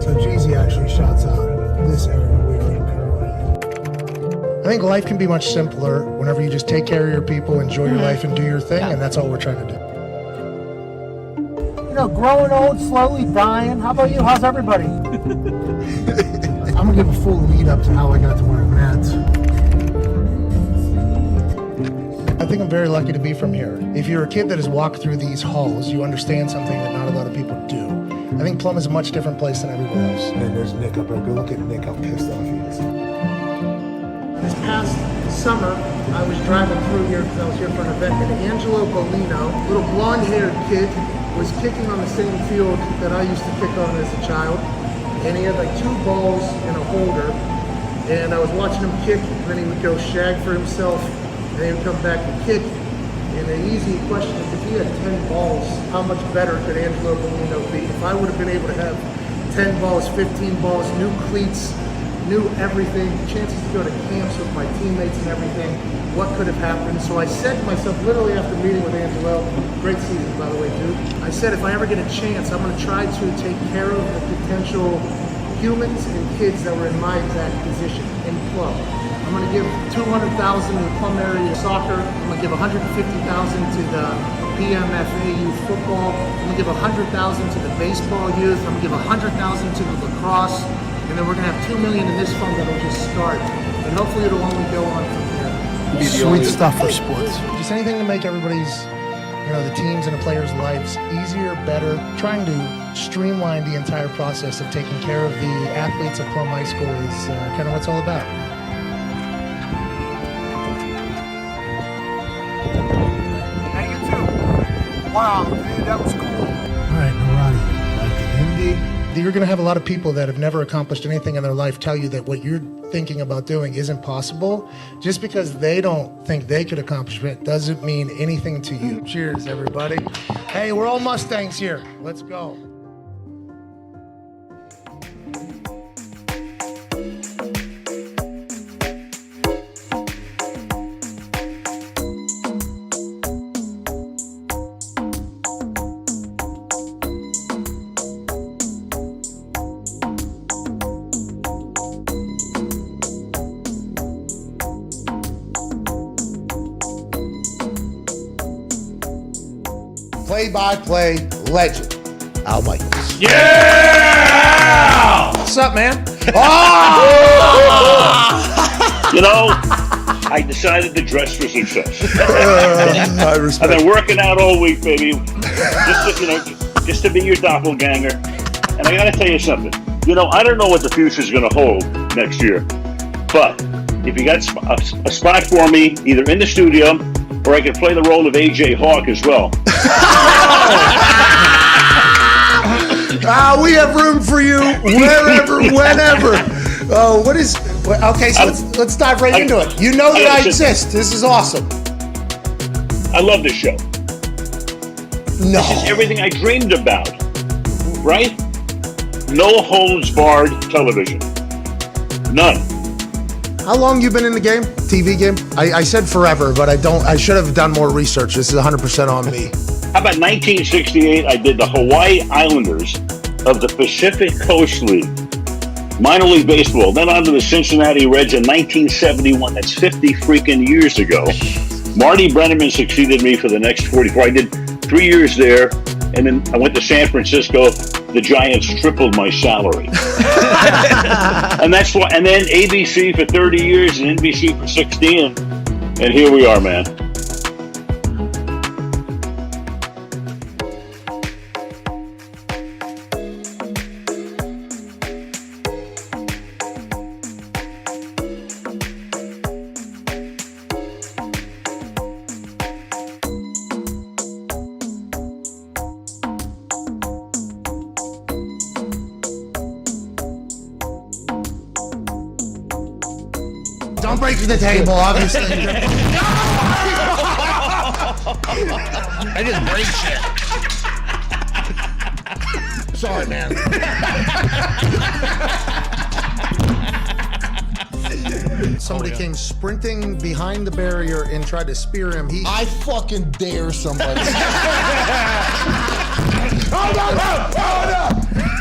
So Jeezy actually shouts out this area we're in currently. I think life can be much simpler whenever you just take care of your people, enjoy your life, and do your thing, and that's all we're trying to do. You know, growing old, slowly dying. How about you? How's everybody? I'm gonna give a full lead up to how I got to where I'm at. I think I'm very lucky to be from here. If you're a kid that has walked through these halls, you understand something that not a lot of people do. I think Plum is a much different place than everywhere else. And there's Nick up there. Go look at Nick, how pissed off he is. This past summer, I was driving through here because I was here for an event, and Angelo Bolino, little blonde-haired kid, was kicking on the same field that I used to kick on as a child. And he had like 2 balls and a holder. And I was watching him kick, and then he would go shag for himself, and then he would come back and kick. And the easy question is, if he had 10 balls, how much better could Angelo Bolino be? If I would have been able to have 10 balls, 15 balls, new cleats, new everything, chances to go to camps with my teammates and everything, what could have happened? So I said to myself, literally after meeting with Angelo, great season by the way, dude. I said, if I ever get a chance, I'm gonna try to take care of the potential humans and kids that were in my exact position in Plum. I'm gonna give $200,000 to the Plum area soccer. I'm gonna give $150,000 to the PMFA youth football. I'm gonna give $100,000 to the baseball youth. I'm gonna give $100,000 to the lacrosse. And then we're gonna have $2 million in this fund that'll just start. And hopefully it'll only go on from there. Sweet stuff for sports. Just anything to make everybody's, the teams and the players' lives easier, better, trying to streamline the entire process of taking care of the athletes at Plum High School is kind of what it's all about. Hey, you too. Wow, dude, that was cool. All right, Narani, like the Indy. You're going to have a lot of people that have never accomplished anything in their life tell you that what you're thinking about doing isn't possible. Just because they don't think they could accomplish it doesn't mean anything to you. Cheers, everybody. Hey, we're all Mustangs here. Let's go. Play-by-play legend, Al Michaels. Yeah! What's up, man? I decided to dress for success. I respect. I've been working out all week, baby, just to be your doppelganger. And I got to tell you something. I don't know what the future is going to hold next year, but if you got a spot for me, either in the studio or I could play the role of AJ Hawk as well. We have room for you wherever, whenever. Okay, so let's dive right into it. You know that I exist. This is awesome. I love this show. No. This is everything I dreamed about, right? No holds barred television. None. How long you been in the game? TV game? I said forever, but I should have done more research. This is 100% on me. How about 1968? I did the Hawaii Islanders of the Pacific Coast League. Minor league baseball. Then on to the Cincinnati Reds in 1971. That's 50 freaking years ago. Marty Brenneman succeeded me for the next 44. I did 3 years there, and then I went to San Francisco. The Giants tripled my salary. And that's why. And then ABC for 30 years and NBC for 16. And here we are, man. Don't break the table, obviously. I just break shit. Sorry, man. Somebody came sprinting behind the barrier and tried to spear him. I fucking dare somebody. Oh, no!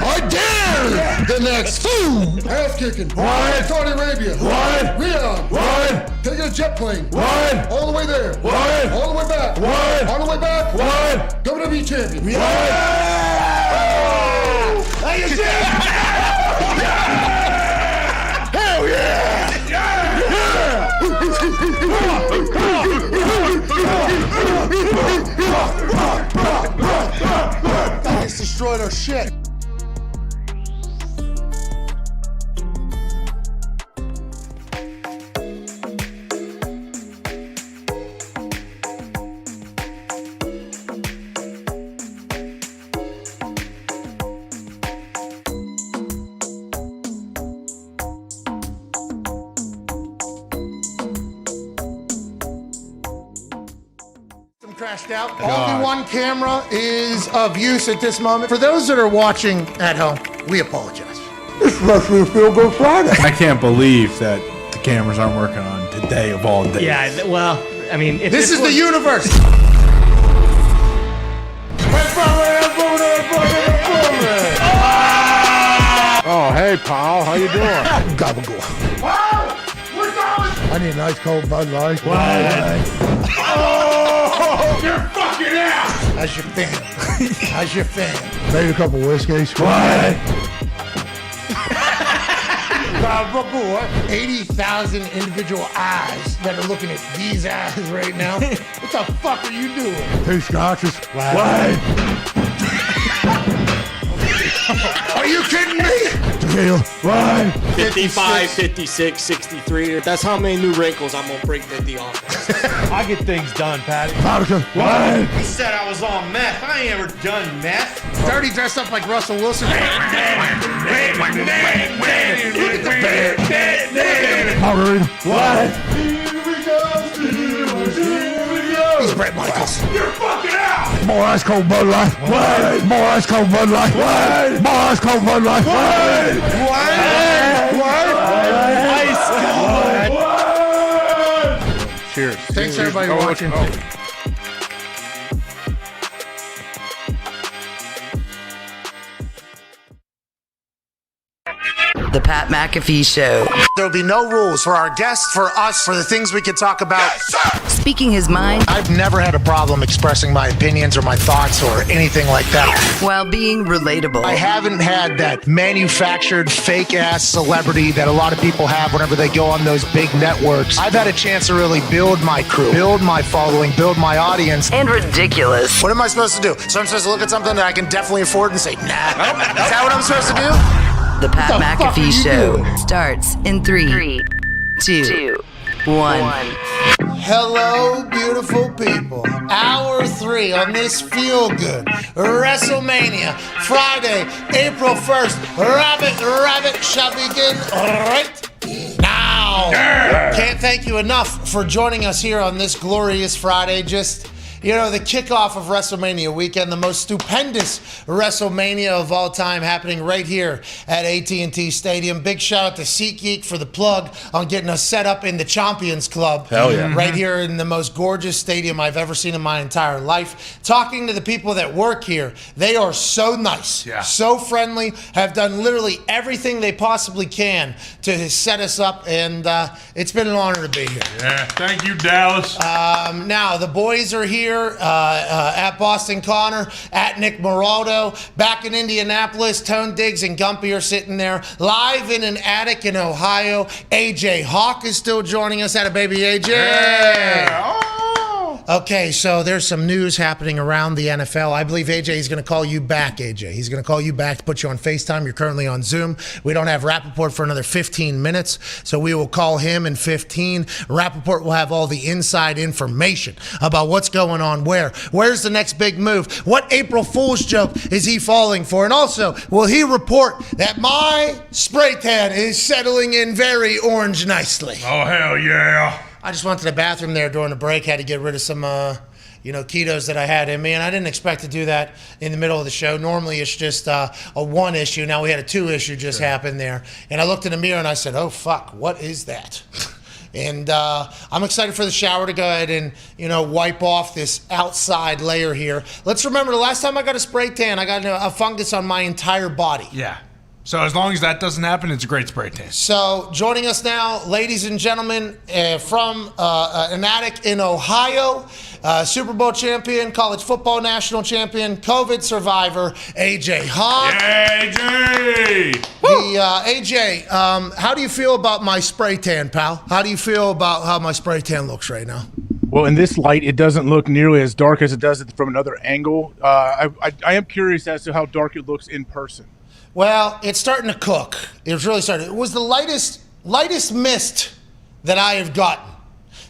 I dare the next ass kicking. What? Saudi Arabia. What? Riyadh. What? Taking a jet plane. What? All the way there. What? All the way back. What? On the way back. What? WWE champion. What? Hey, you destroyed our shit. Crashed out. Only one camera is of use at this moment. For those that are watching at home, we apologize. This is Wrestling Feel Good Friday. I can't believe that the cameras aren't working on today of all days. Yeah, well, I mean, if This is the universe. Oh, hey, pal. How you doing? Gabagool. I need a nice cold Bud Light. Oh, you're fucking out. How's your fan? How's your fan? Maybe a couple whiskeys. Gabagool. 80,000 individual eyes that are looking at these eyes right now. What the fuck are you doing? 2 scotches. Are you kidding me? Tequila. 55, 56, 63. That's how many new wrinkles I'm gonna bring to the office. I get things done, Patty. Vodka. He said I was on meth. I ain't ever done meth. Dirty dressed up like Russell Wilson. Look at the bear. Margarita. He's Brett Michaels. You're fucking out. More ice cold Bud Light. More ice cold Bud Light. More ice cold Bud Light. Ice cold. Cheers. Thanks everybody for watching. The Pat McAfee Show. There'll be no rules for our guests, for us, for the things we can talk about. Speaking his mind I've never had a problem expressing my opinions or my thoughts or anything like that. while being relatable. I haven't had that manufactured fake-ass celebrity that a lot of people have whenever they go on those big networks. I've had a chance to really build my crew, build my following, build my audience. And ridiculous. What am I supposed to do? So I'm supposed to look at something that I can definitely afford and say, nah. Is that what I'm supposed to do? The Pat What the fuck are McAfee you Show doing? starts in 3, 2, 1. Hello, beautiful people. Hour 3 on this Feel Good WrestleMania, Friday, April 1st. Rabbit shall begin right now. Can't thank you enough for joining us here on this glorious Friday. Just, you know, the kickoff of WrestleMania weekend, the most stupendous WrestleMania of all time, happening right here at AT&T Stadium. Big shout out to SeatGeek for the plug on getting us set up in the Champions Club. Hell yeah. Right here in the most gorgeous stadium I've ever seen in my entire life. Talking to the people that work here, they are so nice, so friendly, have done literally everything they possibly can to set us up, and it's been an honor to be here. Yeah, thank you, Dallas. Now, the boys are here at Boston Connor, at Nick Moraldo, back in Indianapolis. Tone Diggs and Gumpy are sitting there, live in an attic in Ohio. AJ Hawk is still joining us. At a baby AJ. Yeah. Okay, so there's some news happening around the NFL. I believe AJ is going to call you back, AJ. He's going to call you back to put you on FaceTime. You're currently on Zoom. We don't have Rappaport for another 15 minutes, so we will call him in 15. Rappaport will have all the inside information about what's going on where. Where's the next big move? What April Fool's joke is he falling for? And also, will he report that my spray tan is settling in very orange nicely? Oh, hell yeah. I just went to the bathroom there during the break, had to get rid of some, ketos that I had in me, and I didn't expect to do that in the middle of the show. Normally, it's just a 1 issue. Now we had a 2 issue just happen there, and I looked in the mirror and I said, "Oh fuck, what is that?" And I'm excited for the shower to go ahead and, wipe off this outside layer here. Let's remember the last time I got a spray tan, I got a fungus on my entire body. Yeah. So as long as that doesn't happen, it's a great spray tan. So joining us now, ladies and gentlemen, from an attic in Ohio, Super Bowl champion, college football national champion, COVID survivor, AJ Hawk. Yeah, AJ! AJ, how do you feel about my spray tan, pal? How do you feel about how my spray tan looks right now? Well, in this light, it doesn't look nearly as dark as it does from another angle. I am curious as to how dark it looks in person. Well, it's starting to cook. It was really starting. It was the lightest mist that I have gotten.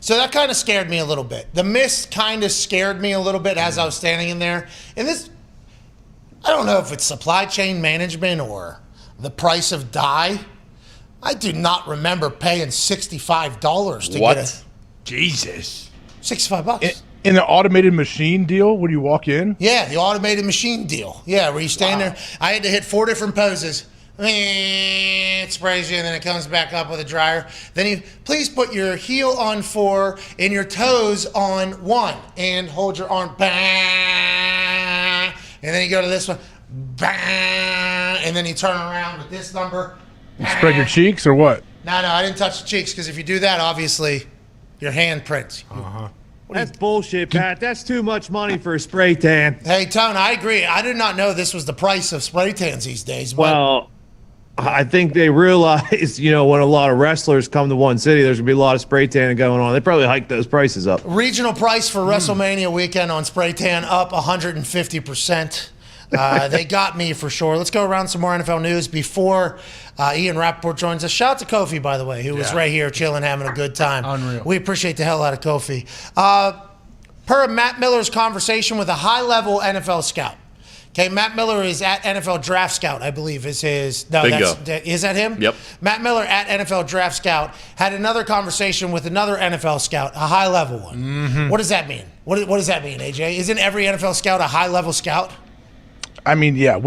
So that kind of scared me a little bit. The mist kind of scared me a little bit as I was standing in there. And this, I don't know if it's supply chain management or the price of dye. I do not remember paying $65 to What? get a... Jesus. $65. In the automated machine deal, when you walk in? Yeah, the automated machine deal. Yeah, where you stand there. I had to hit 4 different poses. It sprays you, and then it comes back up with a dryer. Then you please put your heel on 4 and your toes on 1, and hold your arm. And then you go to this one. And then you turn around with this number. You spread your cheeks or what? No, I didn't touch the cheeks, because if you do that, obviously, your hand prints. That's bullshit, Pat. That's too much money for a spray tan. Hey, Tone, I agree. I did not know this was the price of spray tans these days. But Well, I think they realize, when a lot of wrestlers come to one city, there's going to be a lot of spray tanning going on. They probably hiked those prices up. regional price for WrestleMania weekend on spray tan up 150%. They got me for sure. Let's go around some more NFL news before Ian Rappaport joins us. Shout out to Kofi, by the way, who was right here chilling, having a good time. Unreal. We appreciate the hell out of Kofi. Per Matt Miller's conversation with a high-level NFL scout. Okay, Matt Miller is at NFL Draft Scout, I believe is his. No, Bingo. Is that him? Yep. Matt Miller at NFL Draft Scout had another conversation with another NFL scout, a high-level one. Mm-hmm. What does that mean? What does that mean, AJ? Isn't every NFL scout a high-level scout? I mean, yeah.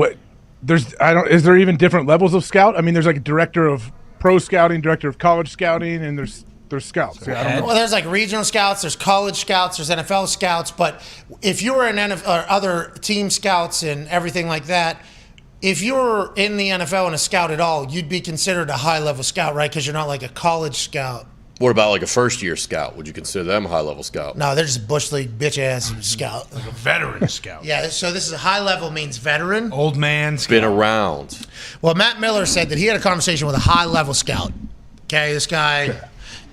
Is there even different levels of scout? I mean, there's like a director of pro scouting, director of college scouting, and there's scouts. Yeah, I don't know. Well, there's like regional scouts, there's college scouts, there's NFL scouts. But if you were an NFL or other team scouts and everything like that, if you were in the NFL and a scout at all, you'd be considered a high-level scout, right? Because you're not like a college scout. What about like a first-year scout? Would you consider them a high-level scout? No, they're just bush league bitch-ass scout. Like a veteran scout. Yeah, so this is a high-level means veteran. Old man scout. Been around. Well, Matt Miller said that he had a conversation with a high-level scout. Okay, this guy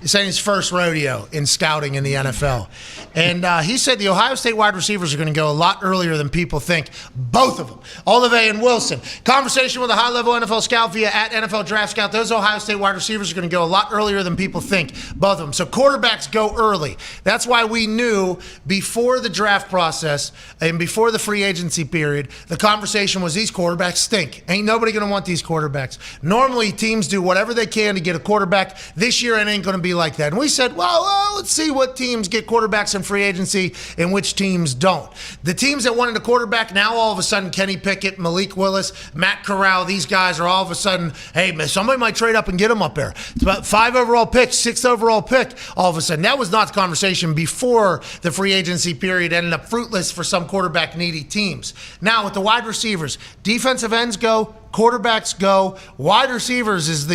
is saying his first rodeo in scouting in the NFL. And he said the Ohio State wide receivers are going to go a lot earlier than people think. Both of them. Olave and Wilson. Conversation with a high-level NFL scout via at NFL Draft Scout. Those Ohio State wide receivers are going to go a lot earlier than people think. Both of them. So quarterbacks go early. That's why we knew before the draft process and before the free agency period, the conversation was these quarterbacks stink. Ain't nobody going to want these quarterbacks. Normally, teams do whatever they can to get a quarterback. This year, it ain't going to be like that. And we said, well, let's see what teams get quarterbacks in free agency and which teams don't. The teams that wanted a quarterback, now all of a sudden, Kenny Pickett, Malik Willis, Matt Corral, these guys are all of a sudden, hey, man, somebody might trade up and get them up there. It's about 5 overall pick, 6th overall pick, all of a sudden. That was not the conversation before the free agency period ended up fruitless for some quarterback-needy teams. Now, with the wide receivers, defensive ends go, quarterbacks go, wide receivers is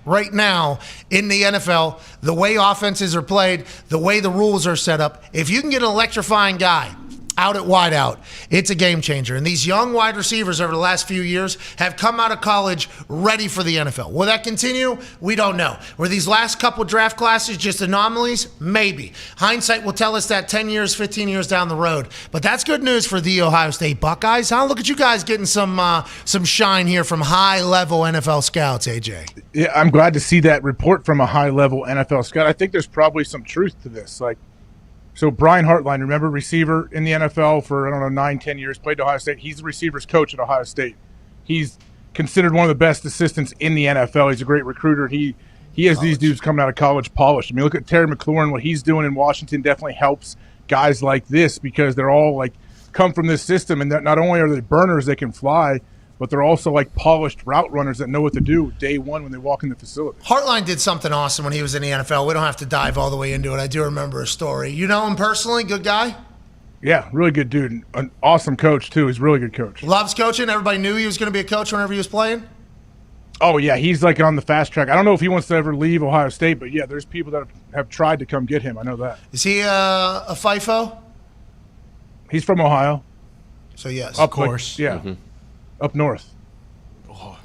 right now in the NFL, the way offenses are played, the way the rules are set up. If you can get an electrifying guy out at wideout, it's a game changer. And these young wide receivers over the last few years have come out of college ready for the NFL. Will that continue? We don't know. Were these last couple draft classes just anomalies? Maybe. Hindsight will tell us that 10 years, 15 years down the road. But that's good news for the Ohio State Buckeyes. Huh? Look at you guys getting some shine here from high-level NFL scouts, AJ. Yeah, I'm glad to see that report from a high-level NFL scout. I think there's probably some truth to this. So Brian Hartline, remember, receiver in the NFL for, 9-10 years, played at Ohio State. He's the receivers coach at Ohio State. He's considered one of the best assistants in the NFL. He's a great recruiter. He has these dudes coming out of college polished. I mean, look at Terry McLaurin. What he's doing in Washington definitely helps guys like this because they're all come from this system, and that not only are they burners, they can fly, but they're also polished route runners that know what to do day one when they walk in the facility. Hartline did something awesome when he was in the NFL. We don't have to dive all the way into it. I do remember a story. You know him personally? Good guy? Yeah, really good dude. An awesome coach, too. He's a really good coach. Loves coaching. Everybody knew he was going to be a coach whenever he was playing? Oh, yeah. He's on the fast track. I don't know if he wants to ever leave Ohio State, but, yeah, there's people that have tried to come get him. I know that. Is he a FIFO? He's from Ohio. So, yes. Of course. Yeah. Mm-hmm. Up north.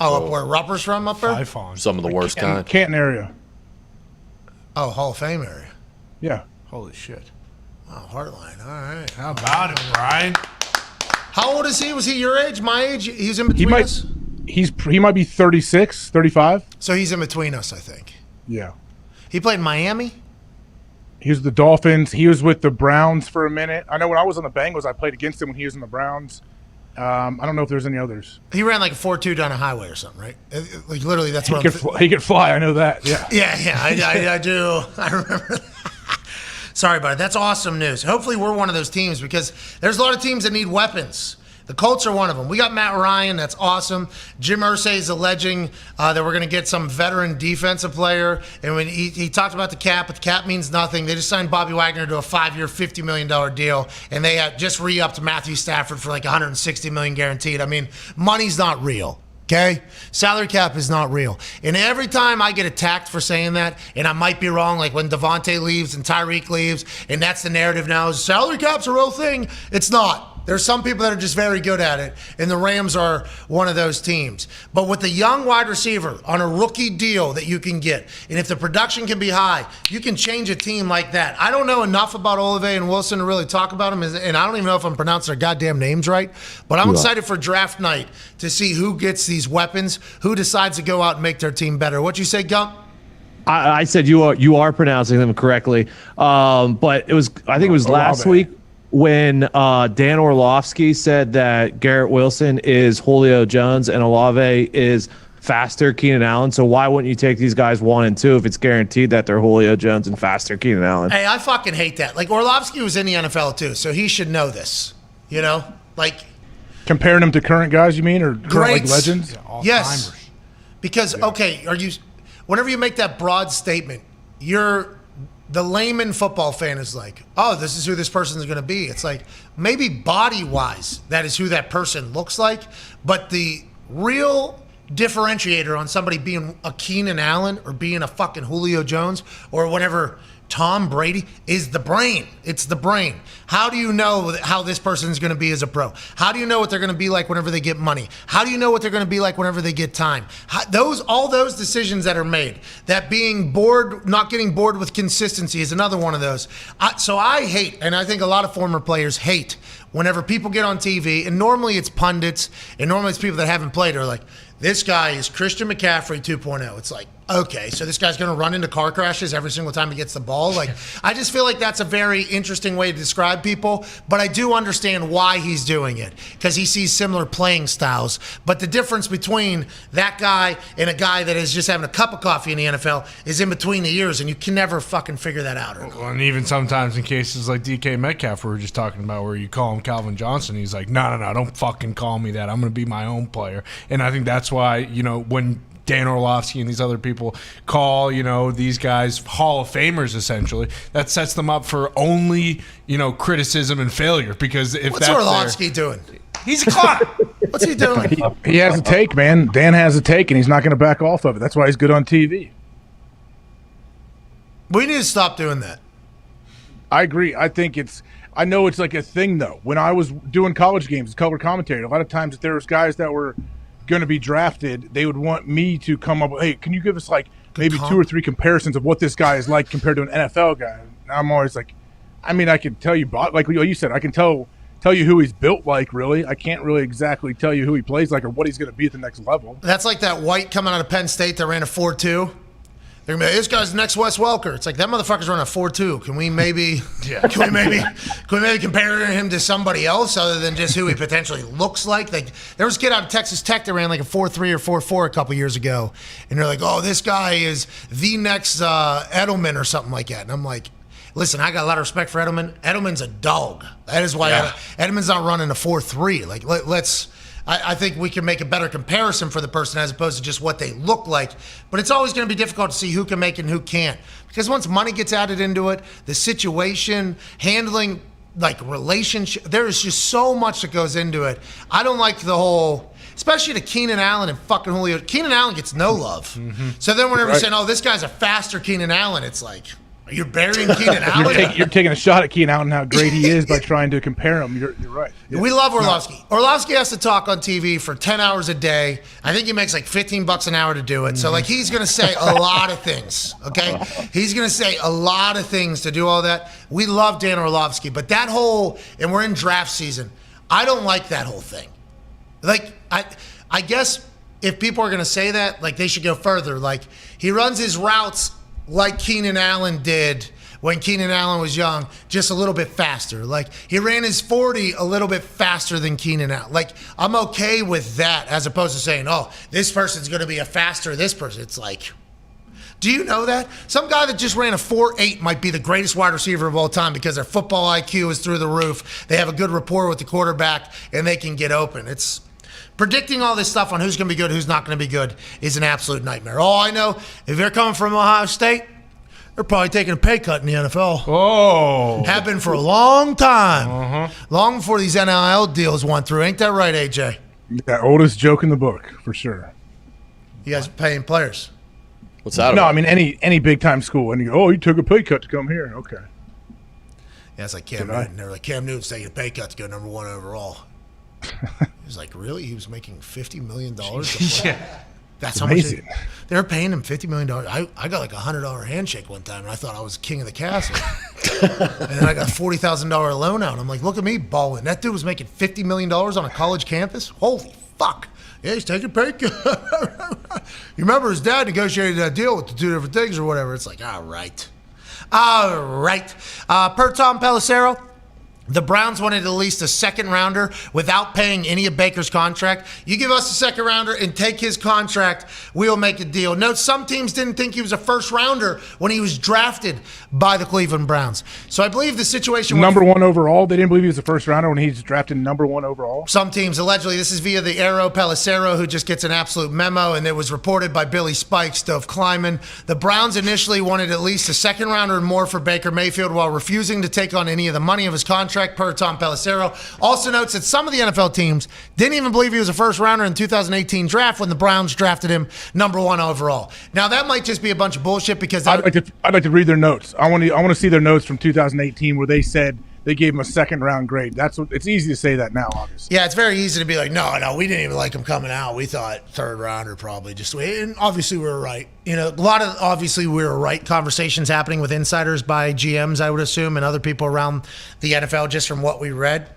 Up where Rupper's from up there? Some of the worst kind. Canton area. Oh, Hall of Fame area. Yeah. Holy shit. Wow, Heartline. All right. How about it, Brian? How old is he? Was he your age, my age? He's in between us? He might be 36, 35. So he's in between us, I think. Yeah. He played in Miami? He was the Dolphins. He was with the Browns for a minute. I know when I was on the Bengals, I played against him when he was in the Browns. I don't know if there's any others. He ran like a 4.2 down a highway or something, right? Like literally, that's what he could fly. I know that. Yeah. I do. I remember that. Sorry about it. That's awesome news. Hopefully we're one of those teams because there's a lot of teams that need weapons. The Colts are one of them. We got Matt Ryan. That's awesome. Jim Irsay is alleging that we're going to get some veteran defensive player. And when he talked about the cap, but the cap means nothing. They just signed Bobby Wagner to a 5-year, $50 million deal. And they just re-upped Matthew Stafford for like $160 million guaranteed. I mean, money's not real. Okay? Salary cap is not real. And every time I get attacked for saying that, and I might be wrong, like when Devontae leaves and Tyreek leaves, and that's the narrative now, is salary cap's a real thing. It's not. There's some people that are just very good at it, and the Rams are one of those teams. But with a young wide receiver on a rookie deal that you can get, and if the production can be high, you can change a team like that. I don't know enough about Olave and Wilson to really talk about them, and I don't even know if I'm pronouncing their goddamn names right, but I'm excited for draft night to see who gets these weapons, who decides to go out and make their team better. What'd you say, Gump? I said you are pronouncing them correctly, but I think it was last week when Dan Orlovsky said that Garrett Wilson is Julio Jones and Olave is faster Keenan Allen. So why wouldn't you take these guys 1 and 2 if it's guaranteed that they're Julio Jones and faster Keenan Allen? Hey, I fucking hate that. Like, Orlovsky was in the NFL too, so he should know this. You know? Like, comparing them to current guys, you mean, or current, like, legends? Yes. Because, okay, whenever you make that broad statement, the layman football fan is like, oh, this is who this person is going to be. It's like, maybe body-wise, that is who that person looks like. But the real differentiator on somebody being a Keenan Allen or being a fucking Julio Jones or whatever Tom Brady is the brain. It's the brain. How do you know how this person is going to be as a pro? How do you know what they're going to be like whenever they get money? How do you know what they're going to be like whenever they get time? All those decisions that are made, that being bored, not getting bored with consistency is another one of those. So I hate, and I think a lot of former players hate, whenever people get on TV, and normally it's pundits, and normally it's people that haven't played, are like, this guy is Christian McCaffrey 2.0. It's like, okay, so this guy's going to run into car crashes every single time he gets the ball. Like, I just feel like that's a very interesting way to describe people, but I do understand why he's doing it, because he sees similar playing styles. But the difference between that guy and a guy that is just having a cup of coffee in the NFL is in between the years, and you can never fucking figure that out. Well, and even sometimes in cases like DK Metcalf, we were just talking about, where you call him Calvin Johnson, he's like, no, don't fucking call me that. I'm going to be my own player. And I think that's why, when Dan Orlovsky and these other people call, these guys Hall of Famers, essentially, that sets them up for only, criticism and failure. Because if what's Orlovsky doing? He's a clown. What's he doing? He has a take, man. Dan has a take, and he's not going to back off of it. That's why he's good on TV. We need to stop doing that. I agree. I know it's like a thing, though. When I was doing college games, color commentary, a lot of times if there was guys that were going to be drafted, they would want me to come up with, hey, can you give us like maybe 2 or 3 comparisons of what this guy is like compared to an NFL guy? And I'm always like, I mean, I can tell you, like you said, I can tell you who he's built like, really. I can't really exactly tell you who he plays like or what he's going to be at the next level. That's like that white coming out of Penn State that ran a 4.2. They're gonna be like, this guy's the next Wes Welker. It's like, that motherfucker's running a 4.2. Can we maybe compare him to somebody else other than just who he potentially looks like? Like, there was a kid out of Texas Tech that ran like a 4.3 or 4.4 a couple years ago, and they're like, oh, this guy is the next Edelman or something like that. And I'm like, listen, I got a lot of respect for Edelman. Edelman's a dog. That is why Edelman's not running a 4.3. Like, I think we can make a better comparison for the person as opposed to just what they look like. But it's always going to be difficult to see who can make it and who can't. Because once money gets added into it, the situation, handling, like, relationship, there is just so much that goes into it. I don't like the whole, especially to Keenan Allen and fucking Julio. Keenan Allen gets no love. Mm-hmm. So then whenever you're saying, oh, this guy's a faster Keenan Allen, it's like, are You're burying Keenan Allen. You're taking a shot at Keenan Allen and how great he is by trying to compare him. You're right. Yeah. We love Orlovsky. Orlovsky has to talk on TV for 10 hours a day. I think he makes like $15 an hour to do it. So like he's going to say a lot of things, okay? He's going to say a lot of things to do all that. We love Dan Orlovsky, but that whole, and we're in draft season, I don't like that whole thing. Like, I guess if people are going to say that, like they should go further. Like he runs his routes like Keenan Allen did when Keenan Allen was young, just a little bit faster. Like he ran his 40 a little bit faster than Keenan Allen. Like I'm okay with that as opposed to saying, oh, this person's going to be a faster this person. It's like, do you know that? Some guy that just ran a 4.8 might be the greatest wide receiver of all time because their football IQ is through the roof. They have a good rapport with the quarterback and they can get open. It's predicting all this stuff on who's going to be good, who's not going to be good is an absolute nightmare. All I know, if they're coming from Ohio State, they're probably taking a pay cut in the NFL. Oh. Have been for a long time. Long before these NIL deals went through. Ain't that right, AJ? Yeah, oldest joke in the book, for sure. You guys are paying players. What's that No, about? I mean any big time school. And you go, oh, you took a pay cut to come here. Okay. Yeah, it's like Cam Newton. They're like, Cam Newton's taking a pay cut to go number 1 overall. He was like, really? He was making $50 million? Yeah. That's how amazing. much they were paying him $50 million. I got like a $100 handshake one time, and I thought I was king of the castle. And then I got a $40,000 loan out. I'm like, look at me balling. That dude was making $50 million on a college campus? Holy fuck. Yeah, he's taking a pay cut. You remember his dad negotiated that deal with the 2 different things or whatever. It's like, all right. All right. Per Tom Pelissero, the Browns wanted at least a second rounder without paying any of Baker's contract. You give us a second rounder and take his contract, we'll make a deal. Note, some teams didn't think he was a first rounder when he was drafted by the Cleveland Browns. So I believe the situation Number 1 overall. They didn't believe he was a first rounder when he's drafted number 1 overall. Some teams, allegedly, this is via the Arrow Pelissero, who just gets an absolute memo, and it was reported by Billy Spike, Stove Kleiman. The Browns initially wanted at least a second rounder and more for Baker Mayfield while refusing to take on any of the money of his contract, per Tom Pelissero. Also notes that some of the NFL teams didn't even believe he was a first rounder in 2018 draft when the Browns drafted him number 1 overall. Now, that might just be a bunch of bullshit because I'd like to read their notes. I want to see their notes from 2018 where they said they gave him a second round grade. It's easy to say that now, obviously. Yeah, it's very easy to be like, no, we didn't even like him coming out. We thought third rounder probably just, and obviously we were right. You know, a lot of obviously we were right conversations happening with insiders by GMs, I would assume, and other people around the NFL just from what we read.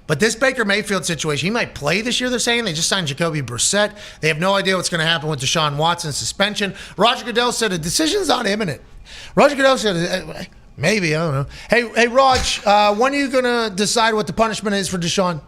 But this Baker Mayfield situation, he might play this year, they're saying. They just signed Jacoby Brissett. They have no idea what's going to happen with Deshaun Watson's suspension. Roger Goodell said a decision's not imminent. Roger Goodell said, maybe, I don't know. Hey, Raj, when are you going to decide what the punishment is for Deshaun?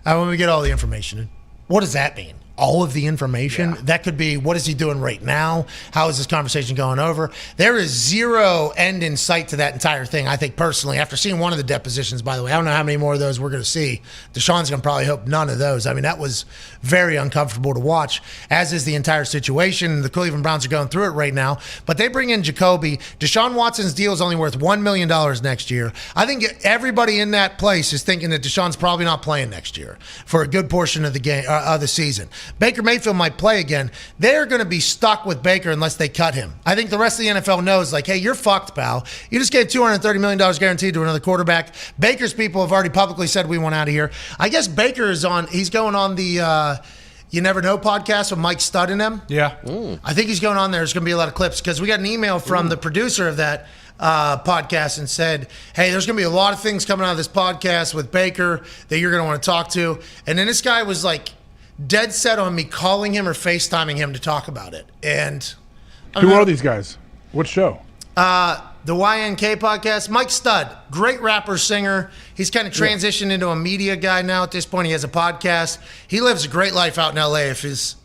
When we get all the information in. What does that mean? All of the information? Yeah. That could be, what is he doing right now? How is this conversation going over? There is zero end in sight to that entire thing, I think, personally. After seeing one of the depositions, by the way, I don't know how many more of those we're going to see. Deshaun's going to probably hope none of those. I mean, that was very uncomfortable to watch, as is the entire situation. The Cleveland Browns are going through it right now. But they bring in Jacoby. Deshaun Watson's deal is only worth $1 million next year. I think everybody in that place is thinking that Deshaun's probably not playing next year for a good portion of the game, of the season. Baker Mayfield might play again. They're going to be stuck with Baker unless they cut him. I think the rest of the NFL knows, like, hey, you're fucked, pal. You just gave $230 million guaranteed to another quarterback. Baker's people have already publicly said we want out of here. I guess Baker is he's going on the You Never Know podcast with Mike Studd and them. Yeah. I think he's going on there. There's going to be a lot of clips because we got an email from the producer of that podcast and said, hey, there's going to be a lot of things coming out of this podcast with Baker that you're going to want to talk to. And then this guy was like, dead set on me calling him or FaceTiming him to talk about it. And who are these guys? What show? The YNK podcast. Mike Studd, great rapper, singer. He's kind of transitioned into a media guy now at this point. He has a podcast. He lives a great life out in LA if his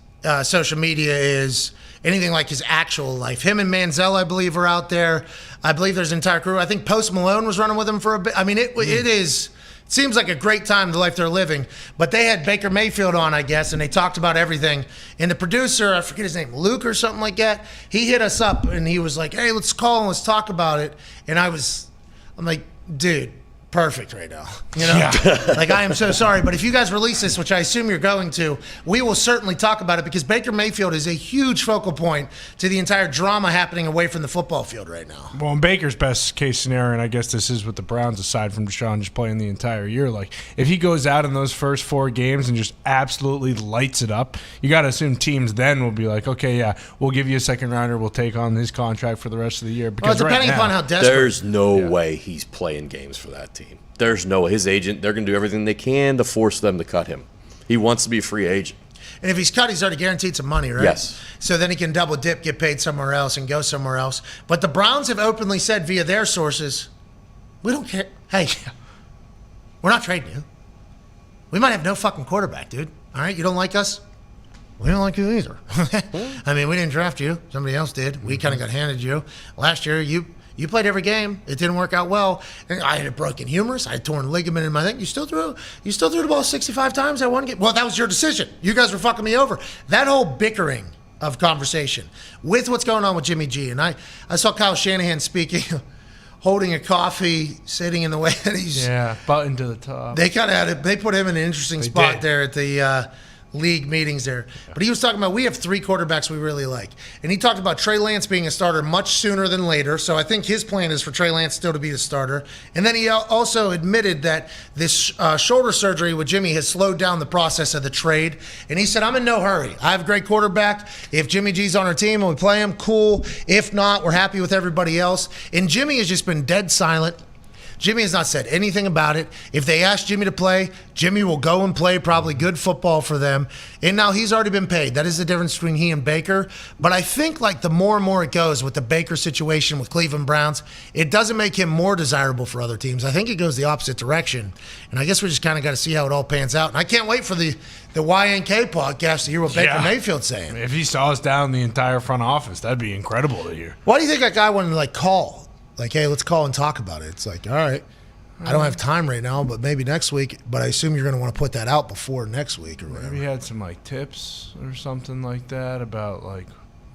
social media is anything like his actual life. Him and Manziel, I believe, are out there. I believe there's an entire crew. I think Post Malone was running with him for a bit. I mean, it is... Seems like a great time, the life they're living. But they had Baker Mayfield on, I guess, and they talked about everything. And the producer, I forget his name, Luke or something like that, he hit us up and he was like, hey, let's call and let's talk about it. And I'm like, dude, perfect right now. Like, I am so sorry, but if you guys release this, which I assume you're going to, we will certainly talk about it because Baker Mayfield is a huge focal point to the entire drama happening away from the football field right now. Well, in Baker's best case scenario, and I guess this is with the Browns, aside from Deshaun just playing the entire year, like if he goes out in those first 4 games and just absolutely lights it up, you got to assume teams then will be like, okay, yeah, we'll give you a second rounder, we'll take on his contract for the rest of the year. Because depending upon how desperate. There's no way he's playing games for that team. There's no way. His agent, they're going to do everything they can to force them to cut him. He wants to be a free agent. And if he's cut, he's already guaranteed some money, right? Yes. So then he can double dip, get paid somewhere else, and go somewhere else. But the Browns have openly said via their sources, we don't care. Hey, we're not trading you. We might have no fucking quarterback, dude. All right? You don't like us? We don't like you either. I mean, we didn't draft you. Somebody else did. We kind of got handed you. Last year, you played every game. It didn't work out well. And I had a broken humerus. I had a torn ligament in my thing. You still threw the ball 65 times that one game. Well, that was your decision. You guys were fucking me over. That whole bickering of conversation with what's going on with Jimmy G. And I saw Kyle Shanahan speaking, holding a coffee, sitting in the way that he's. Yeah, button to the top. They kind of had it. They put him in an interesting spot there at the league meetings there. But he was talking about we have 3 quarterbacks we really like. And he talked about Trey Lance being a starter much sooner than later. So I think his plan is for Trey Lance still to be the starter. And then he also admitted that this shoulder surgery with Jimmy has slowed down the process of the trade. And he said, I'm in no hurry. I have a great quarterback. If Jimmy G's on our team and we play him, cool. If not, we're happy with everybody else. And Jimmy has just been dead silent. Jimmy has not said anything about it. If they ask Jimmy to play, Jimmy will go and play probably good football for them. And now he's already been paid. That is the difference between he and Baker. But I think like the more and more it goes with the Baker situation with Cleveland Browns, it doesn't make him more desirable for other teams. I think it goes the opposite direction. And I guess we just kind of got to see how it all pans out. And I can't wait for the YNK podcast to hear what Baker Mayfield's saying. If he saw us down the entire front office, that'd be incredible to hear. Why do you think that guy wanted to call? Like, hey, let's call and talk about it. It's like, all right, I don't have time right now, but maybe next week. But I assume you're going to want to put that out before next week or whatever. Maybe he had some tips or something like that about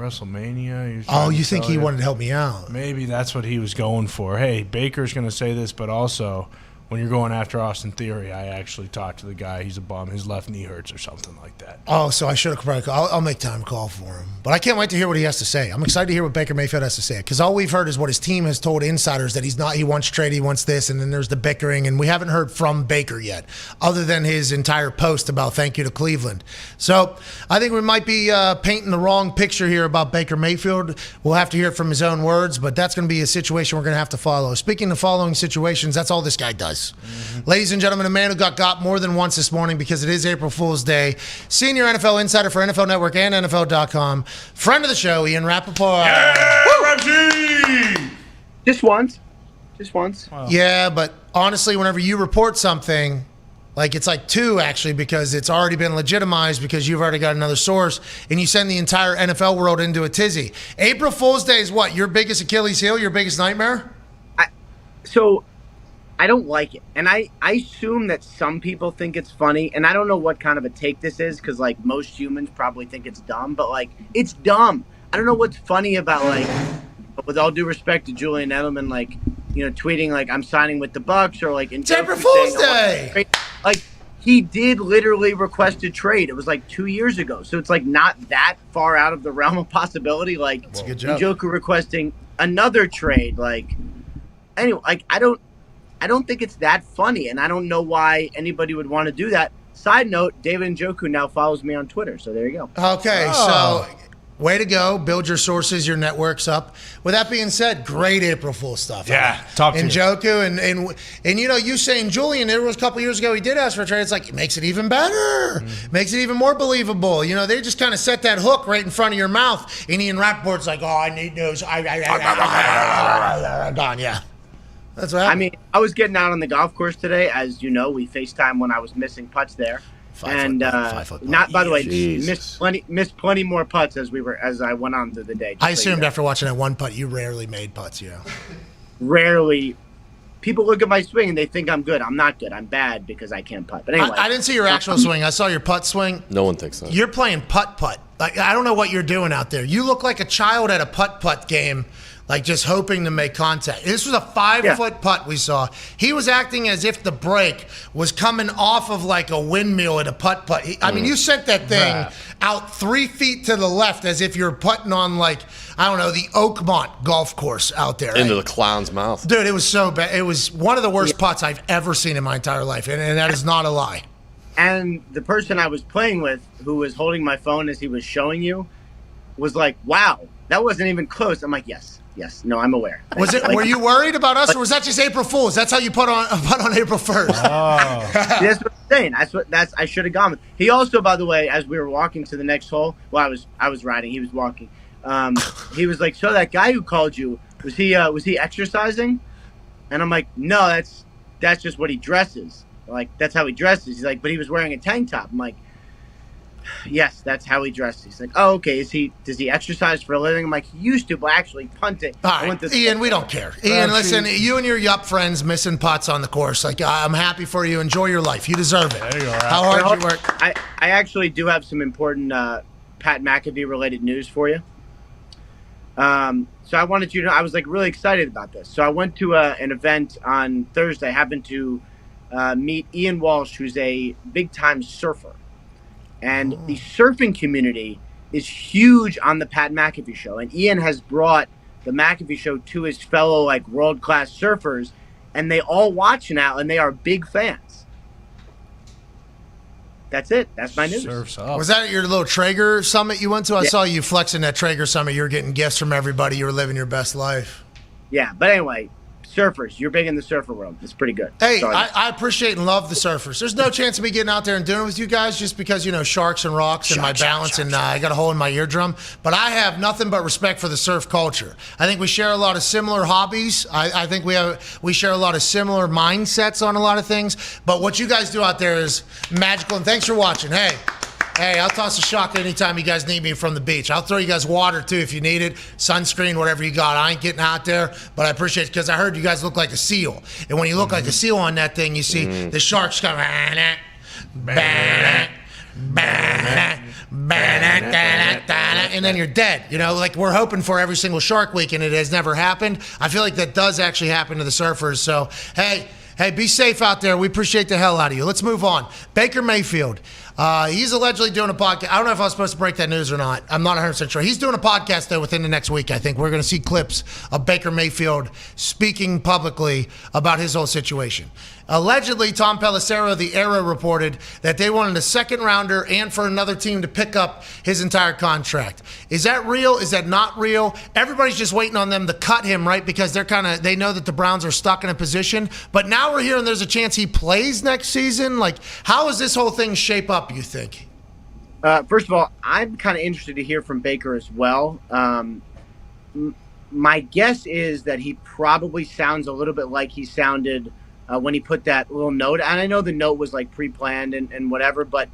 WrestleMania. Oh, you think he wanted to help me out? Maybe that's what he was going for. Hey, Baker's going to say this, but also when you're going after Austin Theory, I actually talked to the guy. He's a bum. His left knee hurts or something like that. Oh, so I should have probably called. I'll make time to call for him. But I can't wait to hear what he has to say. I'm excited to hear what Baker Mayfield has to say because all we've heard is what his team has told insiders that he's not. He wants trade. He wants this, and then there's the bickering, and we haven't heard from Baker yet, other than his entire post about thank you to Cleveland. So I think we might be painting the wrong picture here about Baker Mayfield. We'll have to hear it from his own words, but that's going to be a situation we're going to have to follow. Speaking of following situations, that's all this guy does. Mm-hmm. Ladies and gentlemen, a man who got more than once this morning because it is April Fool's Day. Senior NFL insider for NFL Network and NFL.com. Friend of the show, Ian Rappaport. Yeah, Just once. Wow. Yeah, but honestly, whenever you report something, it's 2 actually because it's already been legitimized because you've already got another source and you send the entire NFL world into a tizzy. April Fool's Day is what? Your biggest Achilles heel? Your biggest nightmare? I don't like it. And I assume that some people think it's funny. And I don't know what kind of a take this is because, most humans probably think it's dumb. But, it's dumb. I don't know what's funny about, with all due respect to Julian Edelman, tweeting, I'm signing with the Bucks or, It's April Fool's Day! He did literally request a trade. It was, 2 years ago. So it's, not that far out of the realm of possibility. That's a good job. Njoku requesting another trade. Anyway, I don't think it's that funny, and I don't know why anybody would want to do that. Side note, David Njoku now follows me on Twitter, so there you go. Okay, So way to go. Build your sources, your networks up. With that being said, great April Fool stuff. Yeah, top tier. Njoku, and you saying Julian, there was a couple years ago he did ask for a trade. It's it makes it even better. Makes it even more believable. They just kind of set that hook right in front of your mouth, and Ian Rappaport's I need news. Dahn, yeah. That's what happened. I was getting out on the golf course today. As you know, we FaceTime when I was missing putts there. By the way, missed plenty more putts as I went on through the day. I assumed after watching that one putt, you rarely made putts, Rarely. People look at my swing and they think I'm good. I'm not good. I'm bad because I can't putt. But anyway, I didn't see your actual swing. I saw your putt swing. No one thinks that. You're playing putt-putt. I don't know what you're doing out there. You look like a child at a putt-putt game. like just hoping to make contact. This was a 5-foot putt we saw. He was acting as if the break was coming off of like a windmill at a putt. I mean, you sent that thing out 3 feet to the left as if you're putting on like, I don't know, the Oakmont golf course out there. Into the clown's mouth. Dude, it was so bad. It was one of the worst putts I've ever seen in my entire life, and that is not a lie. And the person I was playing with, who was holding my phone as he was showing you, was like, "Wow, that wasn't even close." I'm like, "Yes, no, I'm aware." Was it? Were you worried about us, or was that just April Fools? That's how you put on April 1st. Oh. That's what I'm saying. I should have gone with. He also, by the way, as we were walking to the next hole, well, I was riding, he was walking. He was like, "So that guy who called you, was he exercising?" And I'm like, "No, that's just what he dresses. Like, that's how he dresses." He's like, "But he was wearing a tank top." I'm like, "Yes, that's how he dresses." He's like, "Oh, okay. Does he exercise for a living?" I'm like, "He used to, but actually punting." All right, Ian, we don't care. Ian, listen, you and your yup friends missing putts on the course. Like, I'm happy for you. Enjoy your life. You deserve it. There you are. How hard you work. I actually do have some important Pat McAfee related news for you. So I wanted you to know, I was like really excited about this. So I went to an event on Thursday. I happened to meet Ian Walsh, who's a big time surfer. And the surfing community is huge on the Pat McAfee Show. And Ian has brought the McAfee Show to his fellow like world-class surfers, and they all watch now, and they are big fans. That's it. That's my news. Was that at your little Traeger summit you went to? I saw you flexing at Traeger summit. You were getting gifts from everybody. You were living your best life. Yeah, but anyway, surfers. You're big in the surfer world. It's pretty good. Hey, I appreciate and love the surfers. There's no chance of me getting out there and doing it with you guys just because, sharks and rocks and my balance and I got a hole in my eardrum. But I have nothing but respect for the surf culture. I think we share a lot of similar hobbies. I think we share a lot of similar mindsets on a lot of things. But what you guys do out there is magical. And thanks for watching. Hey, I'll toss a shock anytime you guys need me from the beach. I'll throw you guys water, too, if you need it. Sunscreen, whatever you got. I ain't getting out there, but I appreciate it because I heard you guys look like a seal. And when you look like a seal on that thing, you see the sharks kind of... and then you're dead. Like we're hoping for every single Shark Week, and it has never happened. I feel like that does actually happen to the surfers. So, hey, be safe out there. We appreciate the hell out of you. Let's move on. Baker Mayfield. He's allegedly doing a podcast. I don't know if I was supposed to break that news or not. I'm not 100% sure. He's doing a podcast, though, within the next week, I think. We're going to see clips of Baker Mayfield speaking publicly about his whole situation. Allegedly, Tom Pelissero, the Era, reported that they wanted a second rounder and for another team to pick up his entire contract. Is that real? Is that not real? Everybody's just waiting on them to cut him, right? Because they know that the Browns are stuck in a position. But now we're hearing there's a chance he plays next season. Like, how does this whole thing shape up, you think? First of all, I'm kind of interested to hear from Baker as well. My guess is that he probably sounds a little bit like he sounded when he put that little note. And I know the note was like pre-planned and whatever, but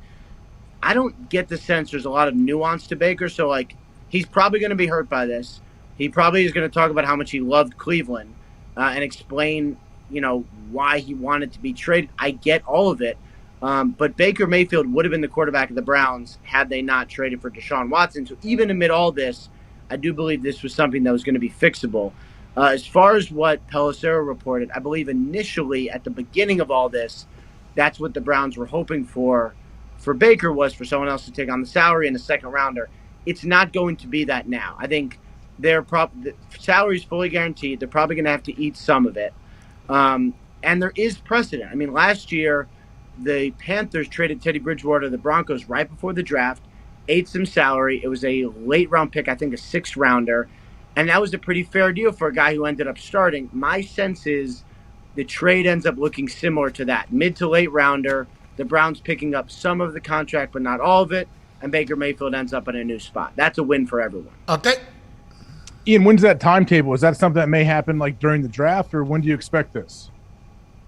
I don't get the sense there's a lot of nuance to Baker. So like, he's probably going to be hurt by this. He probably is going to talk about how much he loved Cleveland and explain, why he wanted to be traded. I get all of it. But Baker Mayfield would have been the quarterback of the Browns had they not traded for Deshaun Watson. So even amid all this, I do believe this was something that was going to be fixable. As far as what Pelissero reported, I believe initially at the beginning of all this, that's what the Browns were hoping for Baker was for someone else to take on the salary and a second rounder. It's not going to be that now. I think the salary is fully guaranteed. They're probably going to have to eat some of it. And there is precedent. I mean, last year, the Panthers traded Teddy Bridgewater to the Broncos right before the draft, ate some salary. It was a late round pick, I think a 6th rounder. And that was a pretty fair deal for a guy who ended up starting. My sense is the trade ends up looking similar to that. Mid to late rounder, the Browns picking up some of the contract, but not all of it. And Baker Mayfield ends up in a new spot. That's a win for everyone. Okay. Ian, when's that timetable? Is that something that may happen like during the draft, or when do you expect this?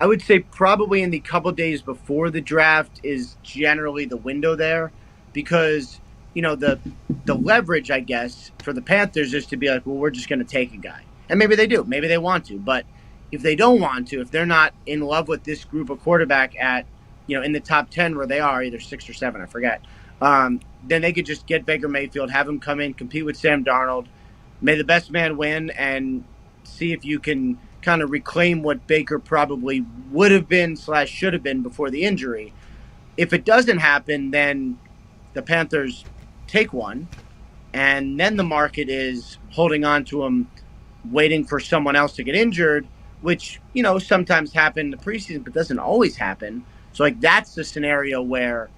I would say probably in the couple days before the draft is generally the window there, because the leverage, I guess, for the Panthers is to be like, well, we're just going to take a guy. And maybe they do. Maybe they want to. But if they don't want to, if they're not in love with this group of quarterback at, in the top 10 where they are, either 6 or 7, I forget, then they could just get Baker Mayfield, have him come in, compete with Sam Darnold, may the best man win and see if you can kind of reclaim what Baker probably would have been / should have been before the injury. If it doesn't happen, then the Panthers take one, and then the market is holding on to him, waiting for someone else to get injured, which, sometimes happen in the preseason, but doesn't always happen. So, that's the scenario where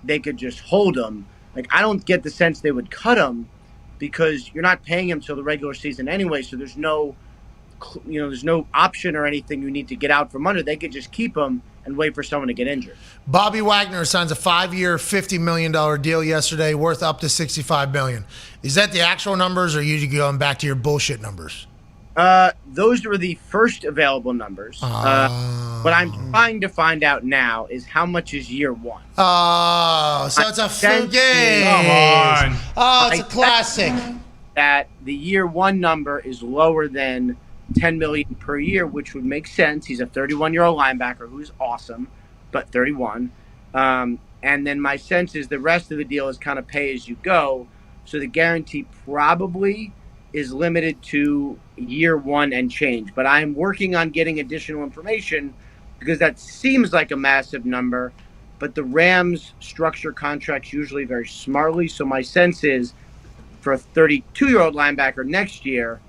they could just hold him. I don't get the sense they would cut him because you're not paying him till the regular season anyway, so there's no option or anything you need to get out from under. They could just keep him and wait for someone to get injured. Bobby Wagner signs a 5-year, $50 million deal yesterday, worth up to $65 million. Is that the actual numbers, or are you going back to your bullshit numbers? Those were the first available numbers. What I'm trying to find out now is how much is year one. Oh, so it's a fugazi. Come on. Oh, it's a classic. That the year one number is lower than $10 million per year, which would make sense. He's a 31-year-old linebacker who's awesome, but 31. And then my sense is the rest of the deal is kind of pay as you go. So the guarantee probably is limited to year one and change. But I'm working on getting additional information because that seems like a massive number. But the Rams structure contracts usually very smartly. So my sense is for a 32-year-old linebacker next year,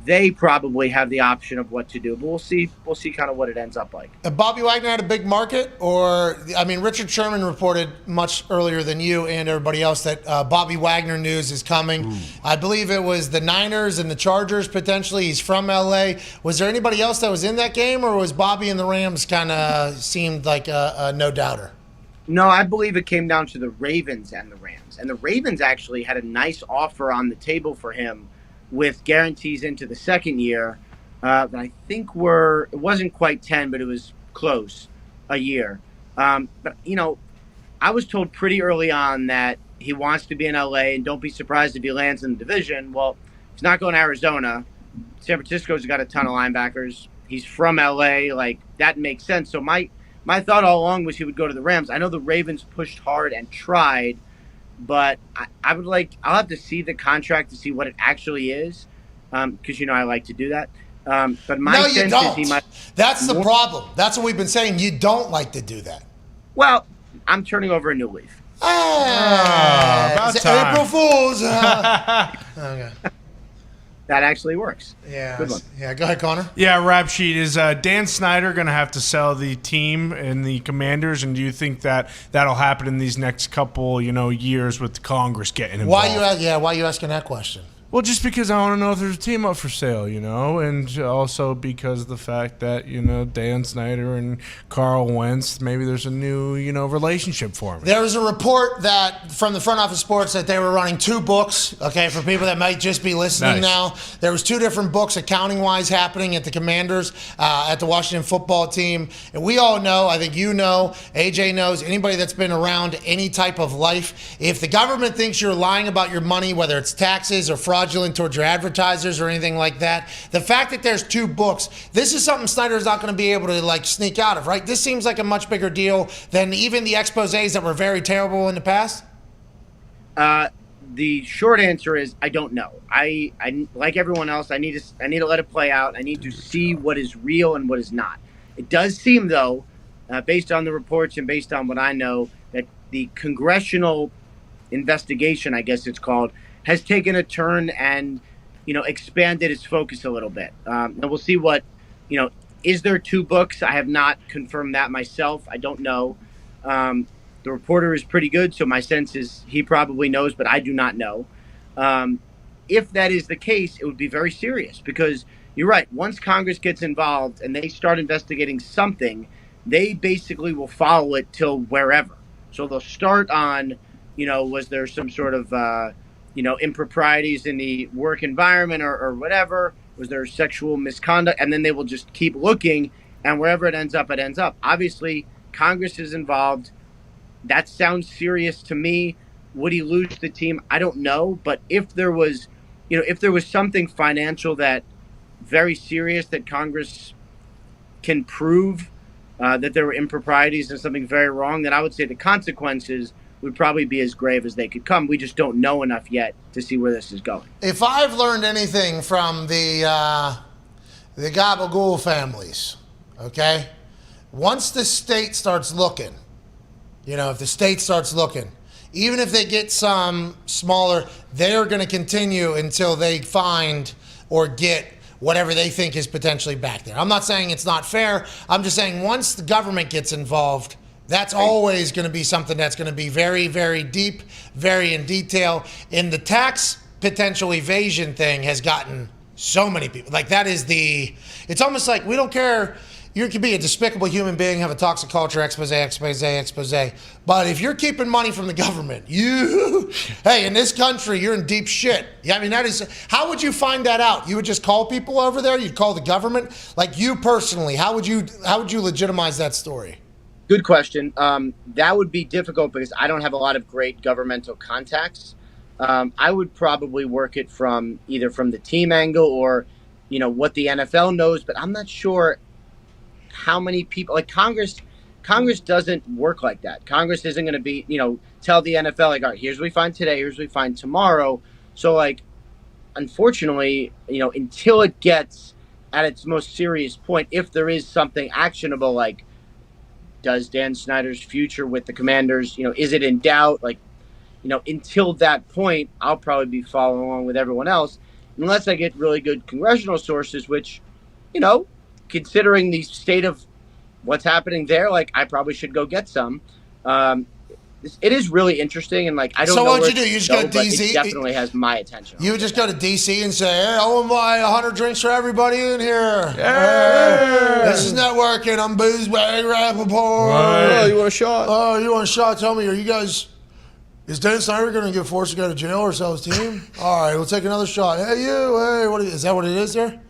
they probably have the option of what to do. But we'll see kind of what it ends up like. Bobby Wagner had a big market, Richard Sherman reported much earlier than you and everybody else that Bobby Wagner news is coming. Ooh. I believe it was the Niners and the Chargers potentially. He's from LA. Was there anybody else that was in that game, or was Bobby and the Rams kind of seemed like a no-doubter? No, I believe it came down to the Ravens and the Rams. And the Ravens actually had a nice offer on the table for him with guarantees into the second year that I think it wasn't quite 10, but it was close, a year. But, I was told pretty early on that he wants to be in LA, and don't be surprised if he lands in the division. Well, he's not going to Arizona. San Francisco's got a ton of linebackers. He's from LA. That makes sense. So my thought all along was he would go to the Rams. I know the Ravens pushed hard and tried, but I'll have to see the contract to see what it actually is, because I like to do that. But my sense is he might. That's the problem. That's what we've been saying. You don't like to do that. Well, I'm turning over a new leaf. About time. April Fools. Okay. That actually works. Yeah. Good one. Yeah. Go ahead, Connor. Yeah, rap sheet. Is Dan Snyder going to have to sell the team and the Commanders? And do you think that that'll happen in these next couple, years with Congress getting involved? Why are you asking that question? Well, just because I want to know if there's a team up for sale, and also because of the fact that, Dan Snyder and Carl Wentz, maybe there's a new, relationship for me. There was a report that from the front office sports that they were running 2 books, okay, for people that might just be listening now. There was 2 different books accounting-wise happening at the Commanders, at the Washington football team. And we all know, I think AJ knows, anybody that's been around any type of life, if the government thinks you're lying about your money, whether it's taxes or fraudulent towards your advertisers or anything like that. The fact that there's 2 books, this is something Snyder's not going to be able to sneak out of, right? This seems like a much bigger deal than even the exposés that were very terrible in the past. The short answer is I don't know. I like everyone else. I need to let it play out. I need to see what is real and what is not. It does seem though, based on the reports and based on what I know, that the congressional investigation, I guess it's called, has taken a turn and, expanded its focus a little bit. And we'll see what, is there 2 books? I have not confirmed that myself. I don't know. The reporter is pretty good, so my sense is he probably knows, but I do not know. If that is the case, it would be very serious because you're right. Once Congress gets involved and they start investigating something, they basically will follow it till wherever. So they'll start on, was there some sort of improprieties in the work environment or whatever? Was there sexual misconduct? And then they will just keep looking, and wherever it ends up, it ends up. Obviously, Congress is involved. That sounds serious to me. Would he lose the team? I don't know. But if there was, something financial that very serious that Congress can prove that there were improprieties and something very wrong, then I would say the consequences would probably be as grave as they could come. We just don't know enough yet to see where this is going. If I've learned anything from the Gabagool families, okay, once the state starts looking, if the state starts looking, even if they get some smaller, they're going to continue until they find or get whatever they think is potentially back there. I'm not saying it's not fair. I'm just saying once the government gets involved, that's always going to be something that's going to be very, very deep, very in detail. And the tax potential evasion thing has gotten so many people. Like that is it's almost like we don't care. You can be a despicable human being, have a toxic culture, expose. But if you're keeping money from the government, hey, in this country, you're in deep shit. Yeah, I mean, how would you find that out? You would just call people over there? You'd call the government? Like you personally, how would you legitimize that story? Good question. That would be difficult because I don't have a lot of great governmental contacts. I would probably work it from either from the team angle or, what the NFL knows, but I'm not sure how many people like Congress doesn't work like that. Congress isn't going to be, tell the NFL like, all right, here's what we find today, here's what we find tomorrow. So like, unfortunately, until it gets at its most serious point, if there is something actionable, like does Dan Snyder's future with the Commanders, is it in doubt? Like, until that point, I'll probably be following along with everyone else, unless I get really good congressional sources, which, considering the state of what's happening there, like I probably should go get some. It is really interesting, and like I don't know. So what where you do? You just go to DC. It definitely has my attention. You would just go to DC and say, "Hey, I want my 100 drinks for everybody in here. Yeah. This is networking. I'm Boozebag Rappaport. Oh, you want a shot? Oh, you want a shot? Tell me, are you guys? Is Dan Snyder going to get forced to go to jail or sell his team? All right, we'll take another shot. Hey, you. Hey, is that what it is there?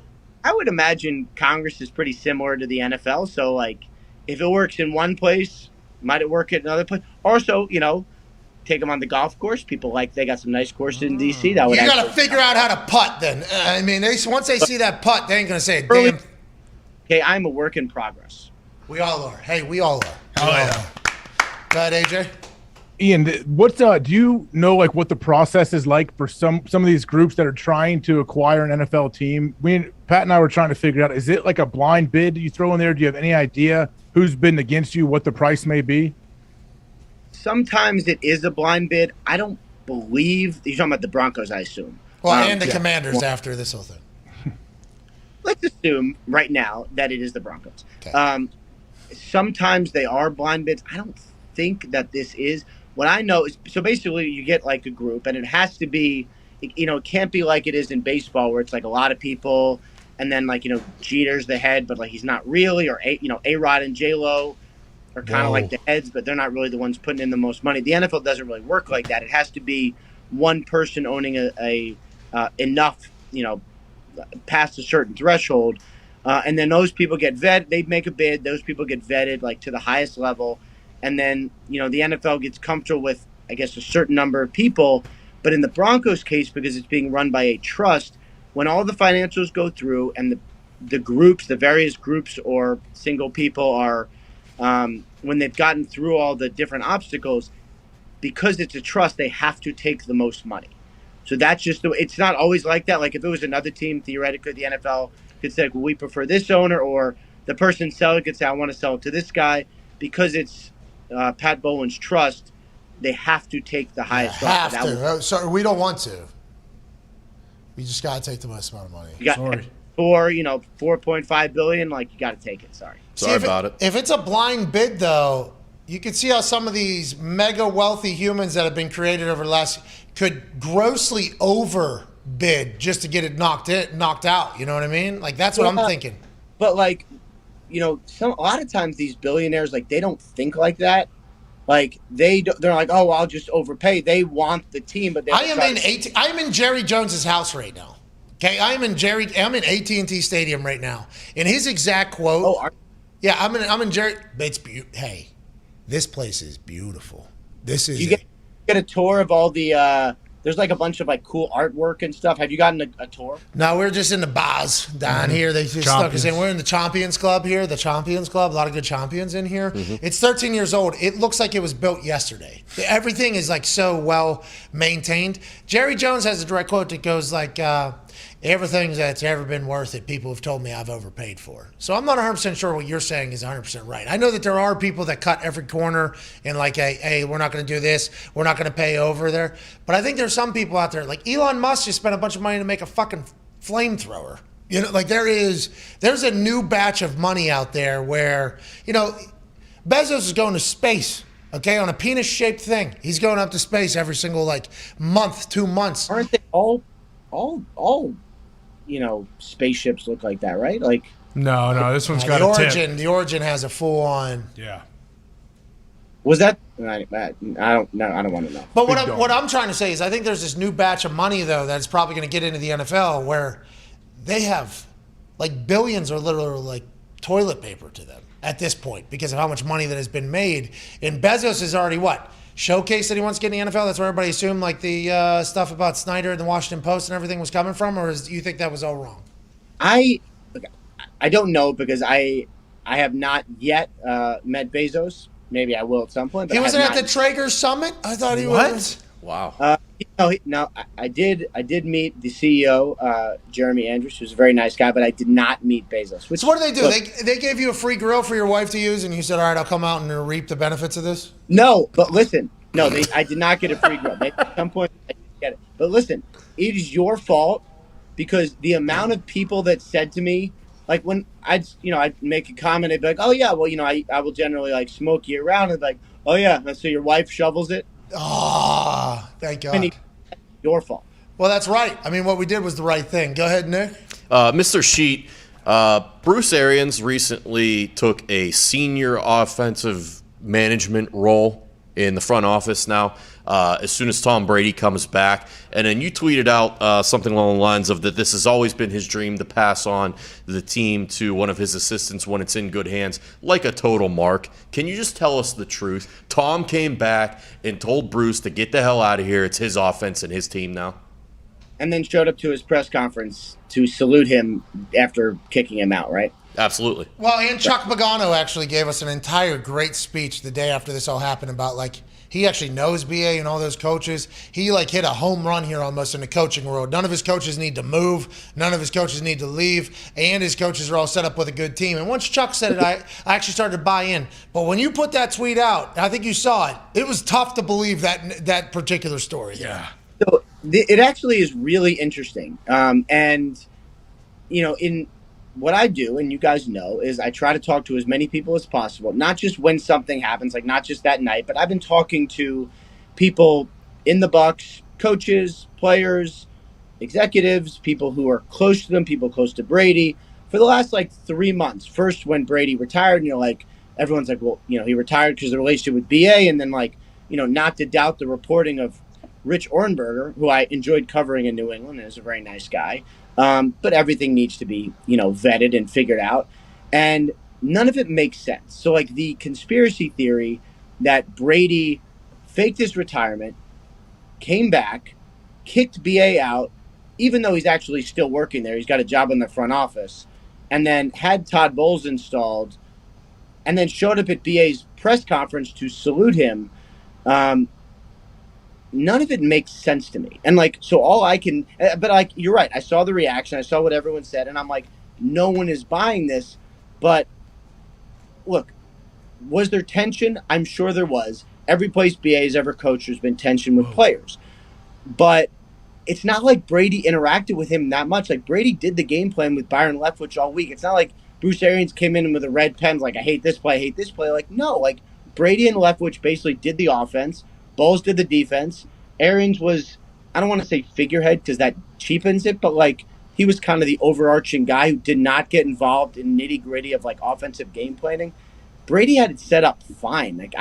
I would imagine Congress is pretty similar to the NFL. So, like, if it works in one place, might it work at another place? Also, take them on the golf course. People they got some nice courses in D.C. That would you got to figure out how to putt then. I mean, once they see that putt, they ain't going to say a damn. Okay, I'm a work in progress. We all are. Hey, we all are. Oh, yeah. Go ahead, AJ. Ian, what's do you know like what the process is like for some of these groups that are trying to acquire an NFL team? Pat and I were trying to figure out, is it like a blind bid you throw in there? Do you have any idea who's bidding against you, what the price may be? Sometimes it is a blind bid. I don't believe you're talking about the Broncos, I assume. Well, and the Commanders after this whole thing. Let's assume right now that it is the Broncos. Okay. Sometimes they are blind bids. I don't think that this is. What I know is, so basically you get like a group, and it has to be, it can't be like it is in baseball where it's like a lot of people, and then like, Jeter's the head, but like he's not really, or A-Rod and J-Lo are kind of like the heads, but they're not really the ones putting in the most money. The NFL doesn't really work like that. It has to be one person owning a enough, past a certain threshold, and then those people get vetted. They make a bid. Those people get vetted like to the highest level. And then, the NFL gets comfortable with, I guess, a certain number of people. But in the Broncos case, because it's being run by a trust, when all the financials go through and the groups, the various groups or single people are, when they've gotten through all the different obstacles, because it's a trust, they have to take the most money. So that's just it's not always like that. Like if it was another team, theoretically, the NFL could say, well, we prefer this owner, or the person selling could say, I want to sell it to this guy. Because it's Pat Bowen's trust, they have to take the highest offer. Have to. So we don't want to. We just got to take the most amount of money. You got $4.5 billion. Like you got to take it. Sorry about it. If it's a blind bid, though, you can see how some of these mega wealthy humans that have been created over the last could grossly overbid just to get it knocked out. You know what I mean? Like that's what I'm thinking. But like, a lot of times these billionaires, like they don't think like that. Like they're like, oh, I'll just overpay. They want the team, but I am in Jerry Jones's house right now. Okay, I'm in AT&T Stadium right now, and his exact quote. I'm in Jerry. It's hey, this place is beautiful. This is. You get a tour of all the There's like a bunch of like cool artwork and stuff. Have you gotten a tour? No, we're just in the bars down here. They just stuck us in. We're in the Champions Club here, the Champions Club. A lot of good champions in here. It's 13 years old. It looks like it was built yesterday. Everything is like so well maintained. Jerry Jones has a direct quote that goes like, everything that's ever been worth it, people have told me I've overpaid for. So I'm not 100% sure what you're saying is 100% right. I know that there are people that cut every corner and like, hey, we're not going to do this. We're not going to pay over there. But I think there's some people out there, like Elon Musk just spent a bunch of money to make a fucking flamethrower. You know, like there's a new batch of money out there where, you know, Bezos is going to space. Okay, on a penis-shaped thing. He's going up to space every single like month, 2 months. Aren't they all you know, spaceships look like that, right? Like no, this one's got the a tip. The Origin has a full-on. Yeah. Was that? I don't know. I don't want to know. But what I'm trying to say is, I think there's this new batch of money though that's probably going to get into the NFL where they have like billions or literally like toilet paper to them at this point because of how much money that has been made. And Bezos is already what? Showcase that he wants to get in the NFL? That's where everybody assumed like the stuff about Snyder and the Washington Post and everything was coming from? Or do you think that was all wrong? I don't know because I have not yet met Bezos. Maybe I will at some point. But He wasn't at the Traeger Summit? I thought he was. Wow. No, I did meet the CEO, Jeremy Andrews, who's a very nice guy, but I did not meet Bezos. So what do they do? They gave you a free grill for your wife to use, and you said, all right, I'll come out and reap the benefits of this? No, but listen. No, I did not get a free grill. At some point, I didn't get it. But listen, it is your fault because the amount of people that said to me, like when I'd make a comment, they'd be like, oh, yeah, well, you know, I will generally like smoke you around. And like, oh, yeah, so your wife shovels it? Ah, thank God. Your fault. Well, that's right. I mean, what we did was the right thing. Go ahead, Nick. Mr. Sheet, Bruce Arians recently took a senior offensive management role in the front office now as soon as Tom Brady comes back. And then you tweeted out something along the lines of that this has always been his dream to pass on the team to one of his assistants when it's in good hands, like a total mark. Can you just tell us the truth? Tom came back and told Bruce to get the hell out of here. It's his offense and his team now. And then showed up to his press conference to salute him after kicking him out, right? Absolutely. Well, and Chuck Pagano actually gave us an entire great speech the day after this all happened about like he actually knows BA and all those coaches. He like hit a home run here almost in the coaching world. None of his coaches need to move. None of his coaches need to leave. And his coaches are all set up with a good team. And once Chuck said it, I actually started to buy in. But when you put that tweet out, I think you saw it. It was tough to believe that particular story. Yeah. So it actually is really interesting. And, you know, in what I do, and you guys know, is I try to talk to as many people as possible, not just when something happens, like not just that night, but I've been talking to people in the Bucs, coaches, players, executives, people who are close to them, people close to Brady for the last like 3 months. First, when Brady retired, and you're like, everyone's like, well, you know, he retired because of the relationship with BA, and then like, you know, not to doubt the reporting of Rich Ohrnberger, who I enjoyed covering in New England and is a very nice guy. But everything needs to be, you know, vetted and figured out. And none of it makes sense. So like the conspiracy theory that Brady faked his retirement, came back, kicked BA out, even though he's actually still working there. He's got a job in the front office, and then had Todd Bowles installed, and then showed up at BA's press conference to salute him. None of it makes sense to me. And like, so all I can, but like, you're right. I saw the reaction. I saw what everyone said, and I'm like, no one is buying this. But look, was there tension? I'm sure there was. Every place BA has ever coached, there's been tension with players. But it's not like Brady interacted with him that much. Like Brady did the game plan with Byron Leftwich all week. It's not like Bruce Arians came in with a red pen, like, I hate this play, I hate this play. Like, no, like Brady and Leftwich basically did the offense. Bowles did the defense. Arians was, I don't want to say figurehead because that cheapens it, but like he was kind of the overarching guy who did not get involved in nitty gritty of like offensive game planning. Brady had it set up fine. Like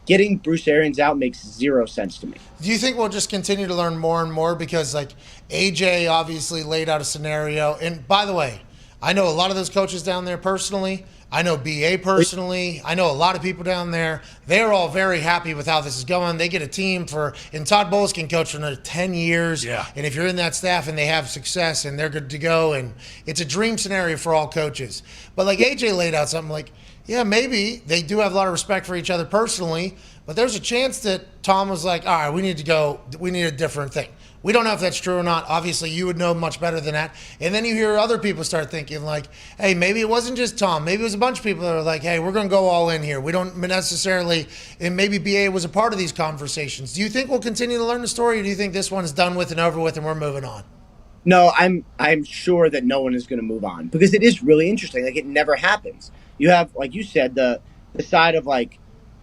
getting Bruce Arians out makes zero sense to me. Do you think we'll just continue to learn more and more? Because like AJ obviously laid out a scenario. And by the way, I know a lot of those coaches down there personally. I know BA personally. I know a lot of people down there. They're all very happy with how this is going. They get a team and Todd Bowles can coach for another 10 years. Yeah. And if you're in that staff and they have success and they're good to go, and it's a dream scenario for all coaches. But like AJ laid out something like, yeah, maybe they do have a lot of respect for each other personally, but there's a chance that Tom was like, all right, we need a different thing. We don't know if that's true or not. Obviously, you would know much better than that. And then you hear other people start thinking like, hey, maybe it wasn't just Tom. Maybe it was a bunch of people that are like, hey, we're going to go all in here. We don't necessarily, and maybe BA was a part of these conversations. Do you think we'll continue to learn the story, or do you think this one's done with and over with and we're moving on? No, I'm sure that no one is going to move on because it is really interesting. Like, it never happens. You have, like you said, the side of like,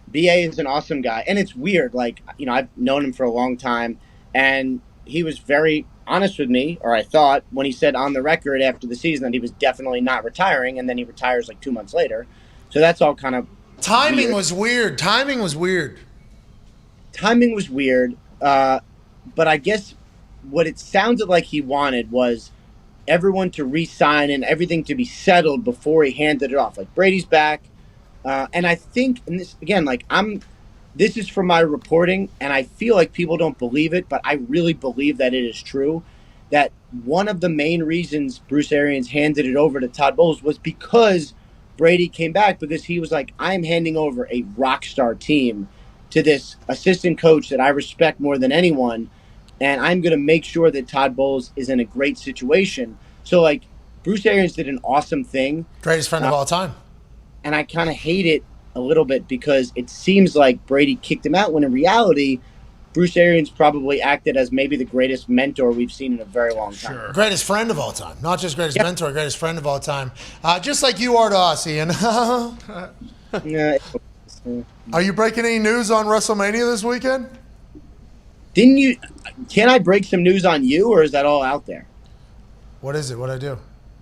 BA is an awesome guy. And it's weird. Like, I've known him for a long time, and he was very honest with me, or I thought, when he said on the record after the season that he was definitely not retiring, and then he retires like 2 months later. So that's all kind of Timing was weird. Timing was weird. But I guess what it sounded like he wanted was everyone to re-sign and everything to be settled before he handed it off. Like, Brady's back. And I think, and this, again, like, this is from my reporting, and I feel like people don't believe it, but I really believe that it is true, that one of the main reasons Bruce Arians handed it over to Todd Bowles was because Brady came back, because he was like, I'm handing over a rock star team to this assistant coach that I respect more than anyone, and I'm going to make sure that Todd Bowles is in a great situation. So, like, Bruce Arians did an awesome thing. Greatest friend of all time. And I kind of hate it a little bit because it seems like Brady kicked him out, when in reality, Bruce Arians probably acted as maybe the greatest mentor we've seen in a very long time. Sure. Greatest friend of all time. Not just greatest mentor, greatest friend of all time. Just like you are to us, Ian. Are you breaking any news on WrestleMania this weekend? Can I break some news on you, or is that all out there? What is it? What'd I do?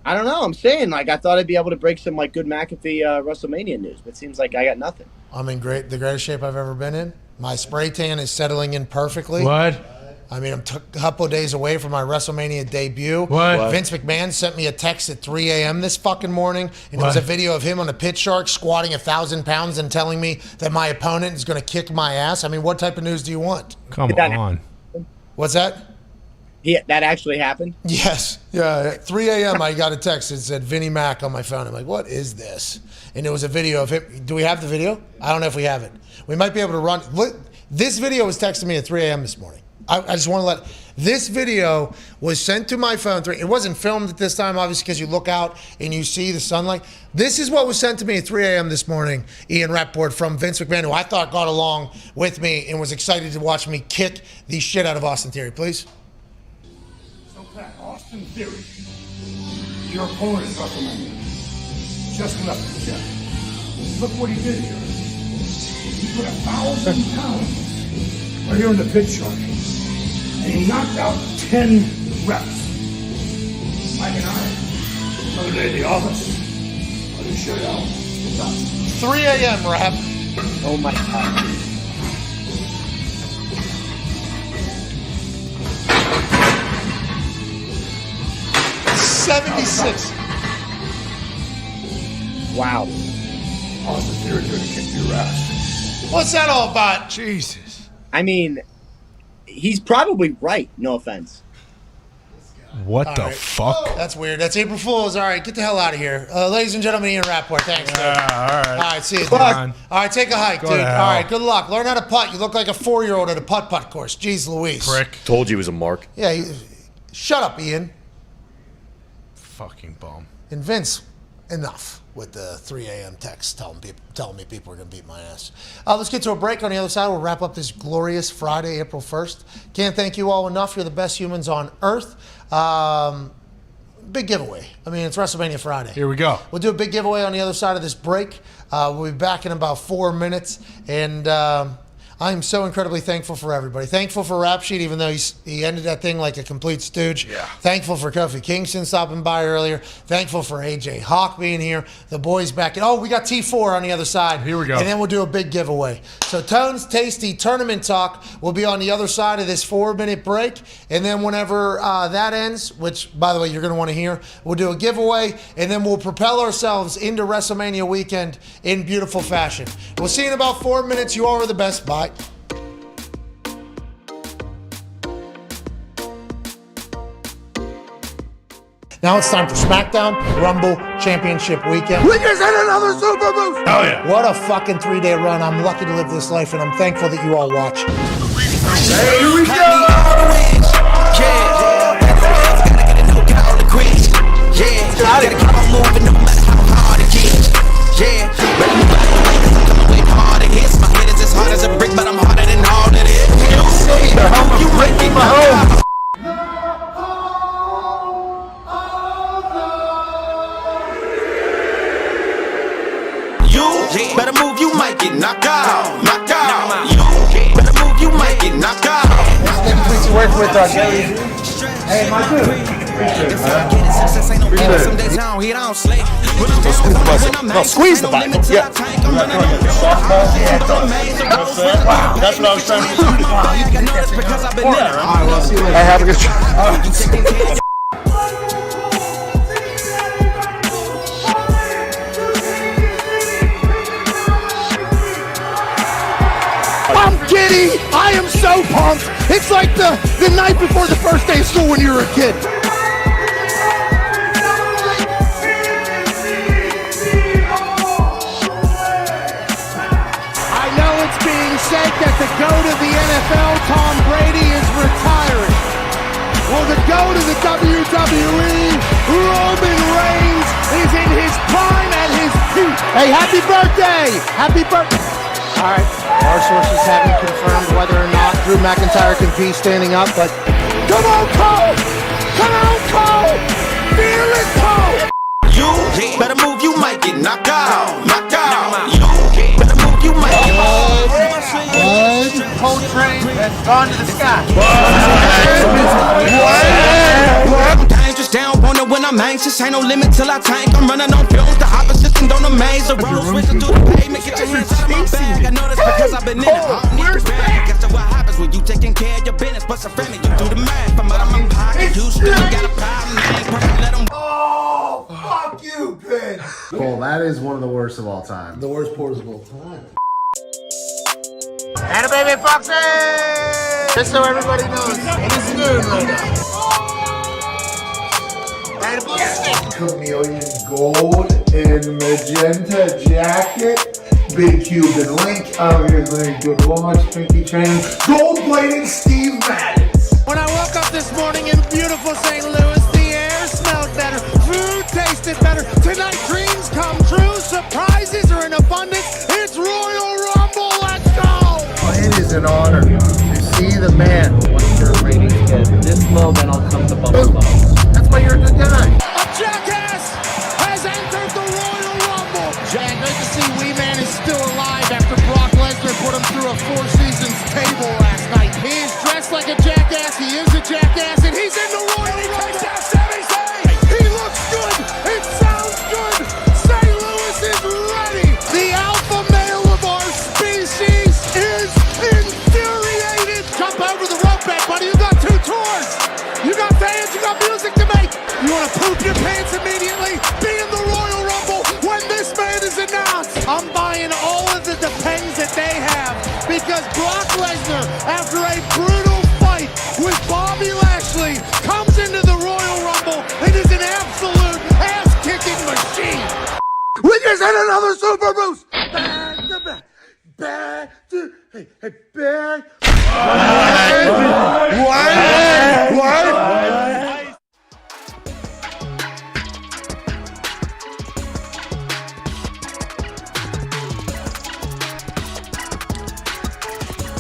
I don't know. I'm saying, like, I thought I'd be able to break some, like, good McAfee WrestleMania news, but it seems like I got nothing. I'm in the greatest shape I've ever been in. My spray tan is settling in perfectly. What? I mean, I'm a couple of days away from my WrestleMania debut. What? Vince McMahon sent me a text at 3 a.m. this fucking morning, and it was a video of him on a pit shark squatting 1,000 pounds and telling me that my opponent is going to kick my ass. I mean, what type of news do you want? Come on. What's that? Yeah, that actually happened? Yes. Yeah. At 3 a.m. I got a text that said Vinnie Mac on my phone. I'm like, what is this? And it was a video of him. Do we have the video? I don't know if we have it. We might be able to run. This video was texted me at 3 a.m. this morning. I just want to let. This video was sent to my phone. It wasn't filmed at this time, obviously, because you look out and you see the sunlight. This is what was sent to me at 3 a.m. this morning, Ian Rappaport, from Vince McMahon, who I thought got along with me and was excited to watch me kick the shit out of Austin Theory. Please. Austin Theory, your opponent is WrestleMania. Just left the gym. Look what he did here. He put 1,000 pounds right here in the pit shark, and he knocked out 10 reps. Mike and I, another day at the office, I'll just show you how it's done. 3 a.m. Rap. Oh my God. $76. Wow. Austin Theory's gonna kick your ass. What's that all about? Jesus. I mean, he's probably right, no offense. What All the right. fuck? That's weird. That's April Fool's. All right, get the hell out of here. Ladies and gentlemen, Ian Rappaport. Thanks, dude. All right. All right, see you, dude. Dahn. All right, take a hike, Go dude. to All hell. right, good luck. Learn how to putt. You look like a 4-year-old at a putt-putt course. Jeez Louise. Prick. Told you he was a mark. Yeah, shut up, Ian. Fucking bum. And Vince, enough with the 3 a.m. text telling me people are going to beat my ass. Let's get to a break. On the other side, we'll wrap up this glorious Friday, April 1st. Can't thank you all enough. You're the best humans on earth. Big giveaway. I mean, it's WrestleMania Friday. Here we go. We'll do a big giveaway on the other side of this break. We'll be back in about 4 minutes. And I am so incredibly thankful for everybody. Thankful for Rap Sheet, even though he ended that thing like a complete stooge. Yeah. Thankful for Kofi Kingston stopping by earlier. Thankful for AJ Hawk being here. The boys back. Oh, we got T4 on the other side. Here we go. And then we'll do a big giveaway. So Tone's Tasty Tournament Talk will be on the other side of this 4-minute break. And then whenever that ends, which, by the way, you're going to want to hear, we'll do a giveaway. And then we'll propel ourselves into WrestleMania weekend in beautiful fashion. We'll see you in about 4 minutes. You all are the best. Bye. Now it's time for SmackDown Rumble Championship Weekend. We just had another Super Boost! Oh, yeah. What a fucking 3-day run. I'm lucky to live this life, and I'm thankful that you all watch. Here we go! Better move, you might get knocked out. Knocked out. You better move, you might get knocked out. Please work with us. Hey, my dude. No, squeeze the button. Yeah. Wow, that's what I was trying to do. All right, well, see you later. I have a good try. I'm giddy. I am so pumped. It's like the night before the first day of school when you were a kid. I know it's being said that the GOAT of the NFL, Tom Brady, is retiring. Well, the GOAT of the WWE, Roman Reigns, is in his prime at his peak. Hey, happy birthday! Happy birthday! All right, our sources haven't confirmed whether or not Drew McIntyre can be standing up, but come on, Cole! Come on, Cole! Feel it, Cole! You better move, you might get knocked out. Knocked out. You better move, you might get knocked out. Cold train has gone to the sky. I'm dangerous, down on it when I'm anxious. Ain't no limit till I tank. I'm running on fumes, the opposition don't amaze. The road switching through the pavement, get your hands out of my bag. I know this because I've been in it. I don't need to brag. Guess what happens when you taking care of your business. But some family, you do the math. I'm out of my pocket. You still got a problem, man. Let them. Oh, fuck you, Pin. Cole, that is one of the worst of all time. The worst pours of all time. And a baby Foxy! Just so everybody knows, it is noon right now. And a blue stick. Chameleon gold and magenta jacket. Big Cuban link. Out here doing good launch. Pinky chain. Gold plated Steve Madden. When I woke up this morning in beautiful St. Louis, the air smelled better, food tasted better. Tonight dreams come true, surprises are in abundance. It's Royal Rumble, let's go! It is an honor to see the man. Once your ratings get this low, then I'll come to Bubba Bob. That's why you're a good guy. A jackass has entered the Royal Rumble. Jack, great to see Wee Man is still alive after Brock Lesnar put him through a 4 seasons table last night. He is dressed like a jackass, he is a jackass, and he's in the Royal Rumble. He takes out Sami Zayn. He looks good, it sounds good. St. Louis is ready. The alpha male of our species is infuriated. Jump over the rope back, buddy. You got 2 tours. You got fans, you got music to make. You want to poop your pants immediately? Be in the Royal Rumble when this man is announced. I'm buying all of the depends that they have because Brock Lesnar, after a brutal fight with Bobby Lashley, comes into the Royal Rumble and is an absolute ass-kicking machine. We just had another Super Boost. Back to back. Back to back. What?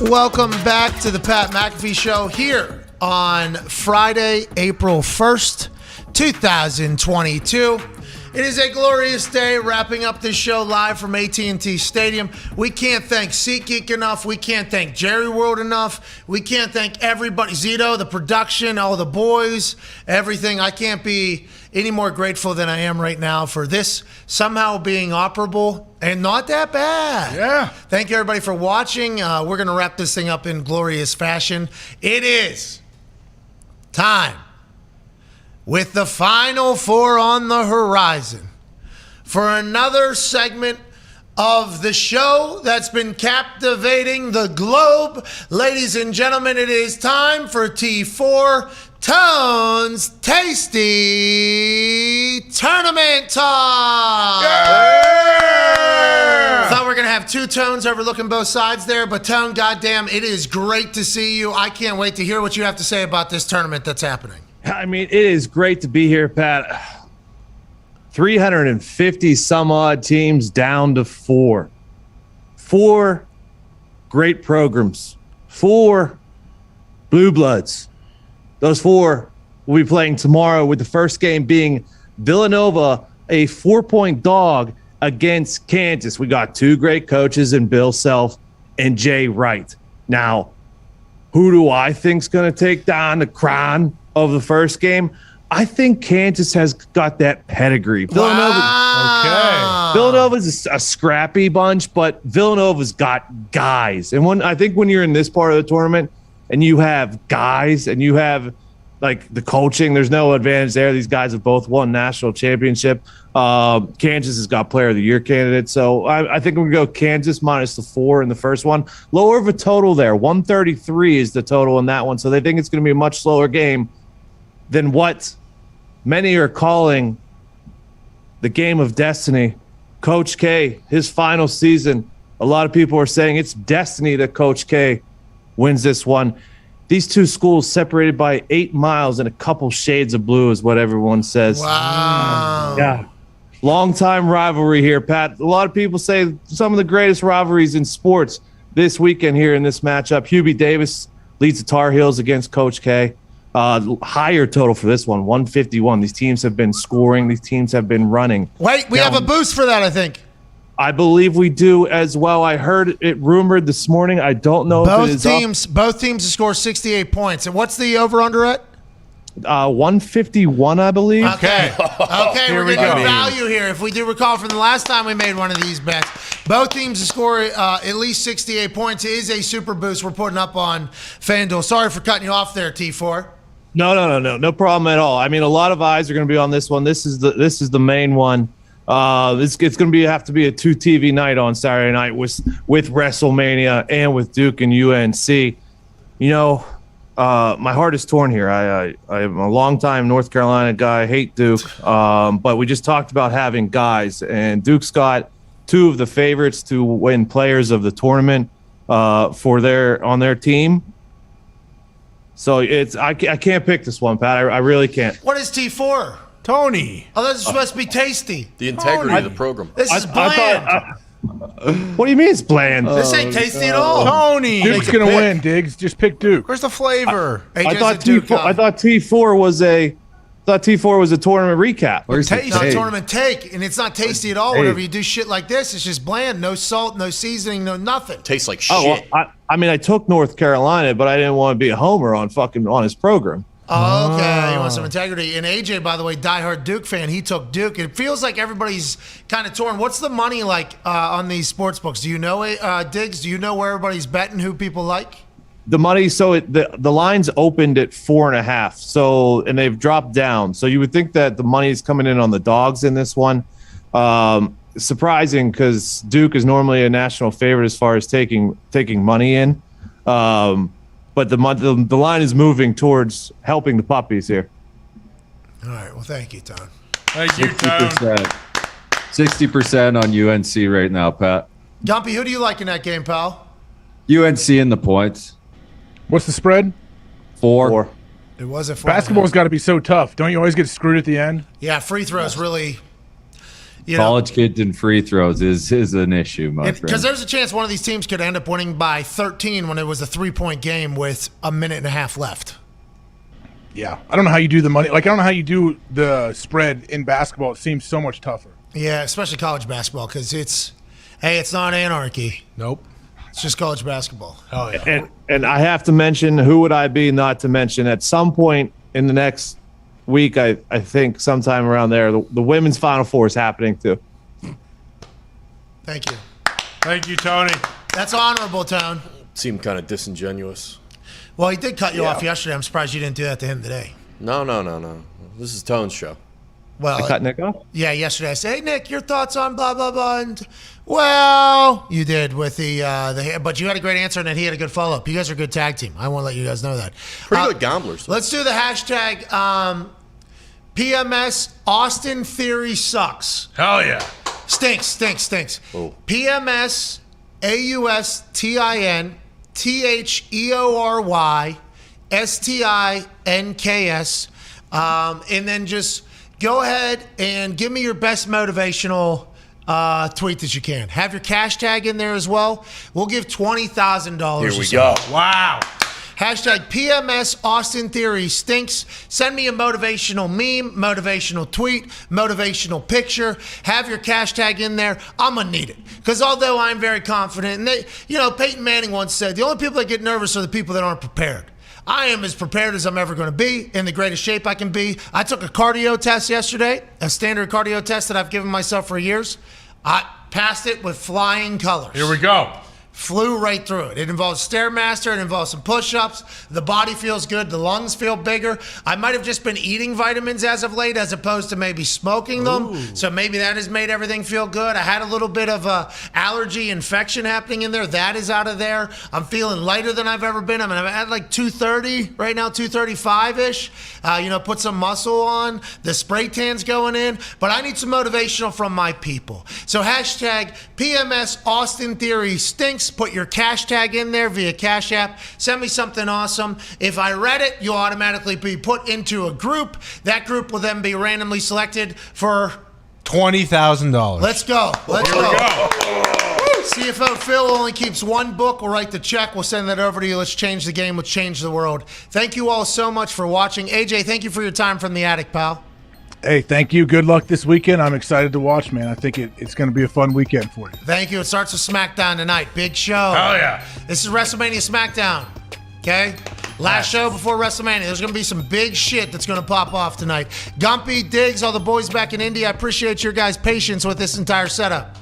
Welcome back to the Pat McAfee Show here on Friday, April 1st, 2022. It is a glorious day wrapping up this show live from AT&T Stadium. We can't thank SeatGeek enough. We can't thank Jerry World enough. We can't thank everybody. Zito, the production, all the boys, everything. I can't be any more grateful than I am right now for this somehow being operable and not that bad. Yeah. Thank you, everybody, for watching. We're going to wrap this thing up in glorious fashion. It is time, with the Final Four on the horizon, for another segment of the show that's been captivating the globe. Ladies and gentlemen, it is time for T4 Tone's Tasty Tournament Talk. Thought we were going to have two Tones overlooking both sides there, but Tone, goddamn, it is great to see you. I can't wait to hear what you have to say about this tournament that's happening. I mean, it is great to be here, Pat. 350 some odd teams down to 4. 4 great programs. 4 blue bloods. Those 4 will be playing tomorrow, with the first game being Villanova, a 4-point dog against Kansas. We got 2 great coaches in Bill Self and Jay Wright. Now, who do I think's going to take down the crown of the first game? I think Kansas has got that pedigree. Villanova's a scrappy bunch, but Villanova's got guys. And I think when you're in this part of the tournament and you have guys and you have like the coaching, there's no advantage there. These guys have both won national championship. Kansas has got player of the year candidate. So I think we're going to go Kansas minus the 4 in the first one. Lower of a total there. 133 is the total in that one. So they think it's going to be a much slower game than what many are calling the game of destiny. Coach K, his final season, a lot of people are saying it's destiny that Coach K wins this one. These two schools separated by 8 miles and a couple shades of blue is what everyone says. Wow. Yeah. Long-time rivalry here, Pat. A lot of people say some of the greatest rivalries in sports this weekend here in this matchup. Hubie Davis leads the Tar Heels against Coach K. Higher total for this one, 151. These teams have been scoring. These teams have been running. Wait, we have a boost for that, I think. I believe we do as well. I heard it rumored this morning. I don't know if it is both teams score 68 points. And what's the over-under at? 151, I believe. Okay, we're getting value here. If we do recall from the last time we made one of these bets, both teams to score at least 68 points is a super boost we're putting up on FanDuel. Sorry for cutting you off there, T4. No problem at all. I mean, a lot of eyes are going to be on this one. This is the main one. It's going to have to be a 2 TV night on Saturday night with WrestleMania and with Duke and UNC. You know, my heart is torn here. I am a longtime North Carolina guy. I hate Duke, but we just talked about having guys, and Duke's got 2 of the favorites to win players of the tournament on their team. So I can't pick this one, Pat. I really can't. What is T4? Tony. Oh, this is supposed to be tasty. The integrity of the program. This is bland. What do you mean it's bland? This ain't tasty at all. Tony. Duke's going to win, Diggs. Just pick Duke. Where's the flavor? I thought T4 was a tournament recap. It's not a tournament take, and it's not tasty at all. Whenever you do shit like this, it's just bland. No salt, no seasoning, no nothing. Tastes like shit. Oh, well, I took North Carolina, but I didn't want to be a homer on his program. Oh, okay. You want some integrity. And AJ, by the way, diehard Duke fan, he took Duke. It feels like everybody's kind of torn. What's the money like on these sports books? Do you know, Diggs? Do you know where everybody's betting, who people like? The money, the lines opened at 4.5, and they've dropped down. So you would think that the money is coming in on the dogs in this one. Surprising, because Duke is normally a national favorite as far as taking money in. But the line is moving towards helping the puppies here. All right. Well, thank you, Tom. Thank you, Tom. 60% on UNC right now, Pat. Gumpy, who do you like in that game, pal? UNC in the points. What's the spread? 4. It was a 4. Basketball's got to be so tough. Don't you always get screwed at the end? Yeah, free throws really. College kids and free throws is an issue, my friend. Because there's a chance one of these teams could end up winning by 13 when it was a 3-point game with a minute and a half left. Yeah, I don't know how you do the money. Like, I don't know how you do the spread in basketball. It seems so much tougher. Yeah, especially college basketball, because it's not anarchy. Nope. It's just college basketball. Oh, yeah. And I have to mention, who would I be not to mention? At some point in the next week, I think sometime around there, the women's Final Four is happening too. Thank you. Thank you, Tony. That's honorable, Tone. Seemed kind of disingenuous. Well, he did cut you off yesterday. I'm surprised you didn't do that to him today. No. This is Tone's show. Well, I cut Nick off? Yeah, yesterday I said, hey, Nick, your thoughts on blah, blah, blah. And, well, you did with but you had a great answer and then he had a good follow-up. You guys are a good tag team. I want to let you guys know that. Pretty good gamblers. Let's do the hashtag PMS Austin Theory sucks. Hell yeah. Stinks. Oh. PMS AUSTIN THEORY STINKS. And then just go ahead and give me your best motivational tweet that you can. Have your cash tag in there as well. We'll give $20,000. Here we go. Wow. Hashtag PMS Austin Theory stinks. Send me a motivational meme, motivational tweet, motivational picture. Have your cash tag in there. I'm going to need it. Because although I'm very confident, and Peyton Manning once said, the only people that get nervous are the people that aren't prepared. I am as prepared as I'm ever going to be, in the greatest shape I can be. I took a cardio test yesterday, a standard cardio test that I've given myself for years. I passed it with flying colors. Here we go. Flew right through it. It involves Stairmaster. It involves some push-ups. The body feels good. The lungs feel bigger. I might have just been eating vitamins as of late as opposed to maybe smoking them. Ooh. So maybe that has made everything feel good. I had a little bit of a allergy infection happening in there. That is out of there. I'm feeling lighter than I've ever been. I'm at like 230 right now, 235-ish. Put some muscle on. The spray tan's going in. But I need some motivational from my people. So hashtag PMS Austin Theory stinks. Put your cash tag in there via Cash App. Send me something awesome. If I read it, you'll automatically be put into a group. That group will then be randomly selected for $20,000. Let's go. CFO Phil only keeps one book. We'll write the check. We'll send that over to you. Let's change the game. Let's change the world. Thank you all so much for watching. AJ, thank you for your time from the attic, pal. Hey, thank you. Good luck this weekend. I'm excited to watch, man. I think it's going to be a fun weekend for you. Thank you. It starts with SmackDown tonight. Big show. Hell yeah. This is WrestleMania SmackDown. Okay? Last show before WrestleMania. There's going to be some big shit that's going to pop off tonight. Gumpy, Diggs, all the boys back in India. I appreciate your guys' patience with this entire setup.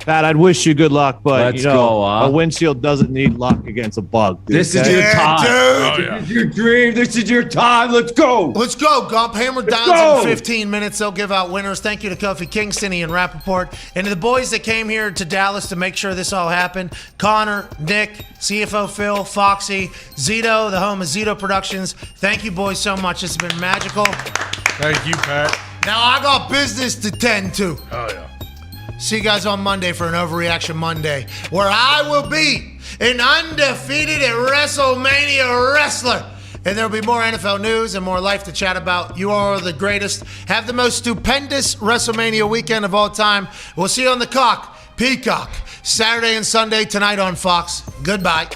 Pat, I'd wish you good luck, but Let's go, huh? a windshield doesn't need luck against a bug. Dude, This is your time. Dude. This is your dream. This is your time. Let's go. Let's go, Gump. Hammer Downs in 15 minutes. They'll give out winners. Thank you to Kofi Kingston, Ian Rappaport, and to the boys that came here to Dallas to make sure this all happened. Connor, Nick, CFO Phil, Foxy, Zito, the home of Zito Productions. Thank you, boys, so much. This has been magical. Thank you, Pat. Now I got business to tend to. Oh, yeah. See you guys on Monday for an Overreaction Monday, where I will be an undefeated at WrestleMania wrestler. And there'll be more NFL news and more life to chat about. You are the greatest. Have the most stupendous WrestleMania weekend of all time. We'll see you on the Peacock, Saturday and Sunday tonight on Fox. Goodbye.